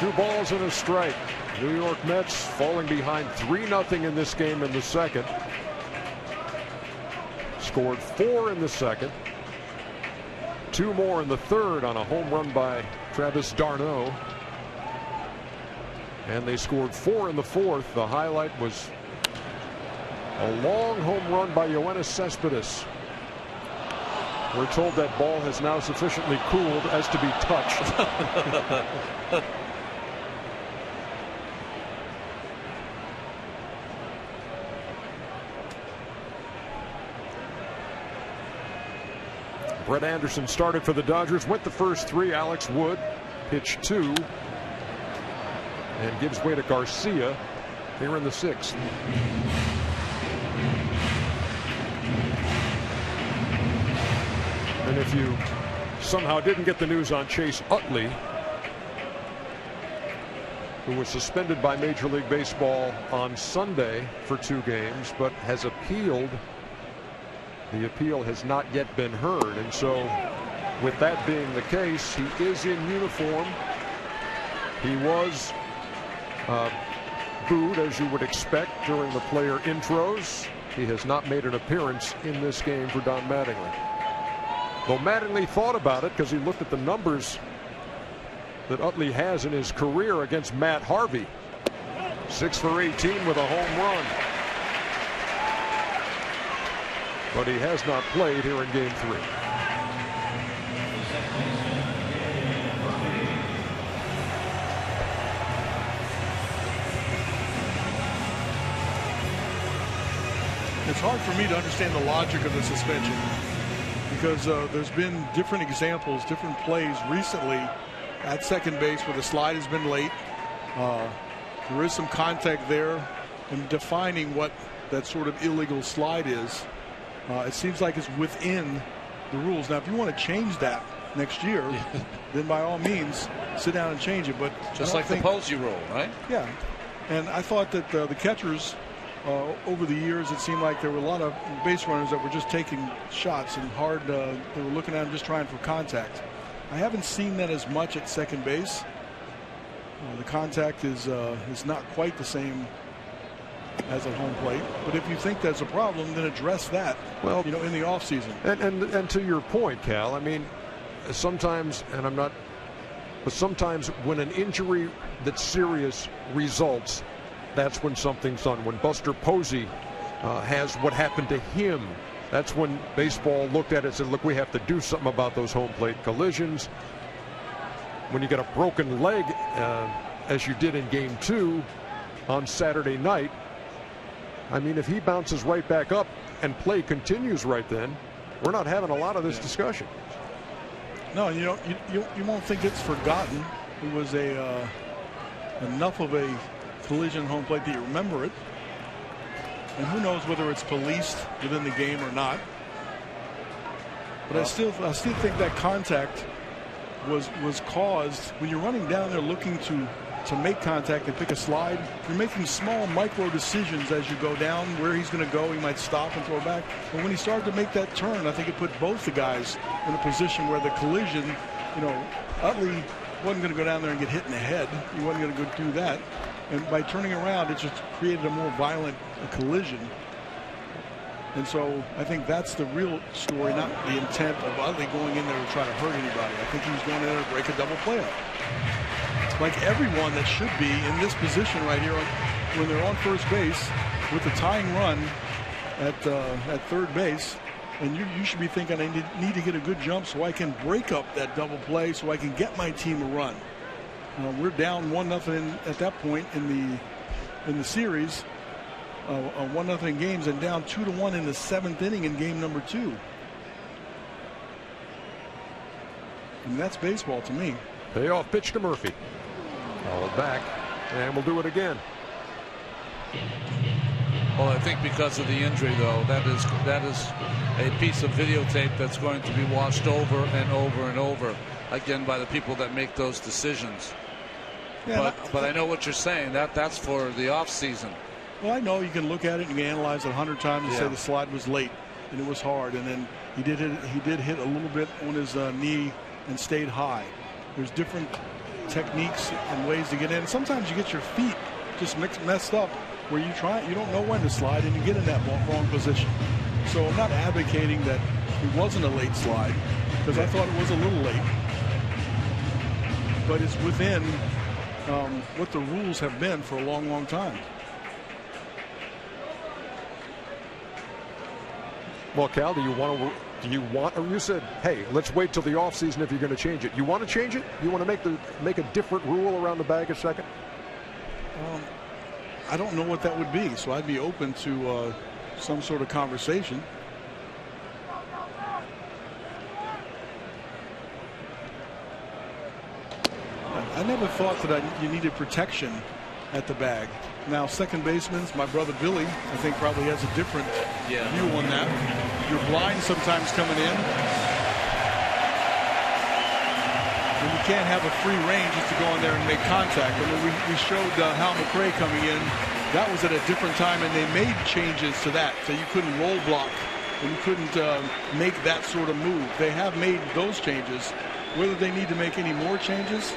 Two balls and a strike. New York Mets falling behind 3-0 in this game in the second. Scored 4 in the second. 2 more in the third on a home run by Travis d'Arnaud. And they scored 4 in the fourth. The highlight was a long home run by Yoenis Cespedes. We're told that ball has now sufficiently cooled as to be touched. Brett Anderson started for the Dodgers, went the first 3. Alex Wood pitched 2 and gives way to Garcia here in the 6th. And if you somehow didn't get the news on Chase Utley, who was suspended by Major League Baseball on Sunday for 2 games, but has appealed. The appeal has not yet been heard, and so with that being the case, he is in uniform. He was booed, as you would expect, during the player intros. He has not made an appearance in this game for Don Mattingly. Though Mattingly thought about it because he looked at the numbers that Utley has in his career against Matt Harvey. 6 for 18 with a home run. But he has not played here in game 3. It's hard for me to understand the logic of the suspension because there's been different examples, different plays recently at second base where the slide has been late. There is some contact there, and defining what that sort of illegal slide is. It seems like it's within the rules. Now, if you want to change that next year, then by all means, sit down and change it. But just like the Posey rule, right? Yeah. And I thought that the catchers, over the years, it seemed like there were a lot of base runners that were just taking shots and hard. They were looking at them just trying for contact. I haven't seen that as much at second base. The contact is not quite the same as at home plate, but if you think that's a problem, then address that. Well, in the offseason. And to your point, Cal, I mean, sometimes, and I'm not, but sometimes when an injury that's serious results, that's when something's done. When Buster Posey has what happened to him, that's when baseball looked at it and said, look, we have to do something about those home plate collisions. When you get a broken leg, as you did in game 2 on Saturday night, I mean, if he bounces right back up and play continues right then, we're not having a lot of this discussion. No, you won't think it's forgotten. It was enough of a collision home plate that you remember it. And who knows whether it's policed within the game or not. But I still think that contact was caused when you're running down there looking to to make contact and pick a slide, you're making small micro decisions as you go down where he's going to go. He might stop and throw back. But when he started to make that turn, I think it put both the guys in a position where the collision, Utley wasn't going to go down there and get hit in the head. He wasn't going to go do that. And by turning around, it just created a more violent collision. And so I think that's the real story, not the intent of Utley going in there to try to hurt anybody. I think he was going in there to break a double play up. Like everyone that should be in this position right here when they're on first base with the tying run at third base, and you should be thinking, I need to get a good jump so I can break up that double play so I can get my team a run. We're down 1-0 at that point in the series, 1-0 games, and down 2-1 in the 7th inning in game number 2. And that's baseball to me. Payoff pitch to Murphy. Followed back, and we'll do it again. Well, I think because of the injury, though, that is a piece of videotape that's going to be watched over and over and over again by the people that make those decisions. Yeah, but I know what you're saying. That's for the off season. Well, I know you can look at it and you can analyze it 100 times and say the slide was late and it was hard, and then he did hit a little bit on his knee and stayed high. There's different techniques and ways to get in. Sometimes you get your feet just messed up where you don't know when to slide and you get in that wrong position. So I'm not advocating that it wasn't a late slide, because I thought it was a little late, but it's within what the rules have been for a long time. Well, Cal, do you want, or you said, hey, let's wait till the offseason if you're going to change it. You want to change it? You want to make a different rule around the bag at second? I don't know what that would be, so I'd be open to some sort of conversation. I never thought that you needed protection at the bag. Now, second baseman, my brother Billy, I think probably has a different view on that. You're blind sometimes coming in. And you can't have a free range just to go in there and make contact. I mean, we showed Hal McRae coming in. That was at a different time, and they made changes to that. So you couldn't roll block, and you couldn't make that sort of move. They have made those changes. Whether they need to make any more changes,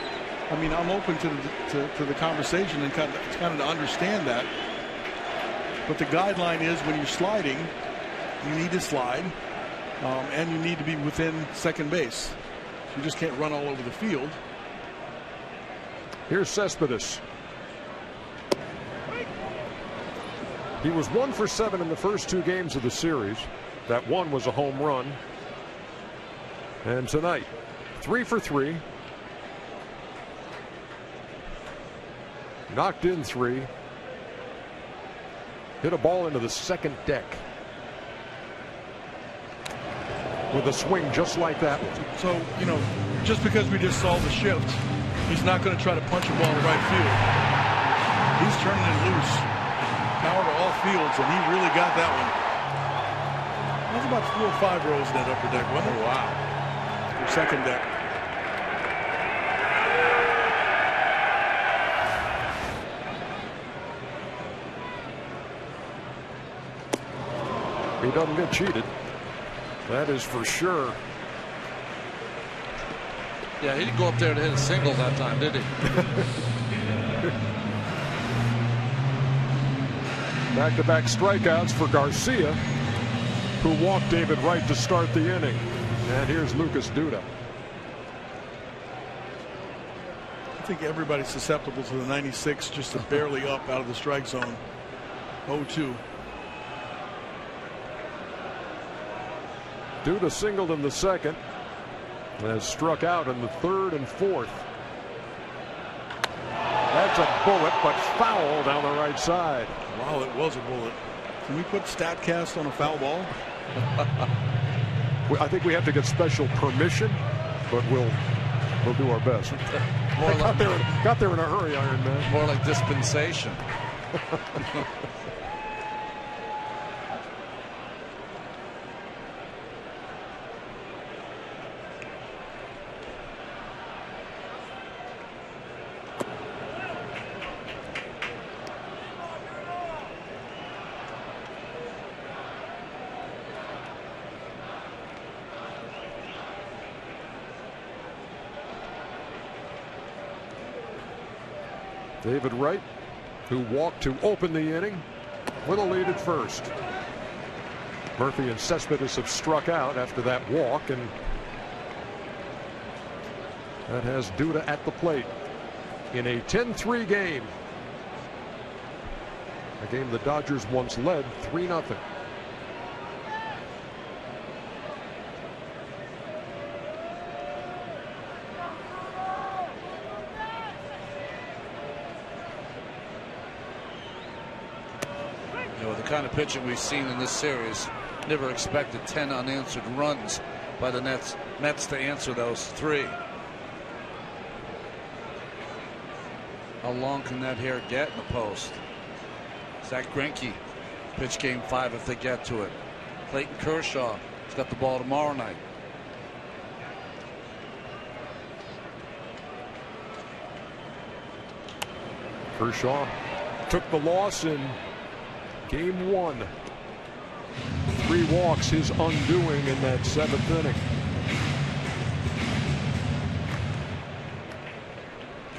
I mean, I'm open to the conversation and kind of to understand that. But the guideline is when you're sliding, you need to slide, and you need to be within second base. You just can't run all over the field. Here's Cespedes. He was 1 for 7 in the first 2 games of the series. That one was a home run. And tonight, 3 for 3. Knocked in 3. Hit a ball into the second deck with a swing just like that one. So, just because we just saw the shift, he's not going to try to punch a ball to right field. He's turning it loose. Power to all fields, and he really got that one. That's about 4 or 5 rows in that upper deck, wasn't it? Wow. Or second deck. He doesn't get cheated. That is for sure. Yeah, he didn't go up there to hit a single that time, did he? Back-to-back strikeouts for Garcia, who walked David Wright to start the inning. And here's Lucas Duda. I think everybody's susceptible to the 96, just barely up out of the strike zone. 0-2. Duda singled in the second and has struck out in the third and fourth. That's a bullet, but foul down the right side. Wow, it was a bullet. Can we put StatCast on a foul ball? I think we have to get special permission, but we'll do our best. Got there in a hurry, Iron Man. More like dispensation. David Wright, who walked to open the inning with a lead at first. Murphy and Cespedes have struck out after that walk, and that has Duda at the plate in a 10-3 game. A game the Dodgers once led 3-0. You know, the kind of pitching we've seen in this series, never expected 10 unanswered runs by the Mets to answer those 3. How long can that hair get in the post? Zach Greinke pitch game 5 if they get to it. Clayton Kershaw has got the ball tomorrow night. Kershaw took the loss in game 1. 3 walks, his undoing in that 7th inning.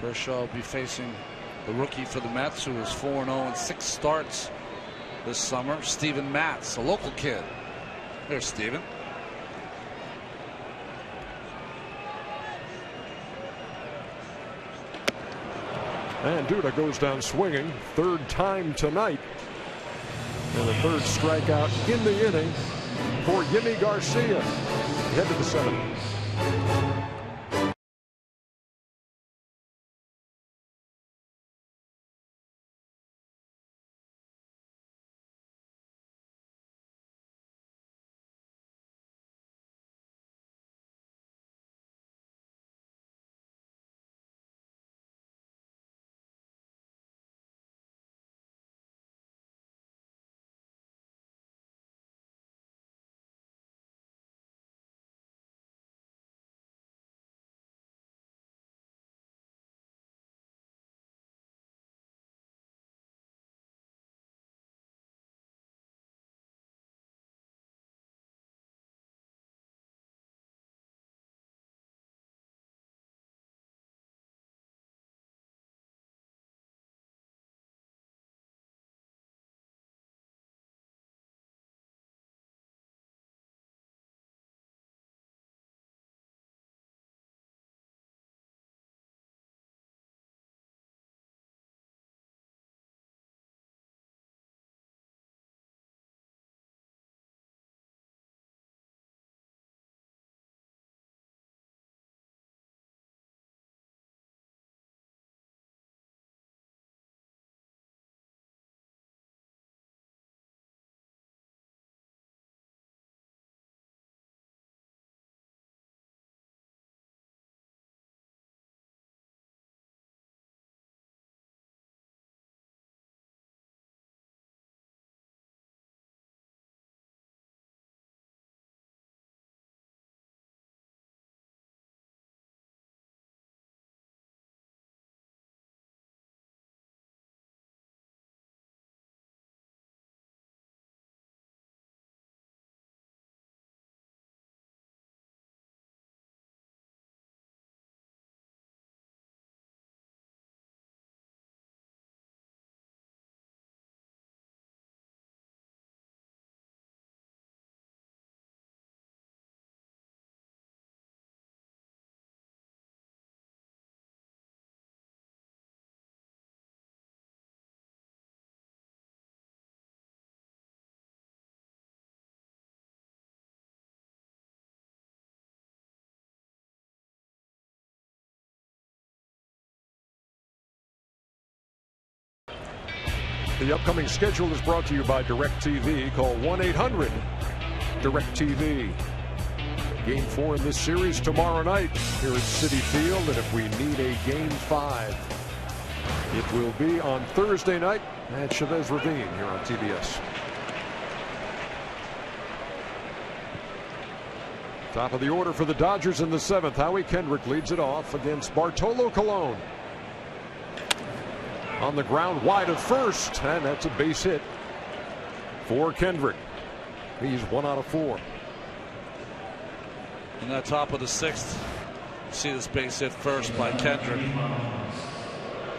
Kershaw will be facing the rookie for the Mets, who is 4-0 in 6 starts this summer, Steven Matz, a local kid. There's Steven. And Duda goes down swinging, 3rd time tonight. And the 3rd strikeout in the inning for Yimi Garcia. Head to the 7th. The upcoming schedule is brought to you by DirecTV. Call 1-800-DirecTV. Game 4 in this series tomorrow night here at Citi Field, and if we need a Game 5, it will be on Thursday night at Chavez Ravine here on TBS. Top of the order for the Dodgers in the 7th. Howie Kendrick leads it off against Bartolo Colon. On the ground wide of first, and that's a base hit for Kendrick. He's 1 out of 4. In that top of the 6th, you see this base hit first by Kendrick.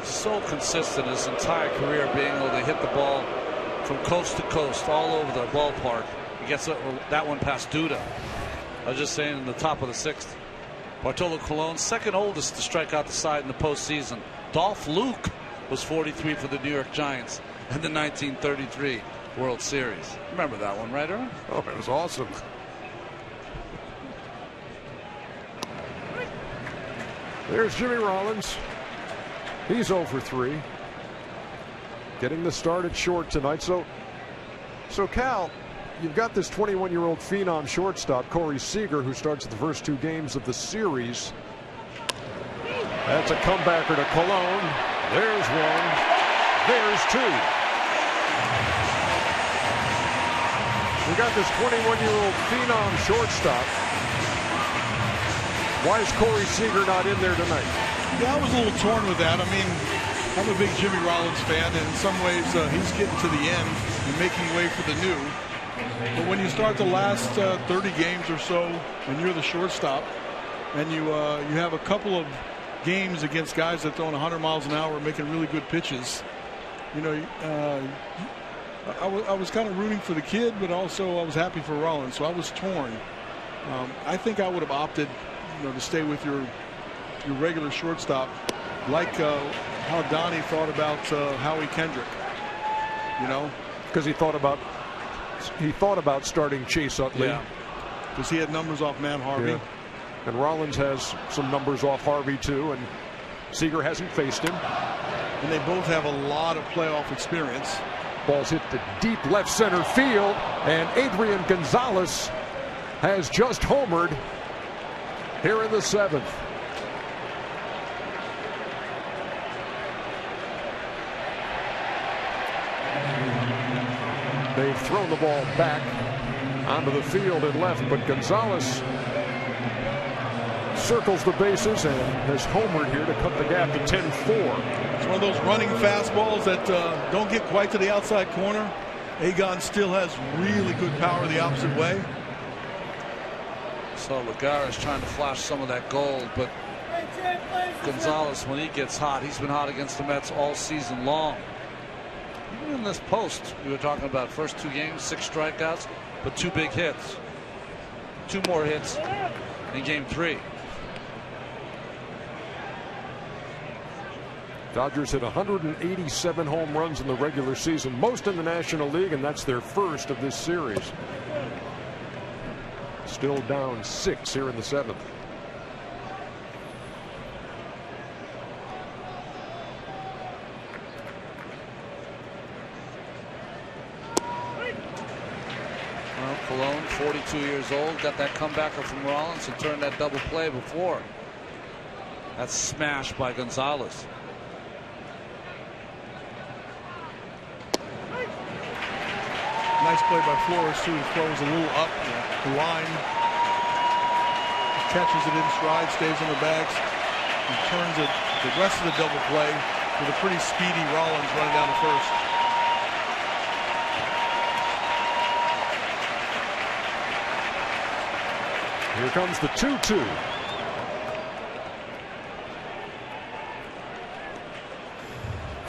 So consistent his entire career, being able to hit the ball from coast to coast all over the ballpark. He gets that one past Duda. I was just saying in the top of the 6th. Bartolo Colon, second oldest to strike out the side in the postseason. Dolph Luke was 43 for the New York Giants in the 1933 World Series. Remember that one, right, Aaron? Oh, it was awesome. There's Jimmy Rollins. He's 0 for 3. Getting the start at short tonight. So Cal, you've got this 21-year-old phenom shortstop, Corey Seager, who starts the first 2 games of the series. That's a comebacker to Colon. There's 1. There's 2. We got this 21-year-old phenom shortstop. Why is Corey Seager not in there tonight? Yeah, I was a little torn with that. I mean, I'm a big Jimmy Rollins fan, and in some ways he's getting to the end and making way for the new. But when you start the last 30 games or so, and you're the shortstop, and you have a couple of games against guys that throwing 100 miles an hour, making really good pitches, you know, I was kind of rooting for the kid, but also I was happy for Rollins, so I was torn. I think I would have opted, to stay with your regular shortstop, like how Donnie thought about Howie Kendrick. Because he thought about starting Chase Utley. Yeah, because he had numbers off Matt Harvey. Yeah. And Rollins has some numbers off Harvey too, and Seager hasn't faced him. And they both have a lot of playoff experience. Ball's hit to deep left center field, and Adrian Gonzalez has just homered here in the 7th. They've thrown the ball back onto the field and left, but Gonzalez circles the bases and has homered here to cut the gap to 10-4. It's one of those running fastballs that don't get quite to the outside corner. Agon still has really good power the opposite way. So Lagares trying to flash some of that gold, but Gonzalez, when he gets hot, he's been hot against the Mets all season long. Even in this post, we were talking about first 2 games, 6 strikeouts, but 2 big hits. 2 more hits in game 3. Dodgers hit 187 home runs in the regular season, most in the National League, and that's their first of this series. Still down 6 here in the 7th. Well, Colon, 42 years old, got that comebacker from Rollins and turned that double play before. That's smashed by Gonzalez. Nice play by Flores, too. He throws a little up the line. Catches it in stride, stays on the bags, and turns it the rest of the double play with a pretty speedy Rollins running down to first. Here comes the 2-2.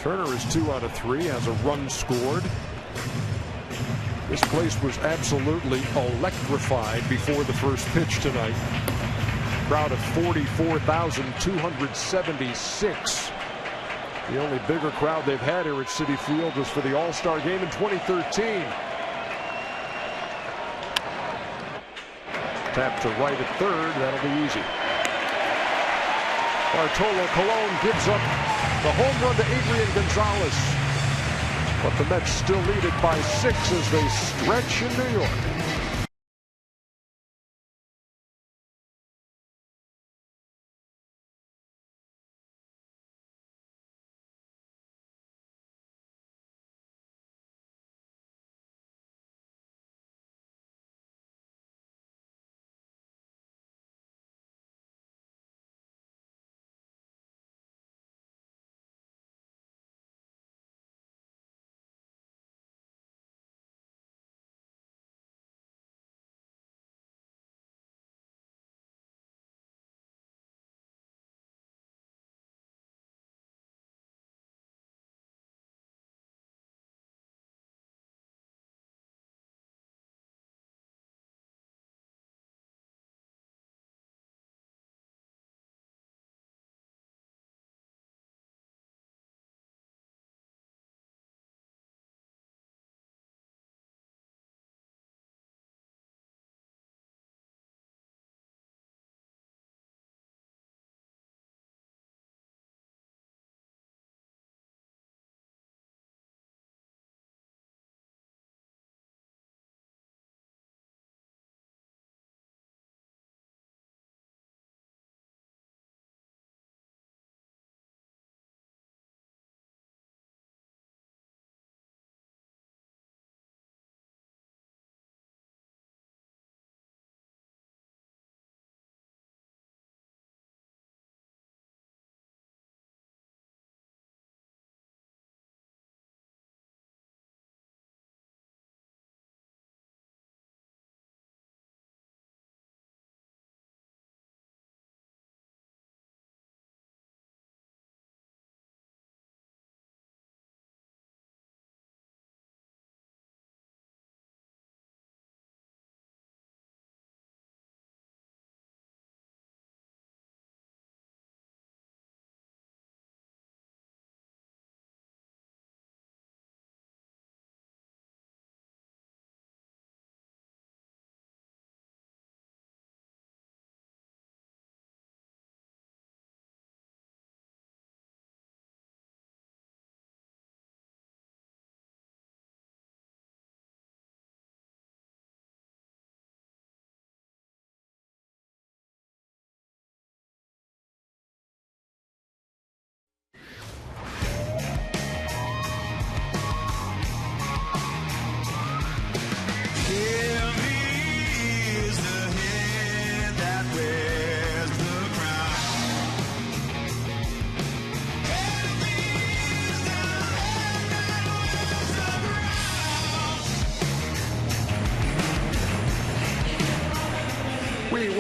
Turner is 2 out of 3, has a run scored. This place was absolutely electrified before the first pitch tonight. Crowd of 44,276. The only bigger crowd they've had here at Citi Field was for the All-Star game in 2013. Tap to right at third. That'll be easy. Bartolo Colon gives up the home run to Adrian Gonzalez. But the Mets still lead it by 6 as they stretch in New York.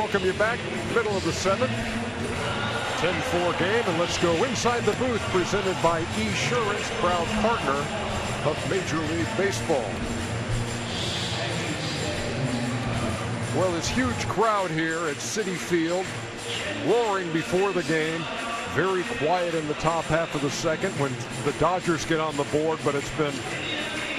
welcome you back. Middle of the 7th. 10-4 game, and let's go inside the booth, presented by Esurance, proud partner of Major League Baseball. Well, this huge crowd here at Citi Field, roaring before the game. Very quiet in the top half of the second when the Dodgers get on the board, but it's been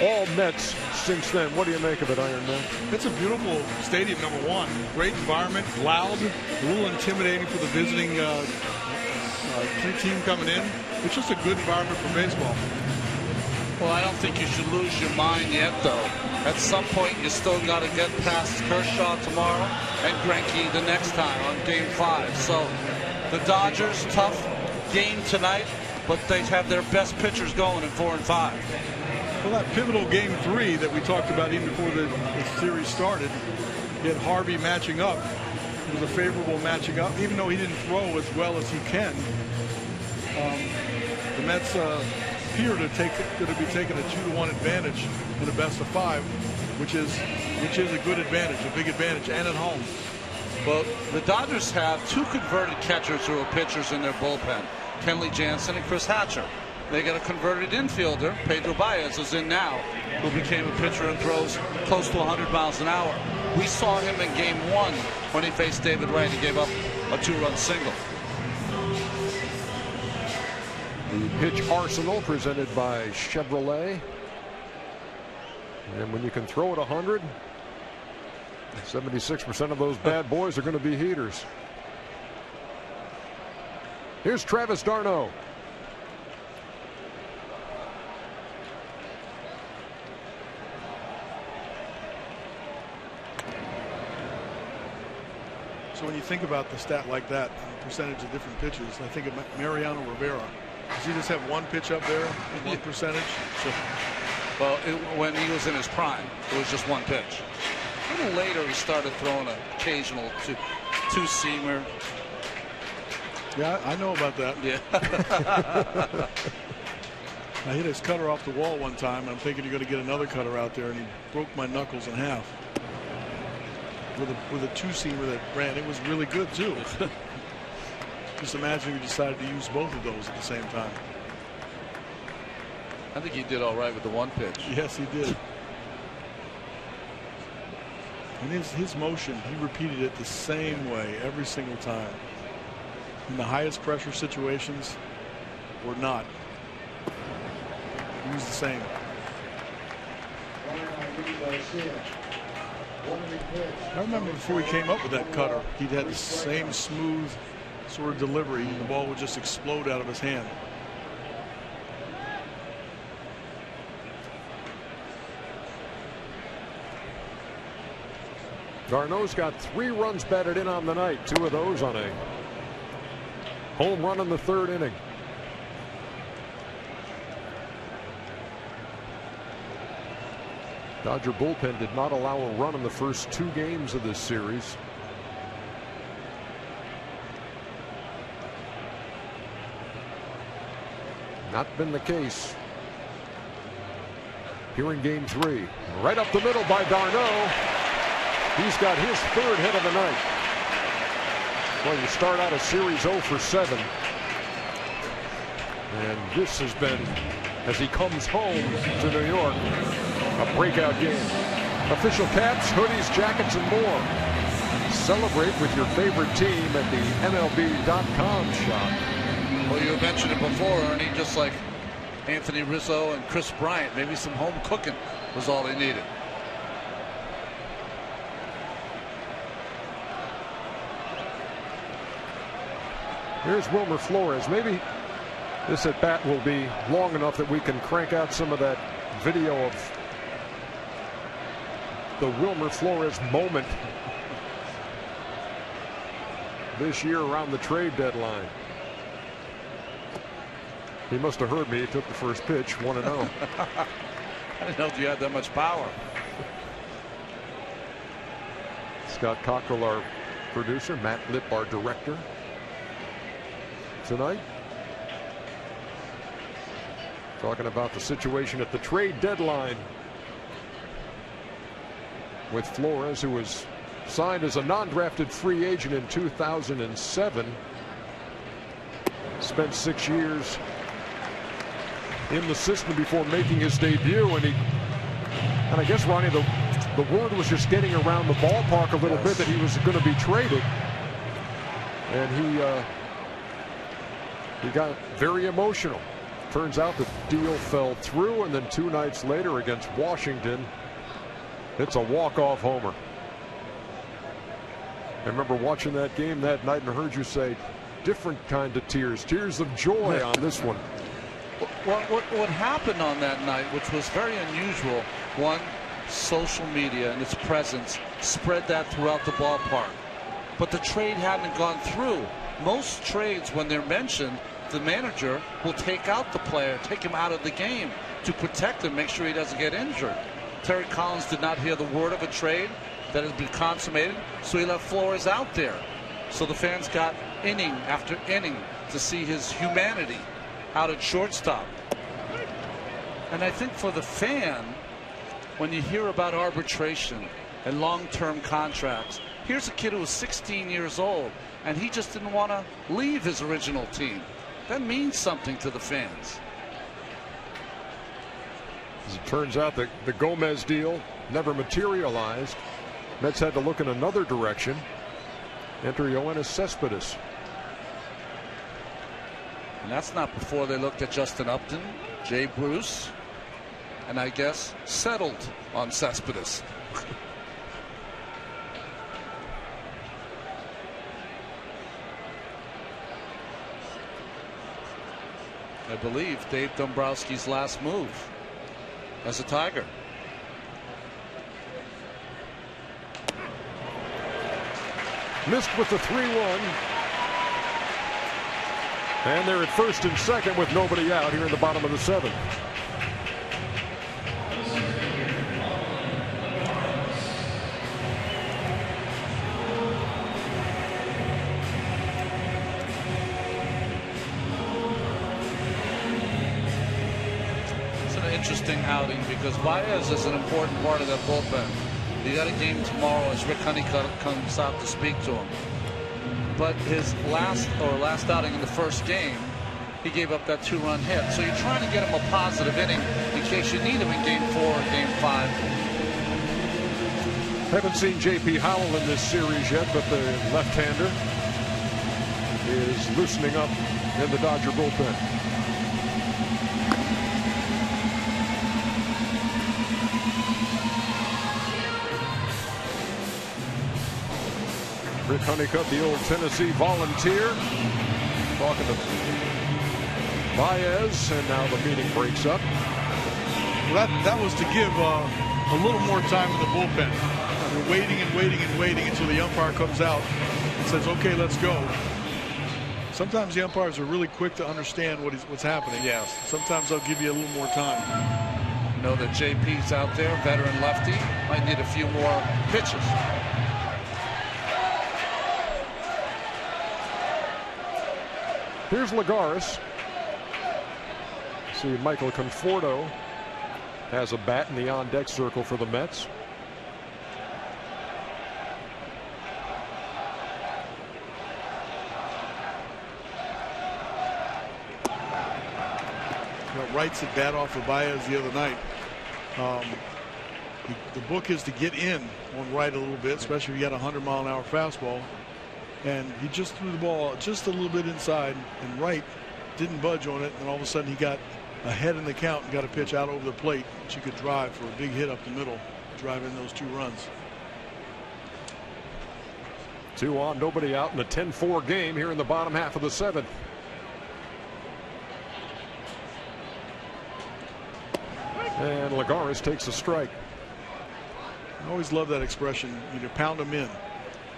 all Mets since then. What do you make of it, Iron Man? It's a beautiful stadium, number one. Great environment, loud, a little intimidating for the visiting team coming in. It's just a good environment for baseball. Well, I don't think you should lose your mind yet, though. At some point, you still got to get past Kershaw tomorrow and Greinke the next time on Game 5. So the Dodgers, tough game tonight, but they have their best pitchers going in 4 and 5. Well, that pivotal Game 3 that we talked about even before the series started, you had Harvey matching up. It was a favorable matching up, even though he didn't throw as well as he can. The Mets appear to be taking a 2-1 advantage in the best of 5, which is a good advantage, a big advantage, and at home. Well, the Dodgers have 2 converted catchers who are pitchers in their bullpen, Kenley Jansen and Chris Hatcher. They got a converted infielder, Pedro Baez is in now, who became a pitcher and throws close to 100 miles an hour. We saw him in Game 1 when he faced David Wright and gave up a 2-run single. The pitch arsenal presented by Chevrolet. And when you can throw it 100, 76% of those bad boys are going to be heaters. Here's Travis d'Arnaud. So when you think about the stat like that, percentage of different pitches, I think of Mariano Rivera. Does he just have one pitch up there, one percentage? So, well, when he was in his prime, it was just one pitch. A little later, he started throwing an occasional two-seamer. Yeah, I know about that. Yeah. I hit his cutter off the wall one time, and I'm thinking you're going to get another cutter out there, and he broke my knuckles in half. With a two-seamer that ran, it was really good too. Just imagine if he decided to use both of those at the same time. I think he did all right with the one pitch. Yes, he did. And his motion, he repeated it the same way every single time. In the highest pressure situations or not. He was the same. I remember before he came up with that cutter, he'd had the same smooth sort of delivery. The ball would just explode out of his hand. d'Arnaud's got 3 runs batted in on the night. 2 of those on a home run in the 3rd inning. Dodger bullpen did not allow a run in the first 2 games of this series. Not been the case here in Game 3. Right up the middle by d'Arnaud. He's got his 3rd hit of the night. Well, you start out a series 0 for 7. And this has been, as he comes home to New York, a breakout game. Official caps, hoodies, jackets, and more. Celebrate with your favorite team at the MLB.com shop. Well, you mentioned it before, Ernie, just like Anthony Rizzo and Chris Bryant. Maybe some home cooking was all they needed. Here's Wilmer Flores. Maybe this at bat will be long enough that we can crank out some of that video of the Wilmer Flores moment this year around the trade deadline. He must have heard me. He took the first pitch, 1-0. I didn't know if you had that much power. Scott Cockrell, our producer, Matt Lipp, our director. Tonight, talking about the situation at the trade deadline with Flores, who was signed as a non-drafted free agent in 2007. Spent 6 years in the system before making his debut, and I guess, Ronnie, the word was just getting around the ballpark a little bit that he was going to be traded, and he got very emotional. Turns out the deal fell through, and then 2 nights later against Washington, it's a walk-off homer. I remember watching that game that night and heard you say different kind of tears of joy on this one. What happened on that night, which was very unusual, one, social media and its presence spread that throughout the ballpark. But the trade hadn't gone through. Most trades, when they're mentioned, the manager will take out the player, take him out of the game to protect him, make sure he doesn't get injured. Terry Collins did not hear the word of a trade that had been consummated, so he left Flores out there. So the fans got inning after inning to see his humanity out at shortstop. And I think for the fan, when you hear about arbitration and long-term contracts, here's a kid who was 16 years old and he just didn't want to leave his original team. That means something to the fans. As it turns out, the Gomez deal never materialized. Mets had to look in another direction. Enter Yoenis Cespedes. And that's not before they looked at Justin Upton, Jay Bruce, and I guess settled on Cespedes. I believe Dave Dombrowski's last move as a Tiger. Missed with the 3-1. And they're at first and second with nobody out here in the bottom of the 7th. It's an interesting outing because Baez is an important part of that bullpen. You got a game tomorrow as Rick Honeycutt comes out to speak to him. But his last outing in the first game, he gave up that 2-run hit. So you're trying to get him a positive inning in case you need him in game 4 or game 5. Haven't seen J.P. Howell in this series yet, but the left-hander is loosening up in the Dodger bullpen. Rick Honeycutt, the old Tennessee Volunteer, talking to Baez, and now the meeting breaks up. Well, that was to give a little more time to the bullpen. They're waiting and waiting and waiting until the umpire comes out and says, "Okay, let's go." Sometimes the umpires are really quick to understand what's happening. Yes. Sometimes they'll give you a little more time. You know that JP's out there, veteran lefty, might need a few more pitches. Here's Lagares. See, Michael Conforto has a bat in the on-deck circle for the Mets. Wright's at bat off of Baez the other night. The book is to get in on Wright a little bit, especially if you got a 100-mile-an-hour fastball. And he just threw the ball just a little bit inside, and Wright didn't budge on it. And all of a sudden, he got ahead in the count and got a pitch out over the plate that you could drive for a big hit up the middle, drive in those 2 runs. 2 on, nobody out in a 10-4 game here in the bottom half of the 7th. And Lagares takes a strike. I always love that expression, you pound them in.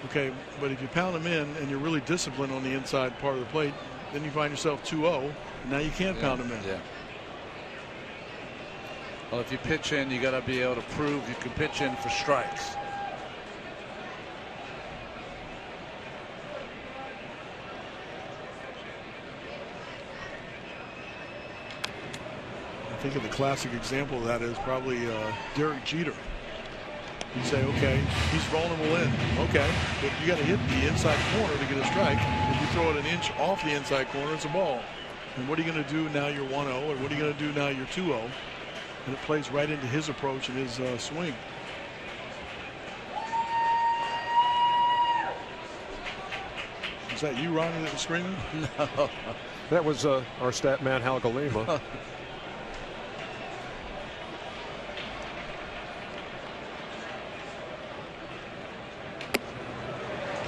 Okay, but if you pound them in and you're really disciplined on the inside part of the plate, then you find yourself 2-0, and now you can't pound them in. Yeah. Well, if you pitch in, you got to be able to prove you can pitch in for strikes. I think of the classic example of that is probably Derek Jeter. You say, okay, he's vulnerable in. Okay, but you got to hit the inside corner to get a strike. If you throw it an inch off the inside corner, it's a ball. And what are you going to do now you're 1-0, or what are you going to do now you're 2-0? And it plays right into his approach and his swing. Is that you, Ronnie, that was screaming? No. That was our stat man, Hal Galima.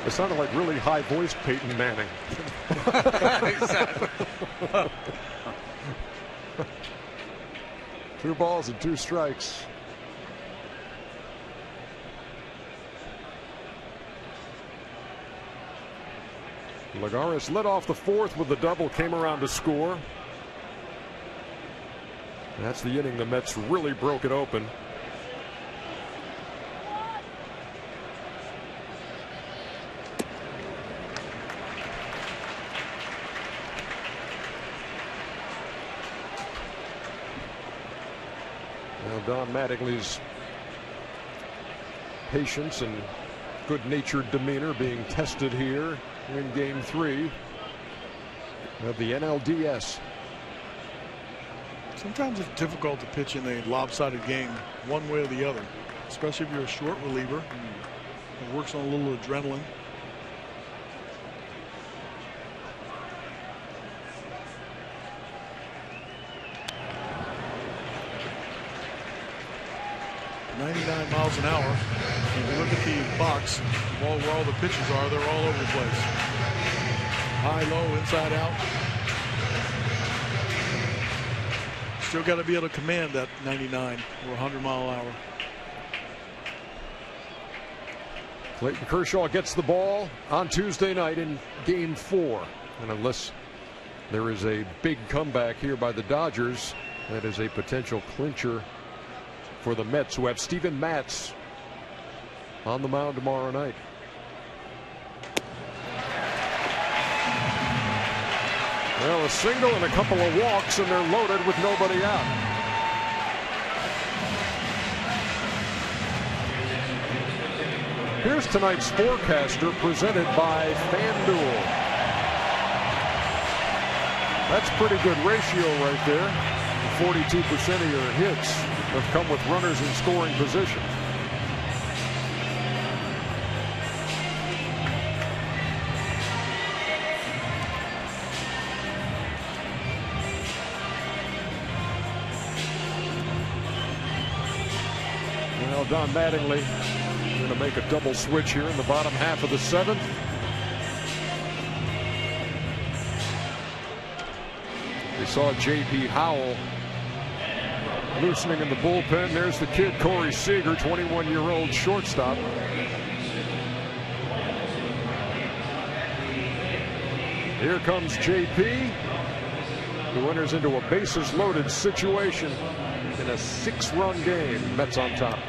It sounded like really high-voiced Peyton Manning. Exactly. 2 balls and 2 strikes. Lagares led off the 4th with the double, came around to score. That's the inning the Mets really broke it open. Now Don Mattingly's patience and good-natured demeanor being tested here in Game 3 of the NLDS. Sometimes it's difficult to pitch in a lopsided game one way or the other, especially if you're a short reliever. It works on a little adrenaline. .99 miles an hour. If you look at the box, where all the pitches are, they're all over the place. High, low, inside, out. Still got to be able to command that 99 or 100 mile an hour. Clayton Kershaw gets the ball on Tuesday night in Game 4. And unless there is a big comeback here by the Dodgers, that is a potential clincher for the Mets, who have Steven Matz on the mound tomorrow night. Well, a single and a couple of walks, and they're loaded with nobody out. Here's tonight's forecaster, presented by FanDuel. That's pretty good ratio right there. 42% of your hits have come with runners in scoring position. Well, Don Mattingly going to make a double switch here in the bottom half of the 7th. We saw J.P. Howell loosening in the bullpen. There's the kid, Corey Seager, 21-year-old shortstop. Here comes J.P., who enters into a bases-loaded situation in a 6-run game. Mets on top.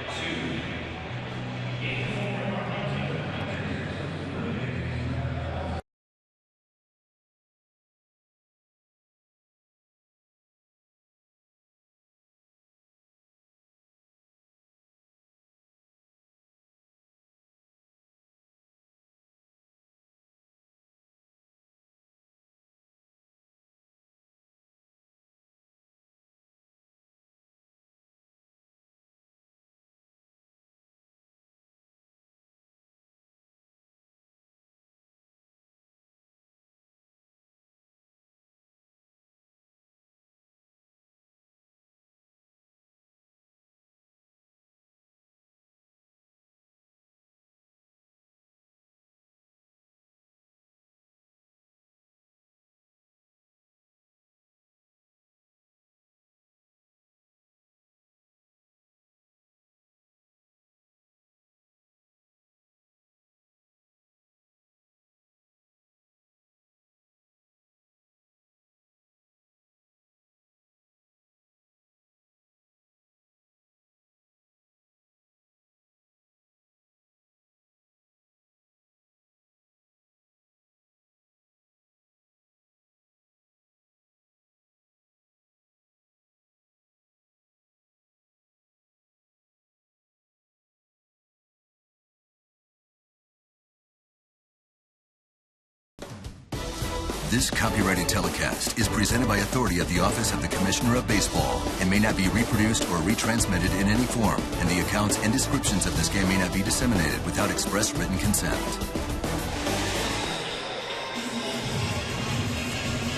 This copyrighted telecast is presented by authority of the Office of the Commissioner of Baseball and may not be reproduced or retransmitted in any form, and the accounts and descriptions of this game may not be disseminated without express written consent.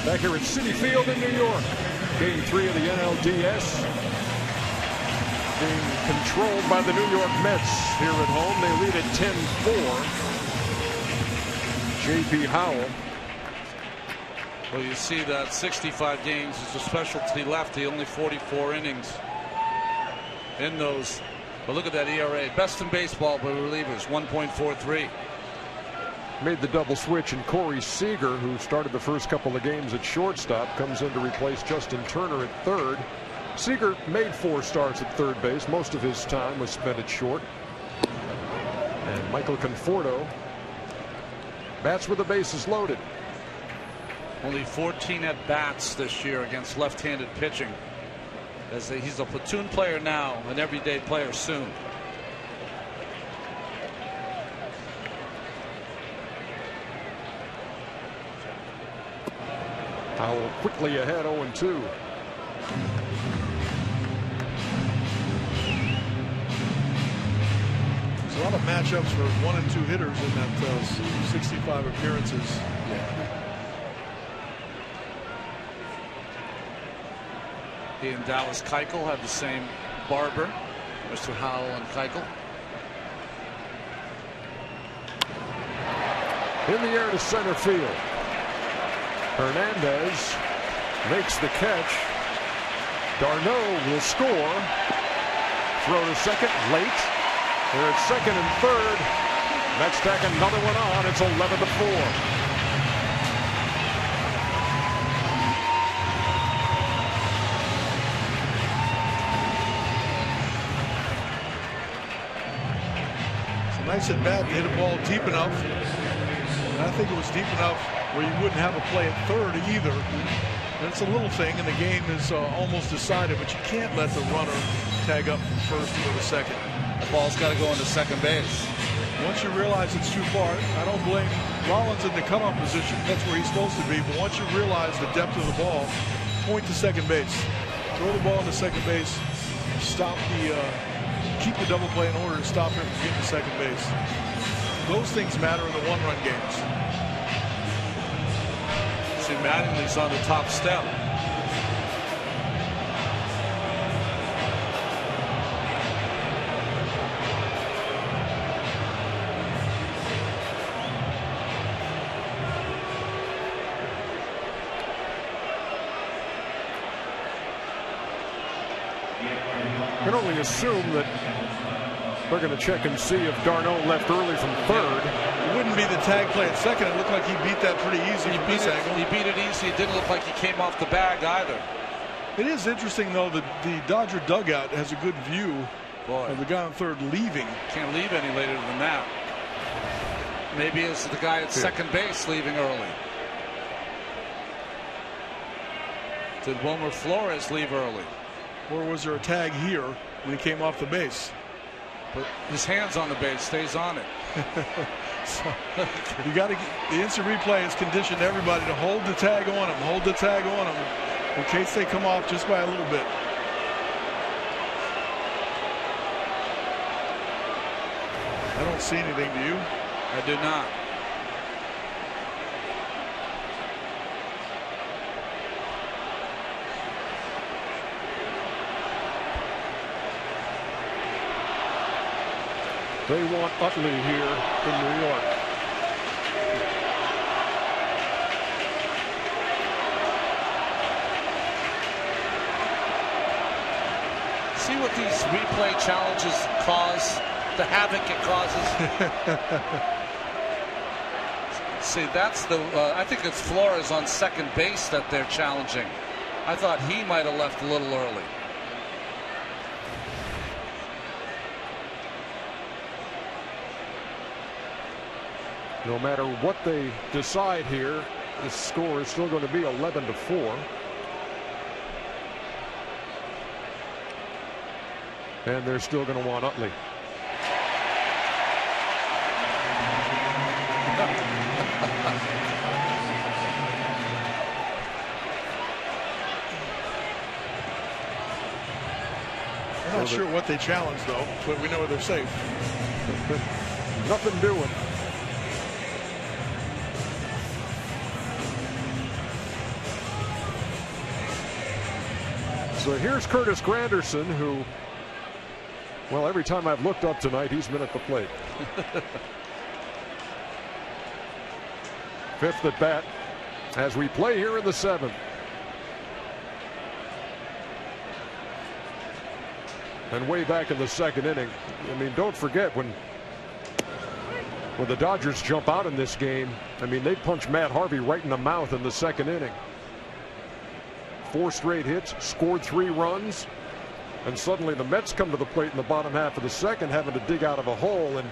Back here at Citi Field in New York, Game 3 of the NLDS. Being controlled by the New York Mets here at home. They lead at 10-4. J.P. Howell. Well, you see that 65 games is a specialty lefty, only 44 innings in those. But look at that ERA. Best in baseball by relievers, 1.43. Made the double switch, and Corey Seager, who started the first couple of games at shortstop, comes in to replace Justin Turner at third. Seager made 4 starts at third base. Most of his time was spent at short. And Michael Conforto bats with the bases loaded. Only 14 at bats this year against left-handed pitching. He's a platoon player now, an everyday player soon. Howell quickly ahead, 0-2. There's a lot of matchups for 1 and 2 hitters in that 65 appearances. He and Dallas Keuchel have the same barber, Mr. Howell and Keuchel. In the air to center field. Hernandez makes the catch. Darno will score. Throw to second late. They're at second and third. Mets tack another one on. It's 11-4. Nice at bat to hit a ball deep enough. And I think it was deep enough where you wouldn't have a play at third either. And it's a little thing, and the game is almost decided, but you can't let the runner tag up from first to go to second. The ball's got to go into second base. Once you realize it's too far, I don't blame Rollins in the cutoff position. That's where he's supposed to be. But once you realize the depth of the ball, point to second base. Throw the ball into second base. Stop the keep the double play in order to stop him from getting to second base. Those things matter in the one-run games. See, Mattingly's on the top step. Can only assume that they're going to check and see if Darno left early from third. It wouldn't be the tag play at second. It looked like he beat that pretty easy. He beat it easy. It didn't look like he came off the bag either. It is interesting, though, that the Dodger dugout has a good view of the guy on third leaving. Can't leave any later than that. Maybe it's the guy at second base leaving early. Did Wilmer Flores leave early? Or was there a tag here when he came off the base? But his hand's on the base, stays on it. So, you got to. The instant replay has conditioned everybody to hold the tag on him, hold the tag on him, in case they come off just by a little bit. I don't see anything. Do you? I do not. They want Utley here in New York. See what these replay challenges cause, the havoc it causes. See, that's the, I think it's Flores on second base that they're challenging. I thought he might have left a little early. No matter what they decide here, the score is still going to be 11-4. And they're still going to want Utley. I'm not sure what they challenged, though, but we know they're safe. Nothing doing. So here's Curtis Granderson, who, well, every time I've looked up tonight, he's been at the plate. Fifth at bat as we play here in the seventh. And way back in the second inning, I mean, don't forget when the Dodgers jump out in this game, I mean, they punch Matt Harvey right in the mouth in the second inning. 4 straight hits, scored 3 runs, and suddenly the Mets come to the plate in the bottom half of the second, having to dig out of a hole, and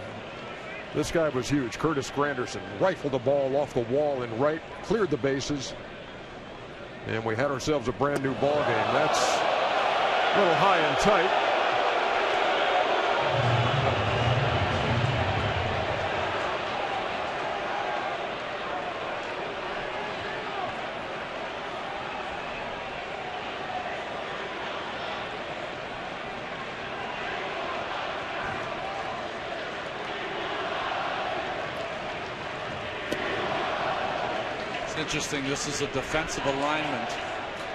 this guy was huge. Curtis Granderson rifled the ball off the wall in right, cleared the bases, and we had ourselves a brand new ball game. That's a little high and tight. Interesting. This is a defensive alignment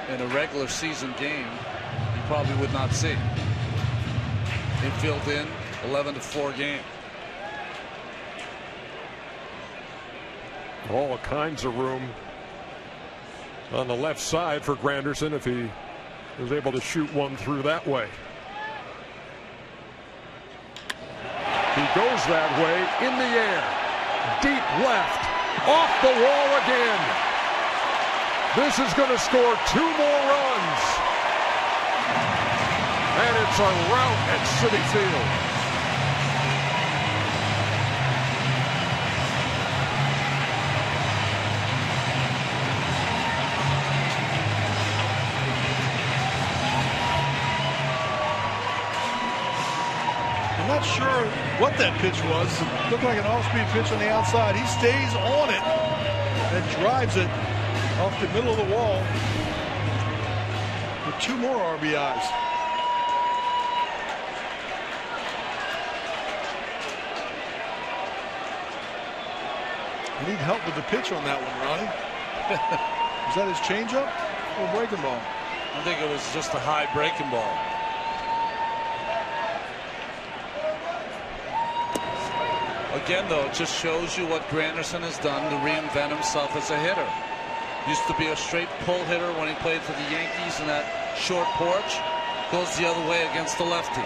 in a regular season game you probably would not see. Infield in, 11-4 game. All kinds of room on the left side for Granderson if he was able to shoot one through that way. He goes that way in the air, deep left, off the wall again. This is going to score 2 more runs. And it's a rout at Citi Field. I'm not sure what that pitch was. It looked like an off-speed pitch on the outside. He stays on it and drives it off the middle of the wall with 2 more RBIs. I need help with the pitch on that one, Ronnie. Is that his changeup or breaking ball? I think it was just a high breaking ball. Again, though, it just shows you what Granderson has done to reinvent himself as a hitter. Used to be a straight pull hitter when he played for the Yankees in that short porch. Goes the other way against the lefty.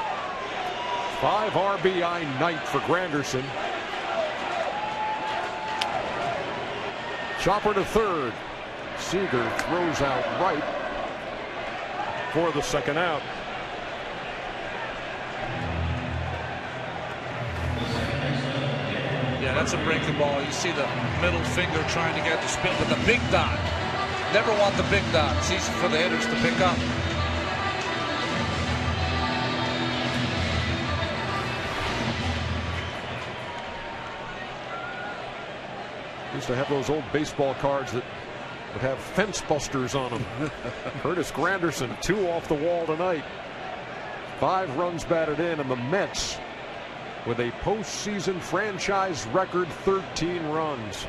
5 RBI night for Granderson. Chopper to third. Seager throws out right for the second out. Yeah, that's a breaking ball. You see the middle finger trying to get the spin with the big dot. Never want the big dot. It's easy for the hitters to pick up. Used to have those old baseball cards that would have fence busters on them. Curtis Granderson, 2 off the wall tonight. 5 runs batted in, and the Mets with a postseason franchise record 13 runs.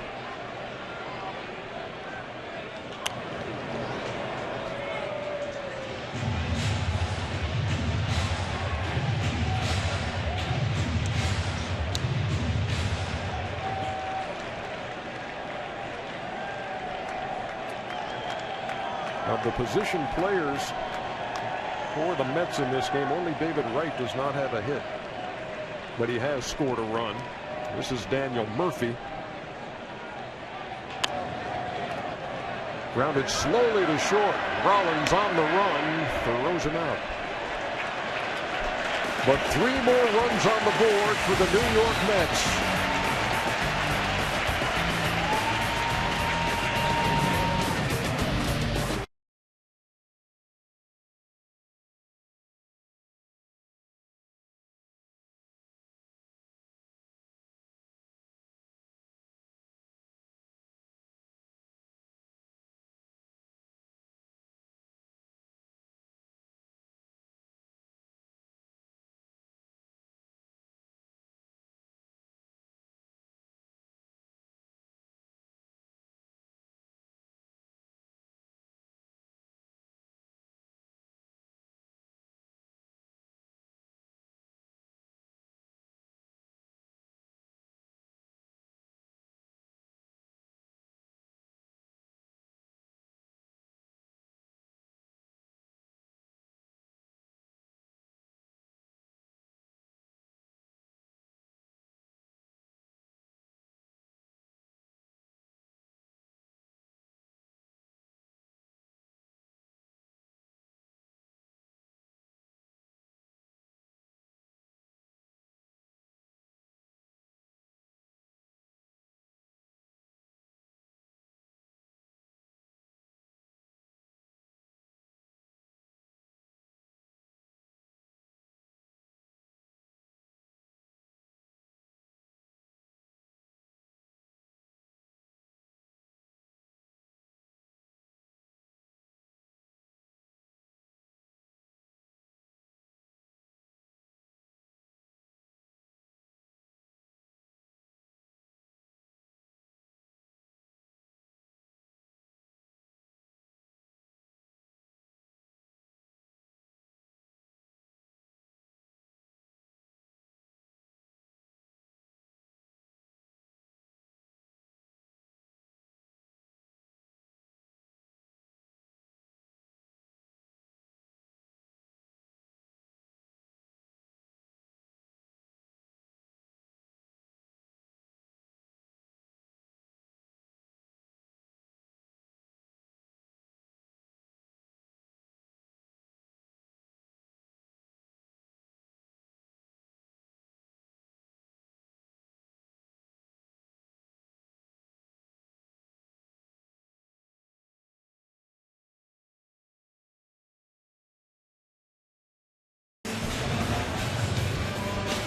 Of the position players for the Mets in this game, only David Wright does not have a hit, but he has scored a run. This is Daniel Murphy. Grounded slowly to short. Rollins on the run, throws him out. But 3 more runs on the board for the New York Mets.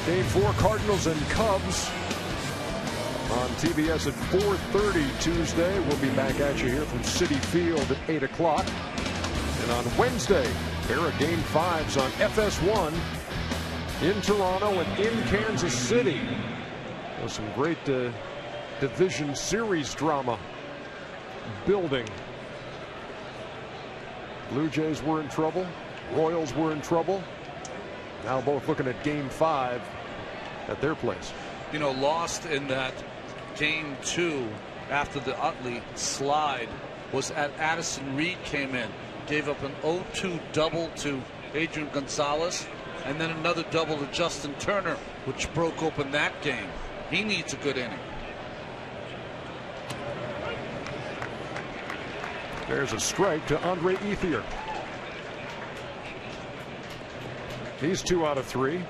Game 4, Cardinals and Cubs on TBS at 4:30 Tuesday. We'll be back at you here from Citi Field at 8 o'clock. And on Wednesday, pair of Game 5s on FS1 in Toronto and in Kansas City. There's some great division series drama building. Blue Jays were in trouble. Royals were in trouble. Now both looking at Game 5 at their place. You know, lost in that Game 2 after the Utley slide was at Addison Reed came in. Gave up an 0-2 double to Adrian Gonzalez and then another double to Justin Turner, which broke open that game. He needs a good inning. There's a strike to Andre Ethier. He's 2 out of 3.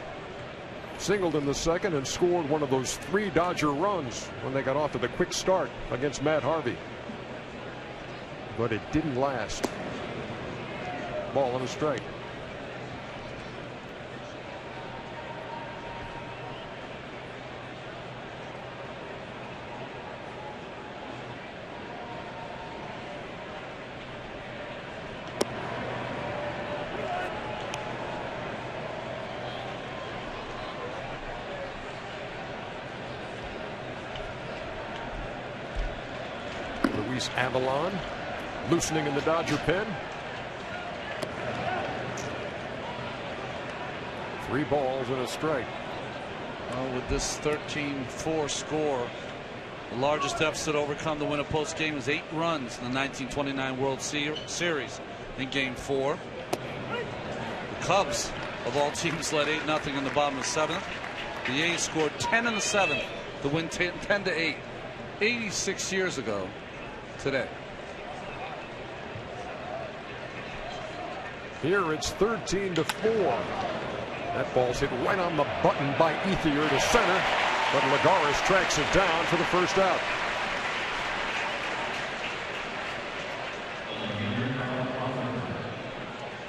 Singled in the second and scored one of those 3 Dodger runs when they got off to the quick start against Matt Harvey. But it didn't last. Ball and a strike. Avalon loosening in the Dodger pen. 3 balls and a strike. Well, with this 13-4 score, the largest deficit overcome to win a postgame is 8 runs in the 1929 World Series in Game 4. The Cubs of all teams led 8-0 in the bottom of the 7th. The A's scored 10 in the 7th to win 10-8 86 years ago today. Here it's 13-4. That ball's hit right on the button by Ethier to center, but Lagares tracks it down for the first out.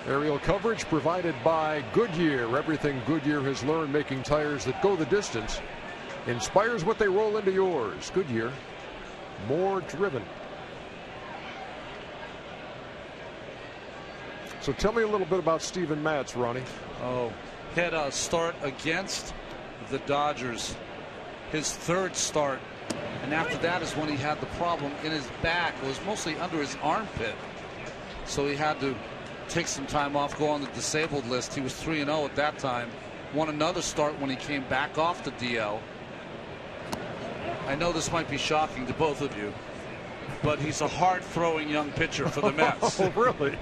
Aerial coverage provided by Goodyear. Everything Goodyear has learned making tires that go the distance inspires what they roll into yours. Goodyear, more driven. So tell me a little bit about Steven Matz, Ronnie. Oh, had a start against the Dodgers, his 3rd start, and after that is when he had the problem in his back. It was mostly under his armpit, so he had to take some time off, go on the disabled list. He was 3-0 at that time. Won another start when he came back off the DL. I know this might be shocking to both of you, but he's a hard throwing young pitcher for the Mets. Oh, really?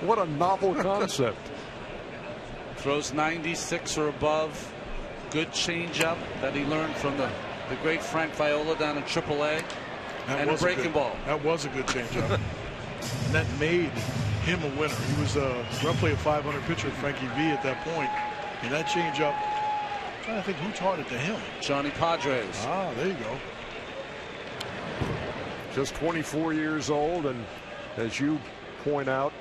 What a novel concept. Throws 96 or above. Good changeup that he learned from the great Frank Viola down in AAA. And a breaking ball. That was a good changeup. And that made him a winner. He was roughly a 500 pitcher, Frankie V, at that point. And that changeup, I'm trying to think who taught it to him. Johnny Padres. Ah, there you go. Just 24 years old, and as you point out,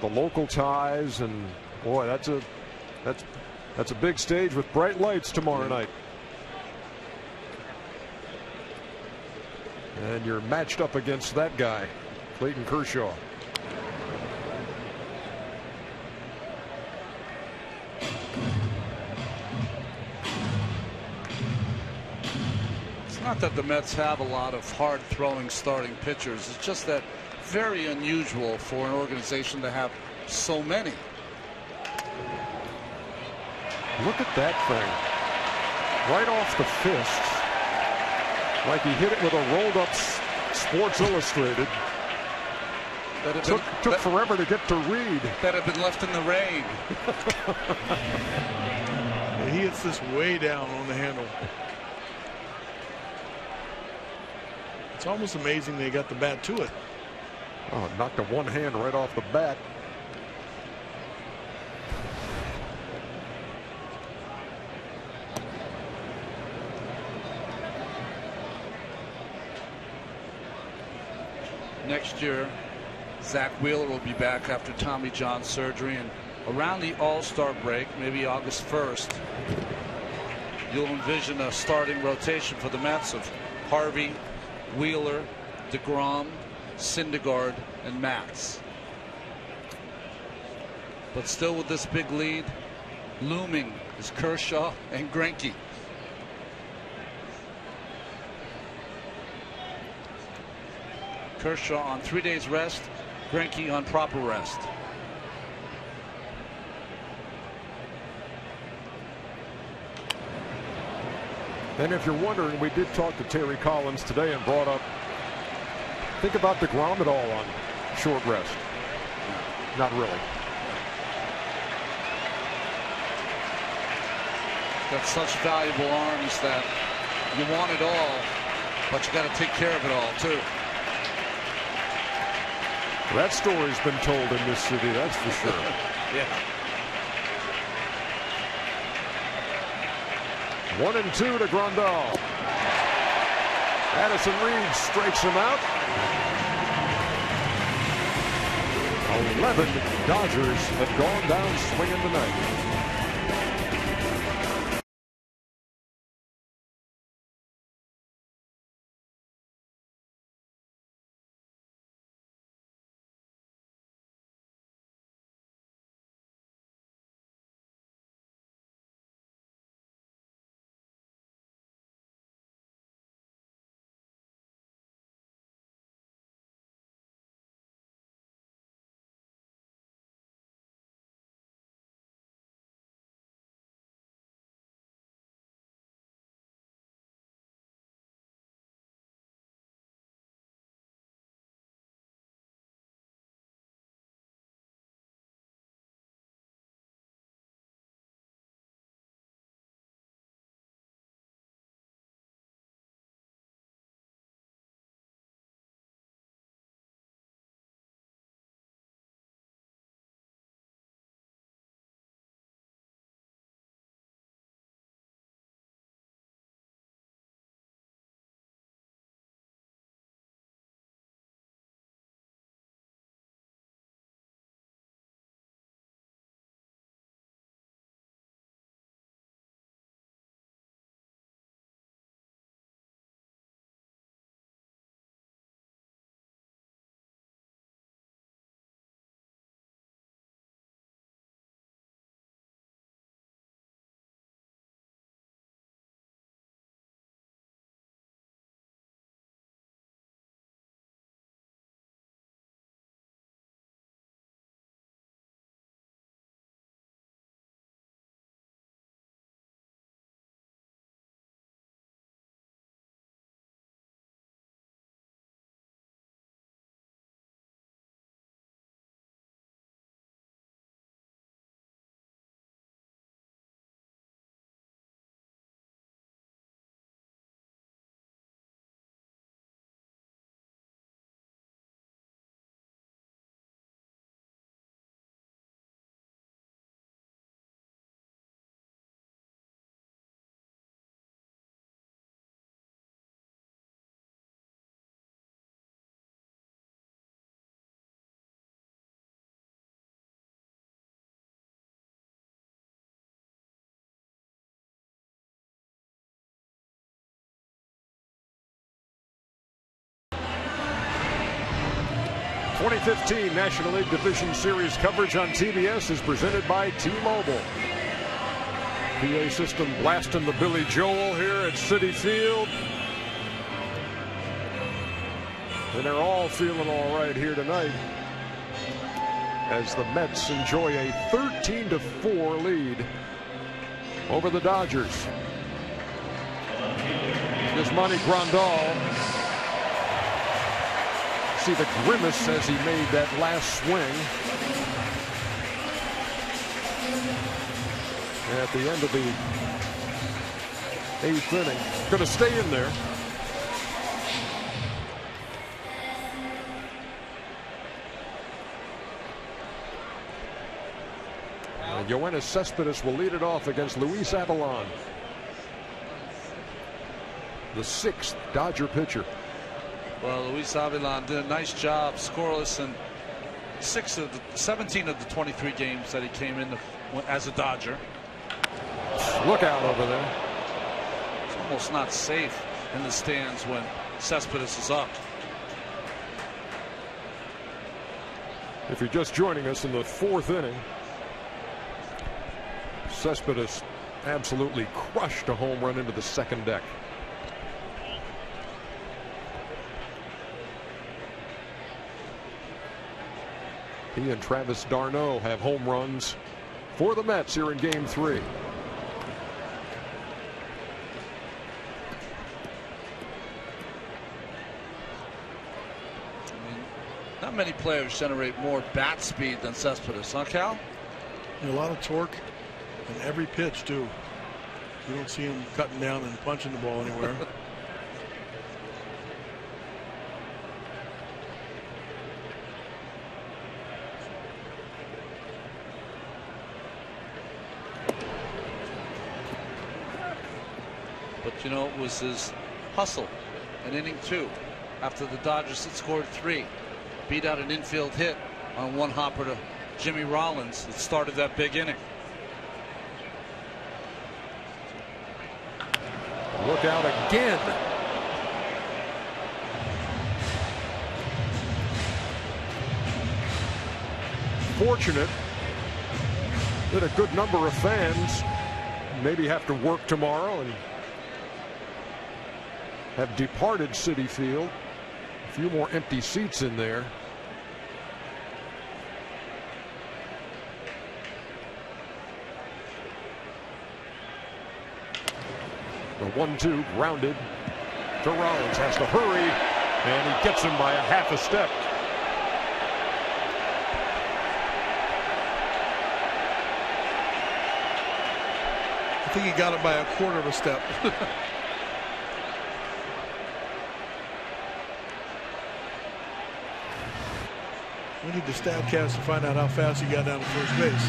the local ties, and boy, that's a big stage with bright lights tomorrow night. And you're matched up against that guy, Clayton Kershaw. It's not that the Mets have a lot of hard throwing starting pitchers. It's just that very unusual for an organization to have so many. Look at that thing. Right off the fist. Like he hit it with a rolled up Sports Illustrated. Took forever to get to Reed. That had been left in the rain. He hits this way down on the handle. It's almost amazing they got the bat to it. Oh, knocked a one hand right off the bat. Next year, Zach Wheeler will be back after Tommy John surgery, and around the All-Star break, maybe August 1st, you'll envision a starting rotation for the Mets of Harvey, Wheeler, DeGrom, Syndergaard, and Matz. But still with this big lead looming is Kershaw and Greinke. Kershaw on 3 days rest, Greinke on proper rest. And if you're wondering, we did talk to Terry Collins today and brought up, think about DeGrom at all on short rest. Not really. Got such valuable arms that you want it all, but you got to take care of it all too. That story's been told in this city, that's for sure. Yeah. 1-2 to Grandal. Addison Reed strikes him out. 11 Dodgers have gone down swinging tonight. '15 National League Division Series coverage on TBS is presented by T-Mobile. PA system blasting the Billy Joel here at Citi Field. And they're all feeling all right here tonight as the Mets enjoy a 13-4 lead over the Dodgers. Yasmani Grandal. See the grimace as he made that last swing. At the end of the 8th inning. Going to stay in there. Yoenis Cespedes will lead it off against Luis Avilan, the 6th Dodger pitcher. Well, Luis Avilan did a nice job, scoreless in 17 of the 23 games that he came in as a Dodger. Look out over there. It's almost not safe in the stands when Cespedes is up. If you're just joining us in the 4th inning, Cespedes absolutely crushed a home run into the second deck. He and Travis d'Arnaud have home runs for the Mets here in Game 3. Not many players generate more bat speed than Cespedes, huh, Cal? A lot of torque and every pitch too. You don't see him cutting down and punching the ball anywhere. But you know, it was his hustle in inning 2 after the Dodgers had scored 3. Beat out an infield hit on one hopper to Jimmy Rollins that started that big inning. Look out again. Fortunate that a good number of fans maybe have to work tomorrow and have departed Citi Field. A few more empty seats in there. The 1-2 grounded to Rollins. Has to hurry, and he gets him by a half a step. I think he got it by a quarter of a step. We need the StatCast to find out how fast he got down to first base.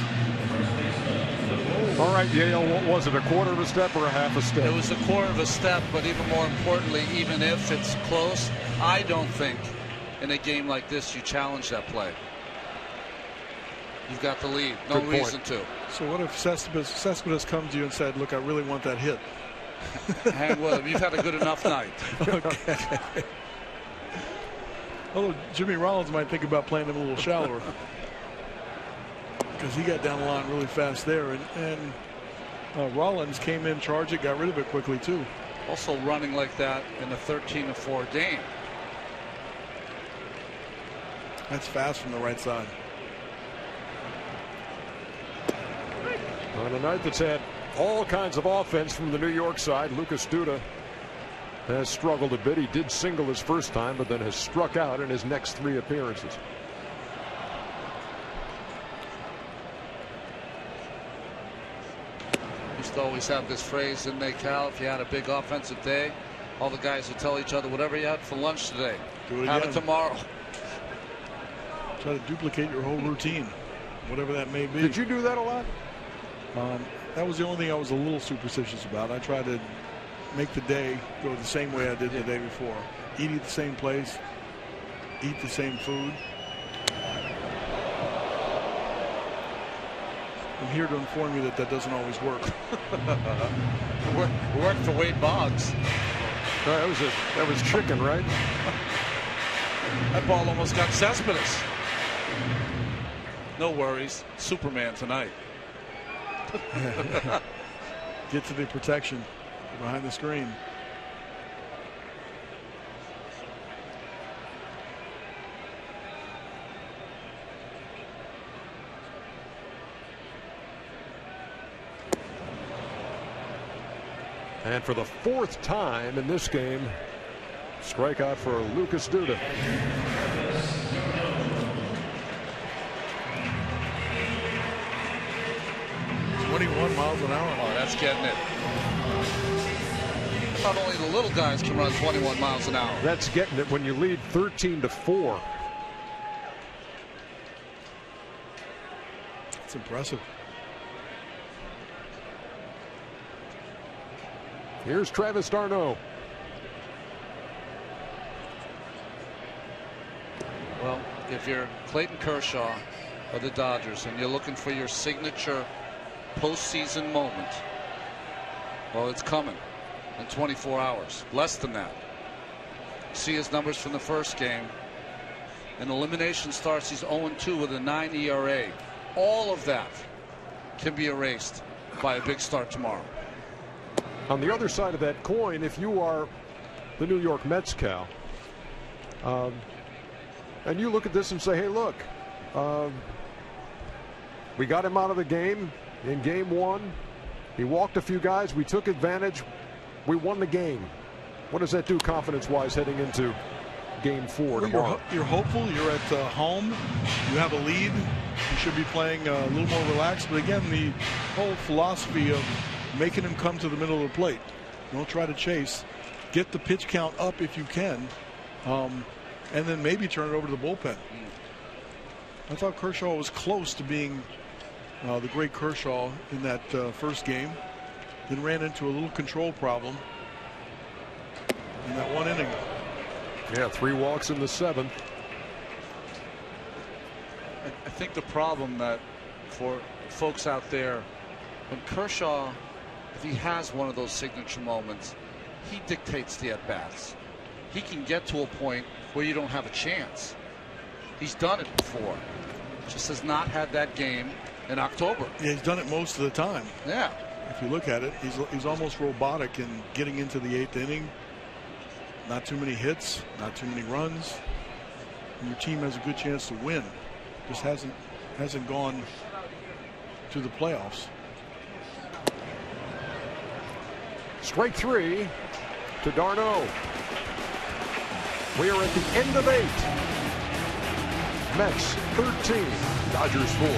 All right, Yale, what was it, a quarter of a step or a half a step? It was a quarter of a step, but even more importantly, even if it's close, I don't think in a game like this you challenge that play. You've got the lead. No reason to. So what if Cespedes comes to you and said, look, I really want that hit? Hang with him. You've had a good enough night. Okay. Although Jimmy Rollins might think about playing him a little shallower. Because he got down the line really fast there. And Rollins came in, charged it, got rid of it quickly, too. Also running like that in a 13-4 game. That's fast from the right side. On a night that's had all kinds of offense from the New York side, Lucas Duda has struggled a bit. He did single his first time, but then has struck out in his next 3 appearances. Used to always have this phrase, didn't they, Cal? If you had a big offensive day, all the guys would tell each other, whatever you had for lunch today, have it tomorrow. Try to duplicate your whole routine, whatever that may be. Did you do that a lot? That was the only thing I was a little superstitious about. I tried to make the day go the same way I did the day before. Eat at the same place, eat the same food. I'm here to inform you that that doesn't always work. It worked for Wade Boggs. That was chicken, right? That ball almost got Cespedes. No worries. Superman tonight. Get to the protection behind the screen. And for the 4th time in this game, strikeout for Lucas Duda. Miles an hour. Oh, that's getting it. Not only the little guys can run 21 miles an hour. That's getting it when you lead 13-4. It's impressive. Here's Travis d'Arnaud. Well, if you're Clayton Kershaw of the Dodgers and you're looking for your signature postseason moment, well, it's coming in 24 hours, less than that. See his numbers from the first game. In elimination starts, he's 0-2 with a 9 ERA. All of that can be erased by a big start tomorrow. On the other side of that coin, if you are the New York Mets, Cal, and you look at this and say, hey, look, we got him out of the game in game 1. He walked a few guys. We took advantage. We won the game. What does that do confidence-wise heading into game 4 tomorrow? You're hopeful. You're at home. You have a lead. You should be playing a little more relaxed. But again, the whole philosophy of making him come to the middle of the plate. Don't try to chase. Get the pitch count up if you can. And then maybe turn it over to the bullpen. I thought Kershaw was close to being the great Kershaw in that first game. Then ran into a little control problem in that one inning. Yeah, 3 walks in the 7th. I think the problem that for folks out there, when Kershaw, if he has one of those signature moments, he dictates the at-bats. He can get to a point where you don't have a chance. He's done it before. Just has not had that game in October. Yeah, he's done it most of the time. Yeah. If you look at it, he's almost robotic in getting into the 8th inning. Not too many hits, not too many runs. And your team has a good chance to win. Just hasn't gone to the playoffs. Strike 3 to d'Arnaud. We are at the end of 8. Mets 13, Dodgers 4.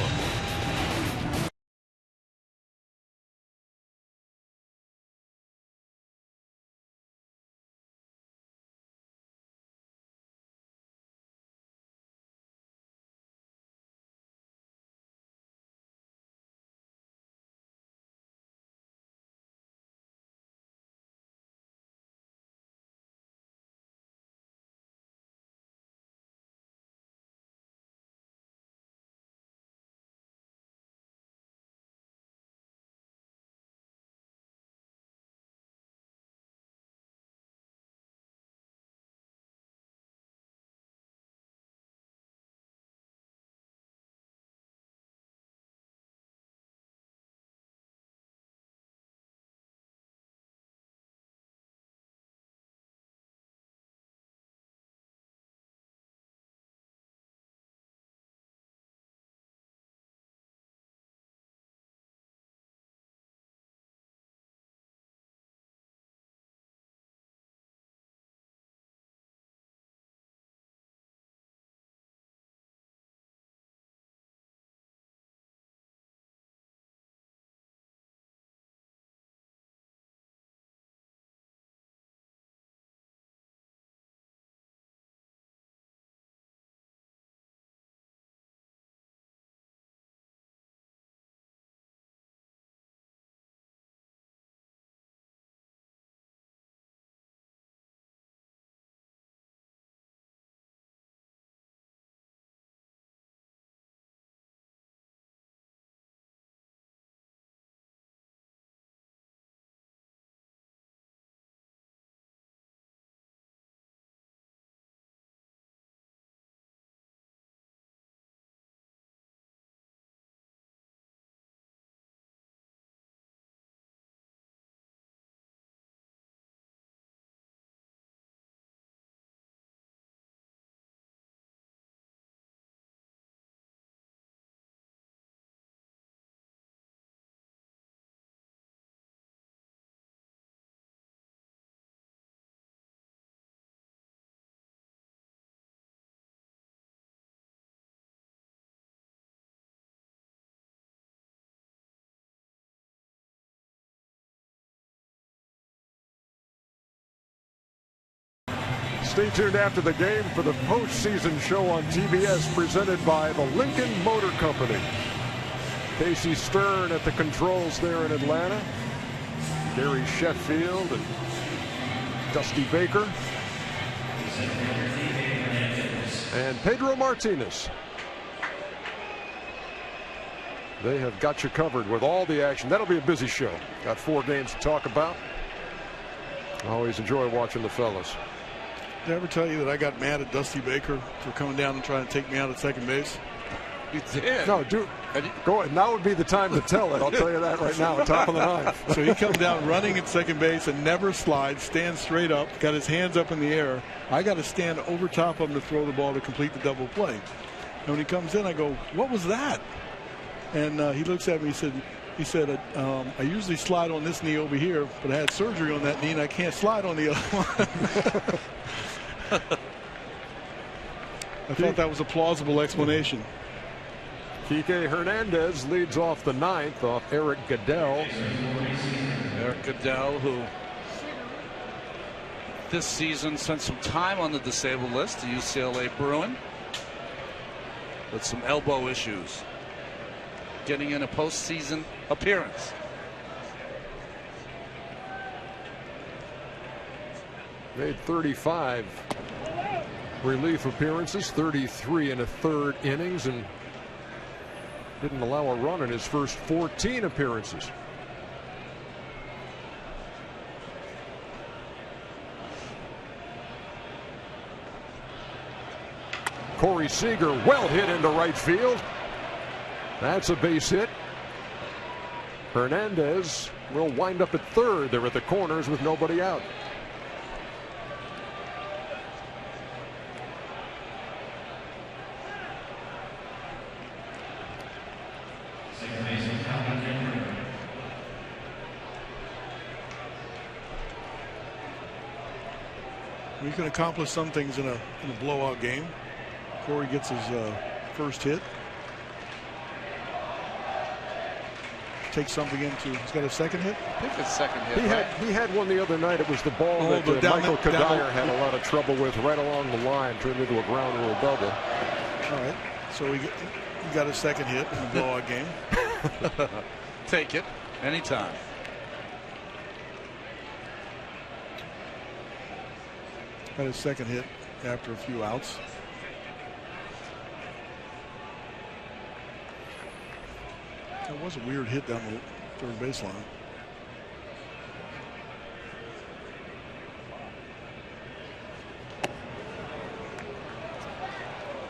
Stay tuned after the game for the postseason show on TBS presented by the Lincoln Motor Company. Casey Stern at the controls there in Atlanta. Gary Sheffield and Dusty Baker. and Pedro Martinez. They have got you covered with all the action. That'll be a busy show. Got 4 games to talk about. I always enjoy watching the fellas. Did I ever tell you that I got mad at Dusty Baker for coming down and trying to take me out at second base? You did? No, dude. Go ahead. Now would be the time to tell it. I'll tell you that right now, top of the ninth. So he comes down running at second base and never slides, stands straight up, got his hands up in the air. I got to stand over top of him to throw the ball to complete the double play. And when he comes in, I go, "What was that?" And he looks at me. He said, I usually slide on this knee over here, but I had surgery on that knee, and I can't slide on the other one. I thought that was a plausible explanation. Kike Hernandez leads off the ninth off Eric Goodell. Eric Goodell, who this season spent some time on the disabled list, the UCLA Bruin, with some elbow issues, getting in a postseason appearance. Made 35 relief appearances, 33 in a third innings, and didn't allow a run in his first 14 appearances. Corey Seager well hit into right field. That's a base hit. Hernandez will wind up at third. They're at the corners with nobody out. You can accomplish some things in a blowout game. Corey gets his first hit. Takes something into. He's got a second hit. I think it's second hit. He had one the other night. It was the ball that Michael Kadire had a lot of trouble with right along the line, turned into a ground rule double. All right. So he got a second hit in the blowout game. Take it anytime. Got his second hit after a few outs. That was a weird hit down the third baseline.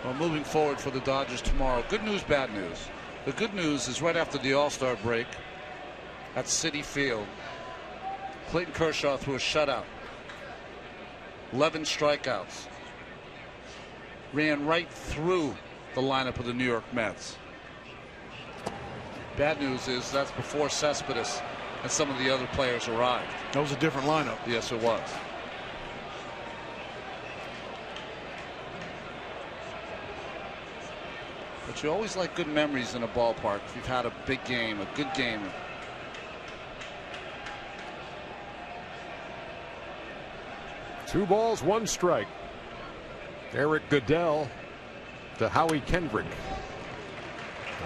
Well, moving forward for the Dodgers tomorrow. Good news, bad news. The good news is right after the All-Star break at Citi Field, Clayton Kershaw threw a shutout. 11 strikeouts. Ran right through the lineup of the New York Mets. Bad news is that's before Cespedes and some of the other players arrived. That was a different lineup. Yes, it was. But you always like good memories in a ballpark if you've had a big game, a good game. Two balls, one strike. Eric Goodell to Howie Kendrick.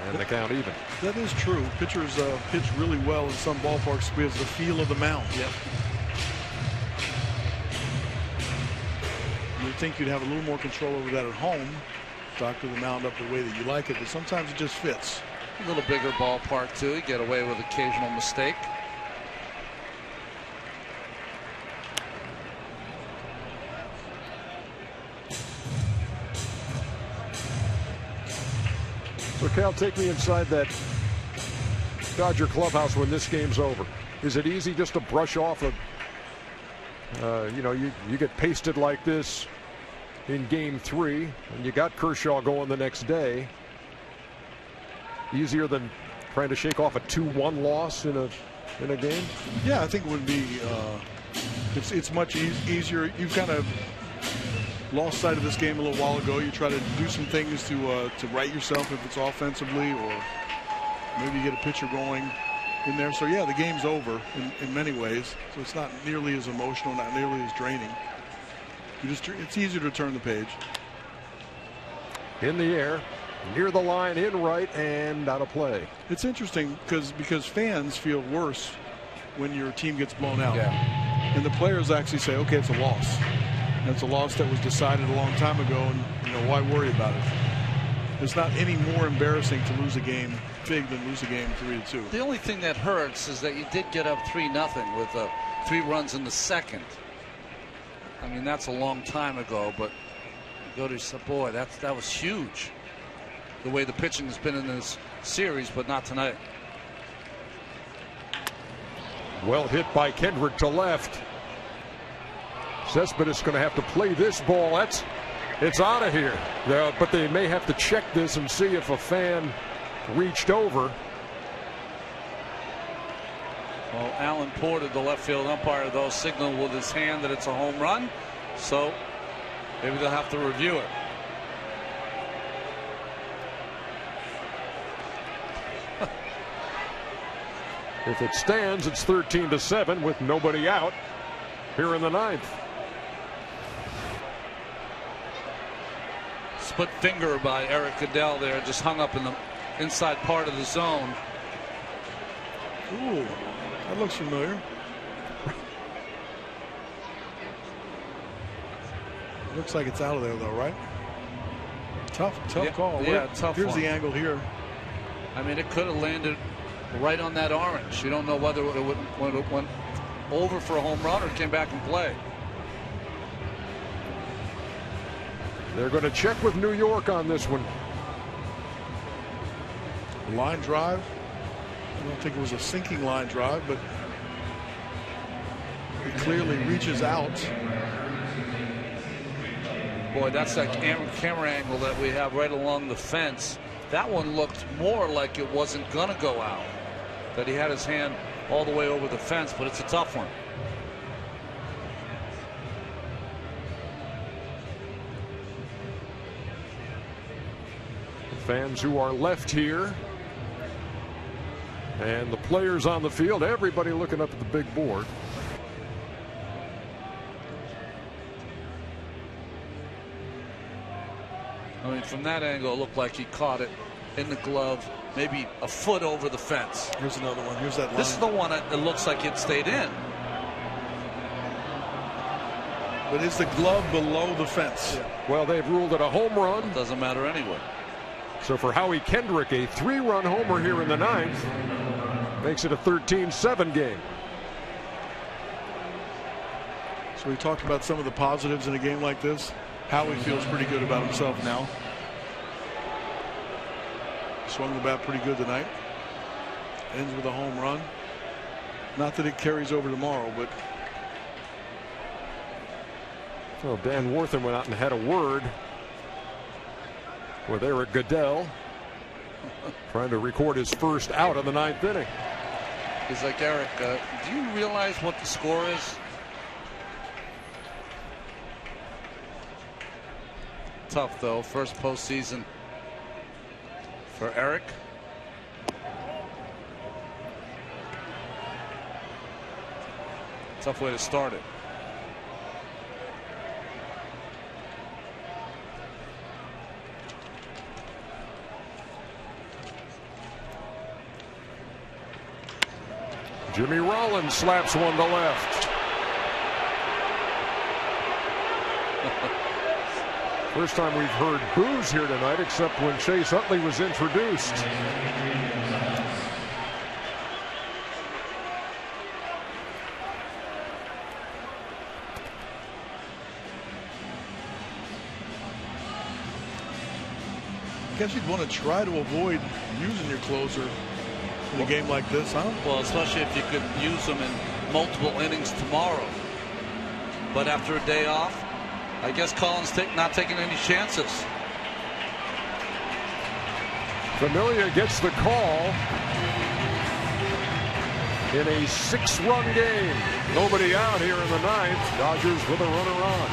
And the count even. That is true. Pitchers pitch really well in some ballparks because of the feel of the mound. Yep. You'd think you'd have a little more control over that at home. Doctor the mound up the way that you like it, but sometimes it just fits. A little bigger ballpark too. You get away with occasional mistake. So Cal, take me inside that Dodger clubhouse when this game's over. Is it easy just to brush off a, you get pasted like this in game 3 and you got Kershaw going the next day? Easier than trying to shake off a 2-1 loss in a game? Yeah, I think it would be. It's much easier. You've kind of lost sight of this game a little while ago. You try to do some things to right yourself if it's offensively, or maybe you get a pitcher going in there. So yeah, the game's over in many ways. So it's not nearly as emotional, not nearly as draining. It's easier to turn the page. In the air, near the line, in right, and out of play. It's interesting because fans feel worse when your team gets blown out. Yeah. And the players actually say, okay, it's a loss. That's a loss that was decided a long time ago, and why worry about it? It's not any more embarrassing to lose a game big than lose a game 3-2. The only thing that hurts is that you did get up 3-0 with 3 runs in the second. I mean, that's a long time ago, but you go to boy, that was huge. The way the pitching has been in this series, but not tonight. Well hit by Kendrick to left. Cespedes going to have to play this ball. It's out of here. But they may have to check this and see if a fan reached over. Well, Alan Porter, the left field umpire, though, signaled with his hand that it's a home run. So maybe they'll have to review it. If it stands, it's 13-7 with nobody out here in the ninth. Split finger by Eric Goodell there, just hung up in the inside part of the zone. Ooh, that looks familiar. Looks like it's out of there, though, right? Tough call. Yeah, tough. Here's one. the angle here. I mean, it could have landed right on that orange. You don't know whether it went over for a home run or came back and play. They're going to check with New York on this one. Line drive. I don't think it was a sinking line drive, but it clearly reaches out. Boy, that's that camera angle that we have right along the fence. That one looked more like it wasn't going to go out. That he had his hand all the way over the fence, but it's a tough one. Fans who are left here and the players on the field, everybody looking up at the big board. I mean, from that angle, it looked like he caught it in the glove, maybe a foot over the fence. Here's another one. Here's that line. This is the one that looks like it stayed in. But is the glove below the fence? Yeah. Well, they've ruled it a home run. Doesn't matter anyway. So for Howie Kendrick, a 3-run homer here in the ninth makes it a 13-7 game. So we talked about some of the positives in a game like this. Howie feels pretty good about himself now. Swung the bat pretty good tonight. Ends with a home run. Not that it carries over tomorrow, but. Well, Dan Wortham went out and had a word with Eric Goodell, trying to record his first out of the ninth inning. He's like, Eric, do you realize what the score is? Tough, though. First postseason for Eric. Tough way to start it. Jimmy Rollins slaps one to left. First time we've heard boos here tonight, except when Chase Utley was introduced. I guess you'd want to try to avoid using your closer in a game like this, huh? Well, especially if you could use them in multiple innings tomorrow. But after a day off, I guess Collins not taking any chances. Familia gets the call in a 6-run game. Nobody out here in the ninth. Dodgers with a runner on.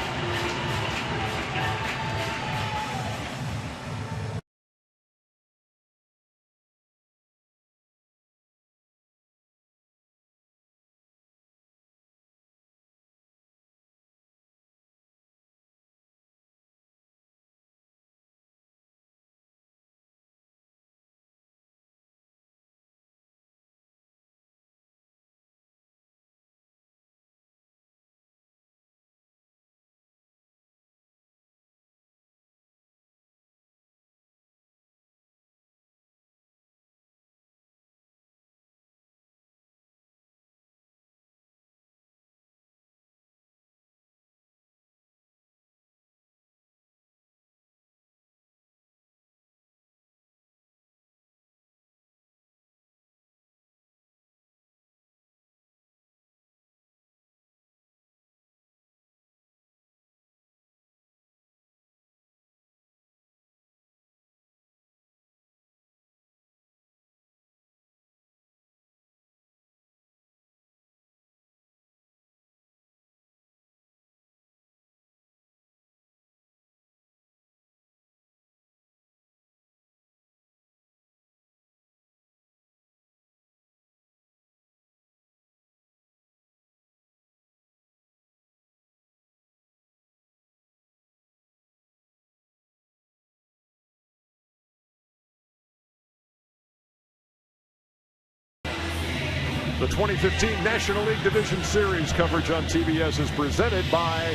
The 2015 National League Division Series coverage on TBS is presented by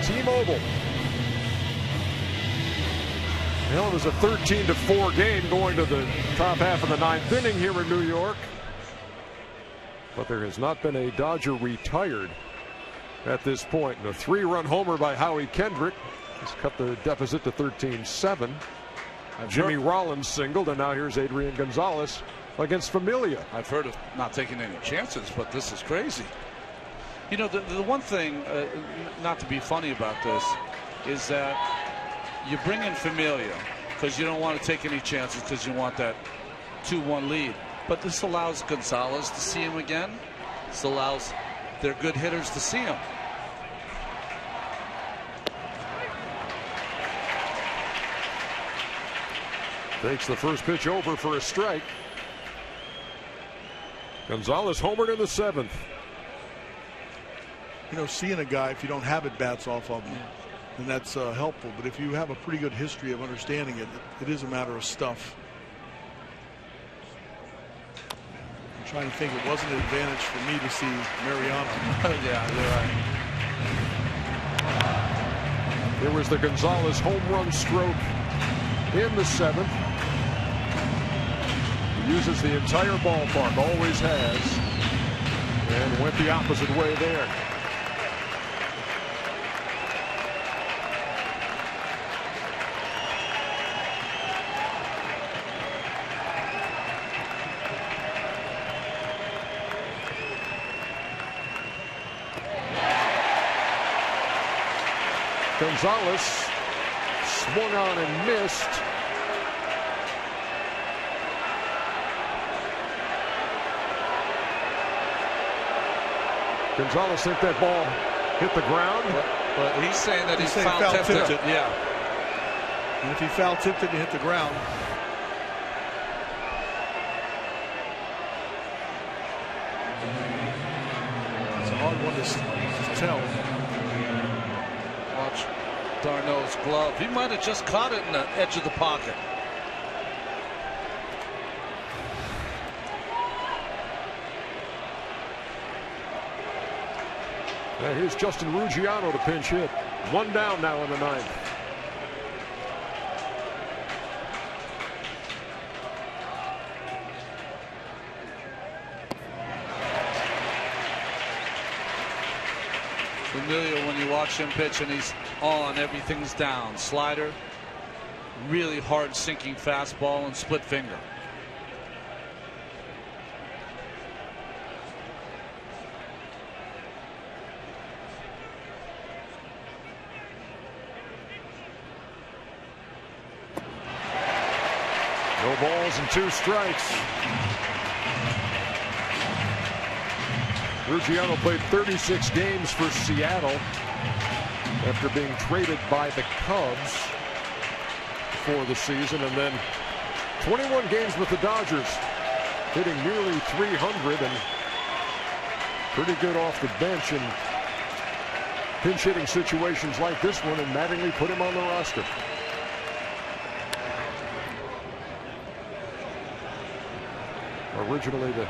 T-Mobile. Well, it was a 13-4 game going to the top half of the ninth inning here in New York. But there has not been a Dodger retired at this point. And a 3-run homer by Howie Kendrick has cut the deficit to 13-7. Jimmy Rollins singled, and now here's Adrian Gonzalez against Familia. I've heard of not taking any chances, but this is crazy. You know, the one thing, not to be funny about this, is that you bring in Familia because you don't want to take any chances because you want that 2-1 lead. But this allows Gonzalez to see him again. This allows their good hitters to see him. Takes the first pitch over for a strike. Gonzalez homered in the 7th. You know, seeing a guy, if you don't have at bats off of him, then that's helpful. But if you have a pretty good history of understanding it, it is a matter of stuff. I'm trying to think, it wasn't an advantage for me to see Mariano. Yeah, you're right. There was the Gonzalez home run stroke in the 7th. He uses the entire ballpark, always has, and went the opposite way there. Gonzalez swung on and missed. Gonzalez think that ball hit the ground. But he's saying that he's foul tipped it. Yeah. And if he foul tipped it and hit the ground. It's a hard one to tell. Watch Darno's glove. He might have just caught it in the edge of the pocket. And here's Justin Ruggiano to pinch hit. 1 down now in the 9th. Familia, when you watch him pitch and he's on, everything's down. Slider, really hard sinking fastball, and split finger. No balls and 2 strikes. Ruggiano played 36 games for Seattle after being traded by the Cubs for the season, and then 21 games with the Dodgers, hitting nearly 300 and pretty good off the bench in pinch hitting situations like this one, and Mattingly put him on the roster. Originally, the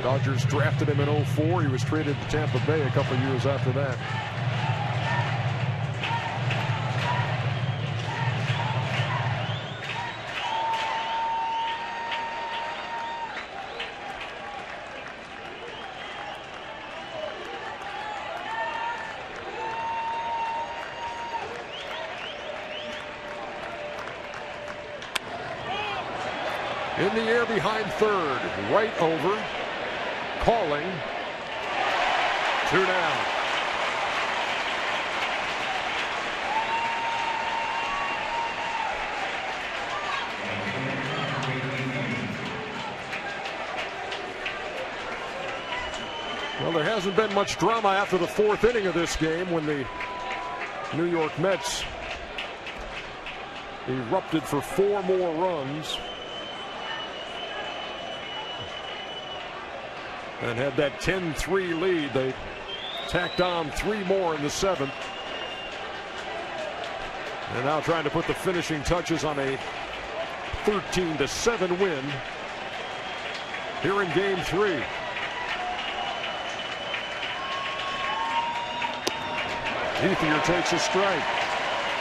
Dodgers drafted him in 2004. He was traded to Tampa Bay a couple years after that. In the air behind third, right over, calling, 2 down. Well, there hasn't been much drama after the 4th inning of this game when the New York Mets erupted for 4 more runs and had that 10-3 lead. They tacked on 3 more in the 7th. And now trying to put the finishing touches on a 13-7 win here in Game 3. Ethier takes a strike.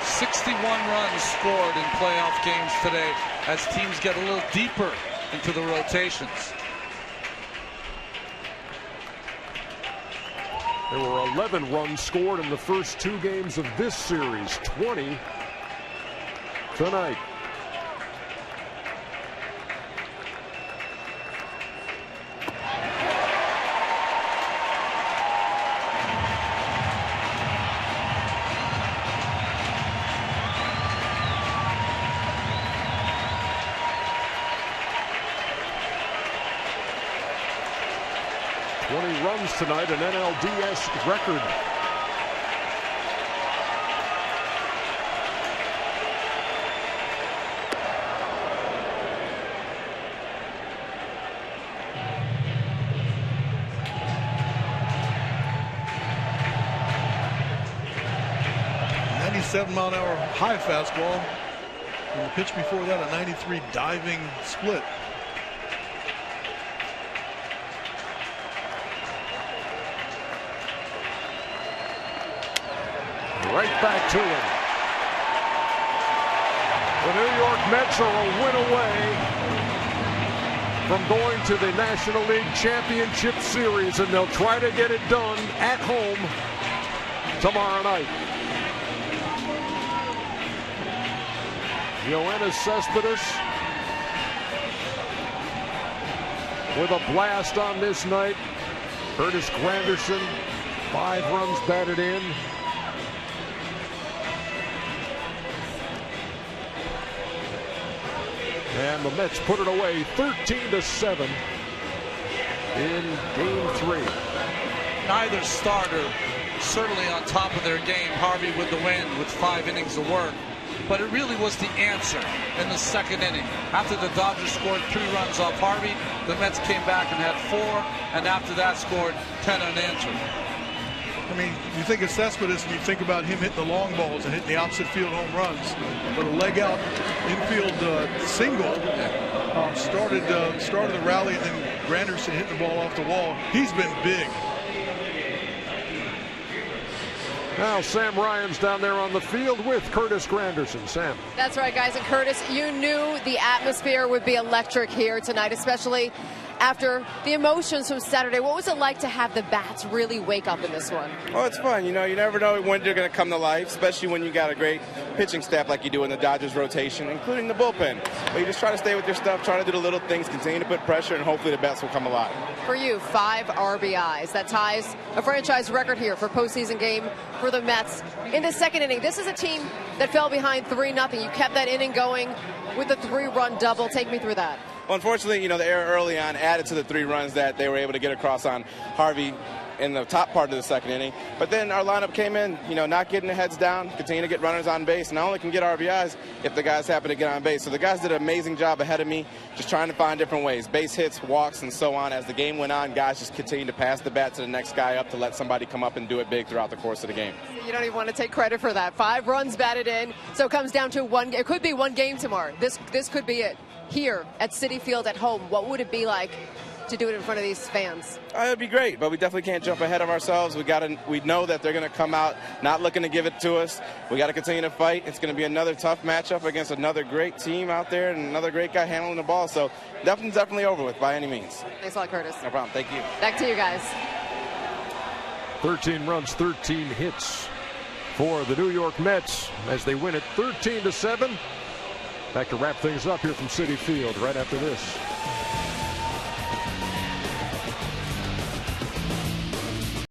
61 runs scored in playoff games today as teams get a little deeper into the rotations. There were 11 runs scored in the first 2 games of this series, 20 tonight. Runs tonight, an NLDS record. .97-mile-an-hour high fastball. And the pitch before that, a 93 diving split. Right back to him. The New York Mets are a win away from going to the National League Championship Series, and they'll try to get it done at home tomorrow night. Yoenis Cespedes with a blast on this night. Curtis Granderson, 5 runs batted in. And the Mets put it away 13-7 in Game 3. Neither starter certainly on top of their game. Harvey with the win with 5 innings of work. But it really was the answer in the second inning. After the Dodgers scored 3 runs off Harvey, the Mets came back and had 4, and after that scored 10 unanswered. I mean, you think of Cespedes and you think about him hitting the long balls and hitting the opposite field home runs. But a leg out infield single started the rally, and then Granderson hitting the ball off the wall. He's been big. Now Sam Ryan's down there on the field with Curtis Granderson. Sam. That's right, guys. And Curtis, you knew the atmosphere would be electric here tonight, especially after the emotions from Saturday. What was it like to have the bats really wake up in this one? Oh, it's fun. You know, you never know when they're going to come to life, especially when you got a great pitching staff like you do in the Dodgers rotation, including the bullpen. But you just try to stay with your stuff, try to do the little things, continue to put pressure, and hopefully the bats will come alive. For you, 5 RBIs. That ties a franchise record here for postseason game for the Mets. In the second inning, this is a team that fell behind 3-0. You kept that inning going with a 3-run double. Take me through that. Well, unfortunately, you know, the error early on added to the 3 runs that they were able to get across on Harvey in the top part of the second inning. But then our lineup came in, you know, not getting the heads down, continue to get runners on base, and not only can get RBIs if the guys happen to get on base. So the guys did an amazing job ahead of me, just trying to find different ways, base hits, walks, and so on. As the game went on, guys just continued to pass the bat to the next guy up to let somebody come up and do it big throughout the course of the game. You don't even want to take credit for that. 5 runs batted in, so it comes down to one. It could be one game tomorrow. This could be it. Here at Citi Field at home, what would it be like to do it in front of these fans? It would be great, but we definitely can't jump ahead of ourselves. We know that they're going to come out not looking to give it to us. We got to continue to fight. It's going to be another tough matchup against another great team out there and another great guy handling the ball. So definitely over with by any means. Thanks a lot, Curtis. No problem. Thank you. Back to you guys. 13 runs, 13 hits for the New York Mets as they win it 13-7. Back to wrap things up here from Citi Field right after this.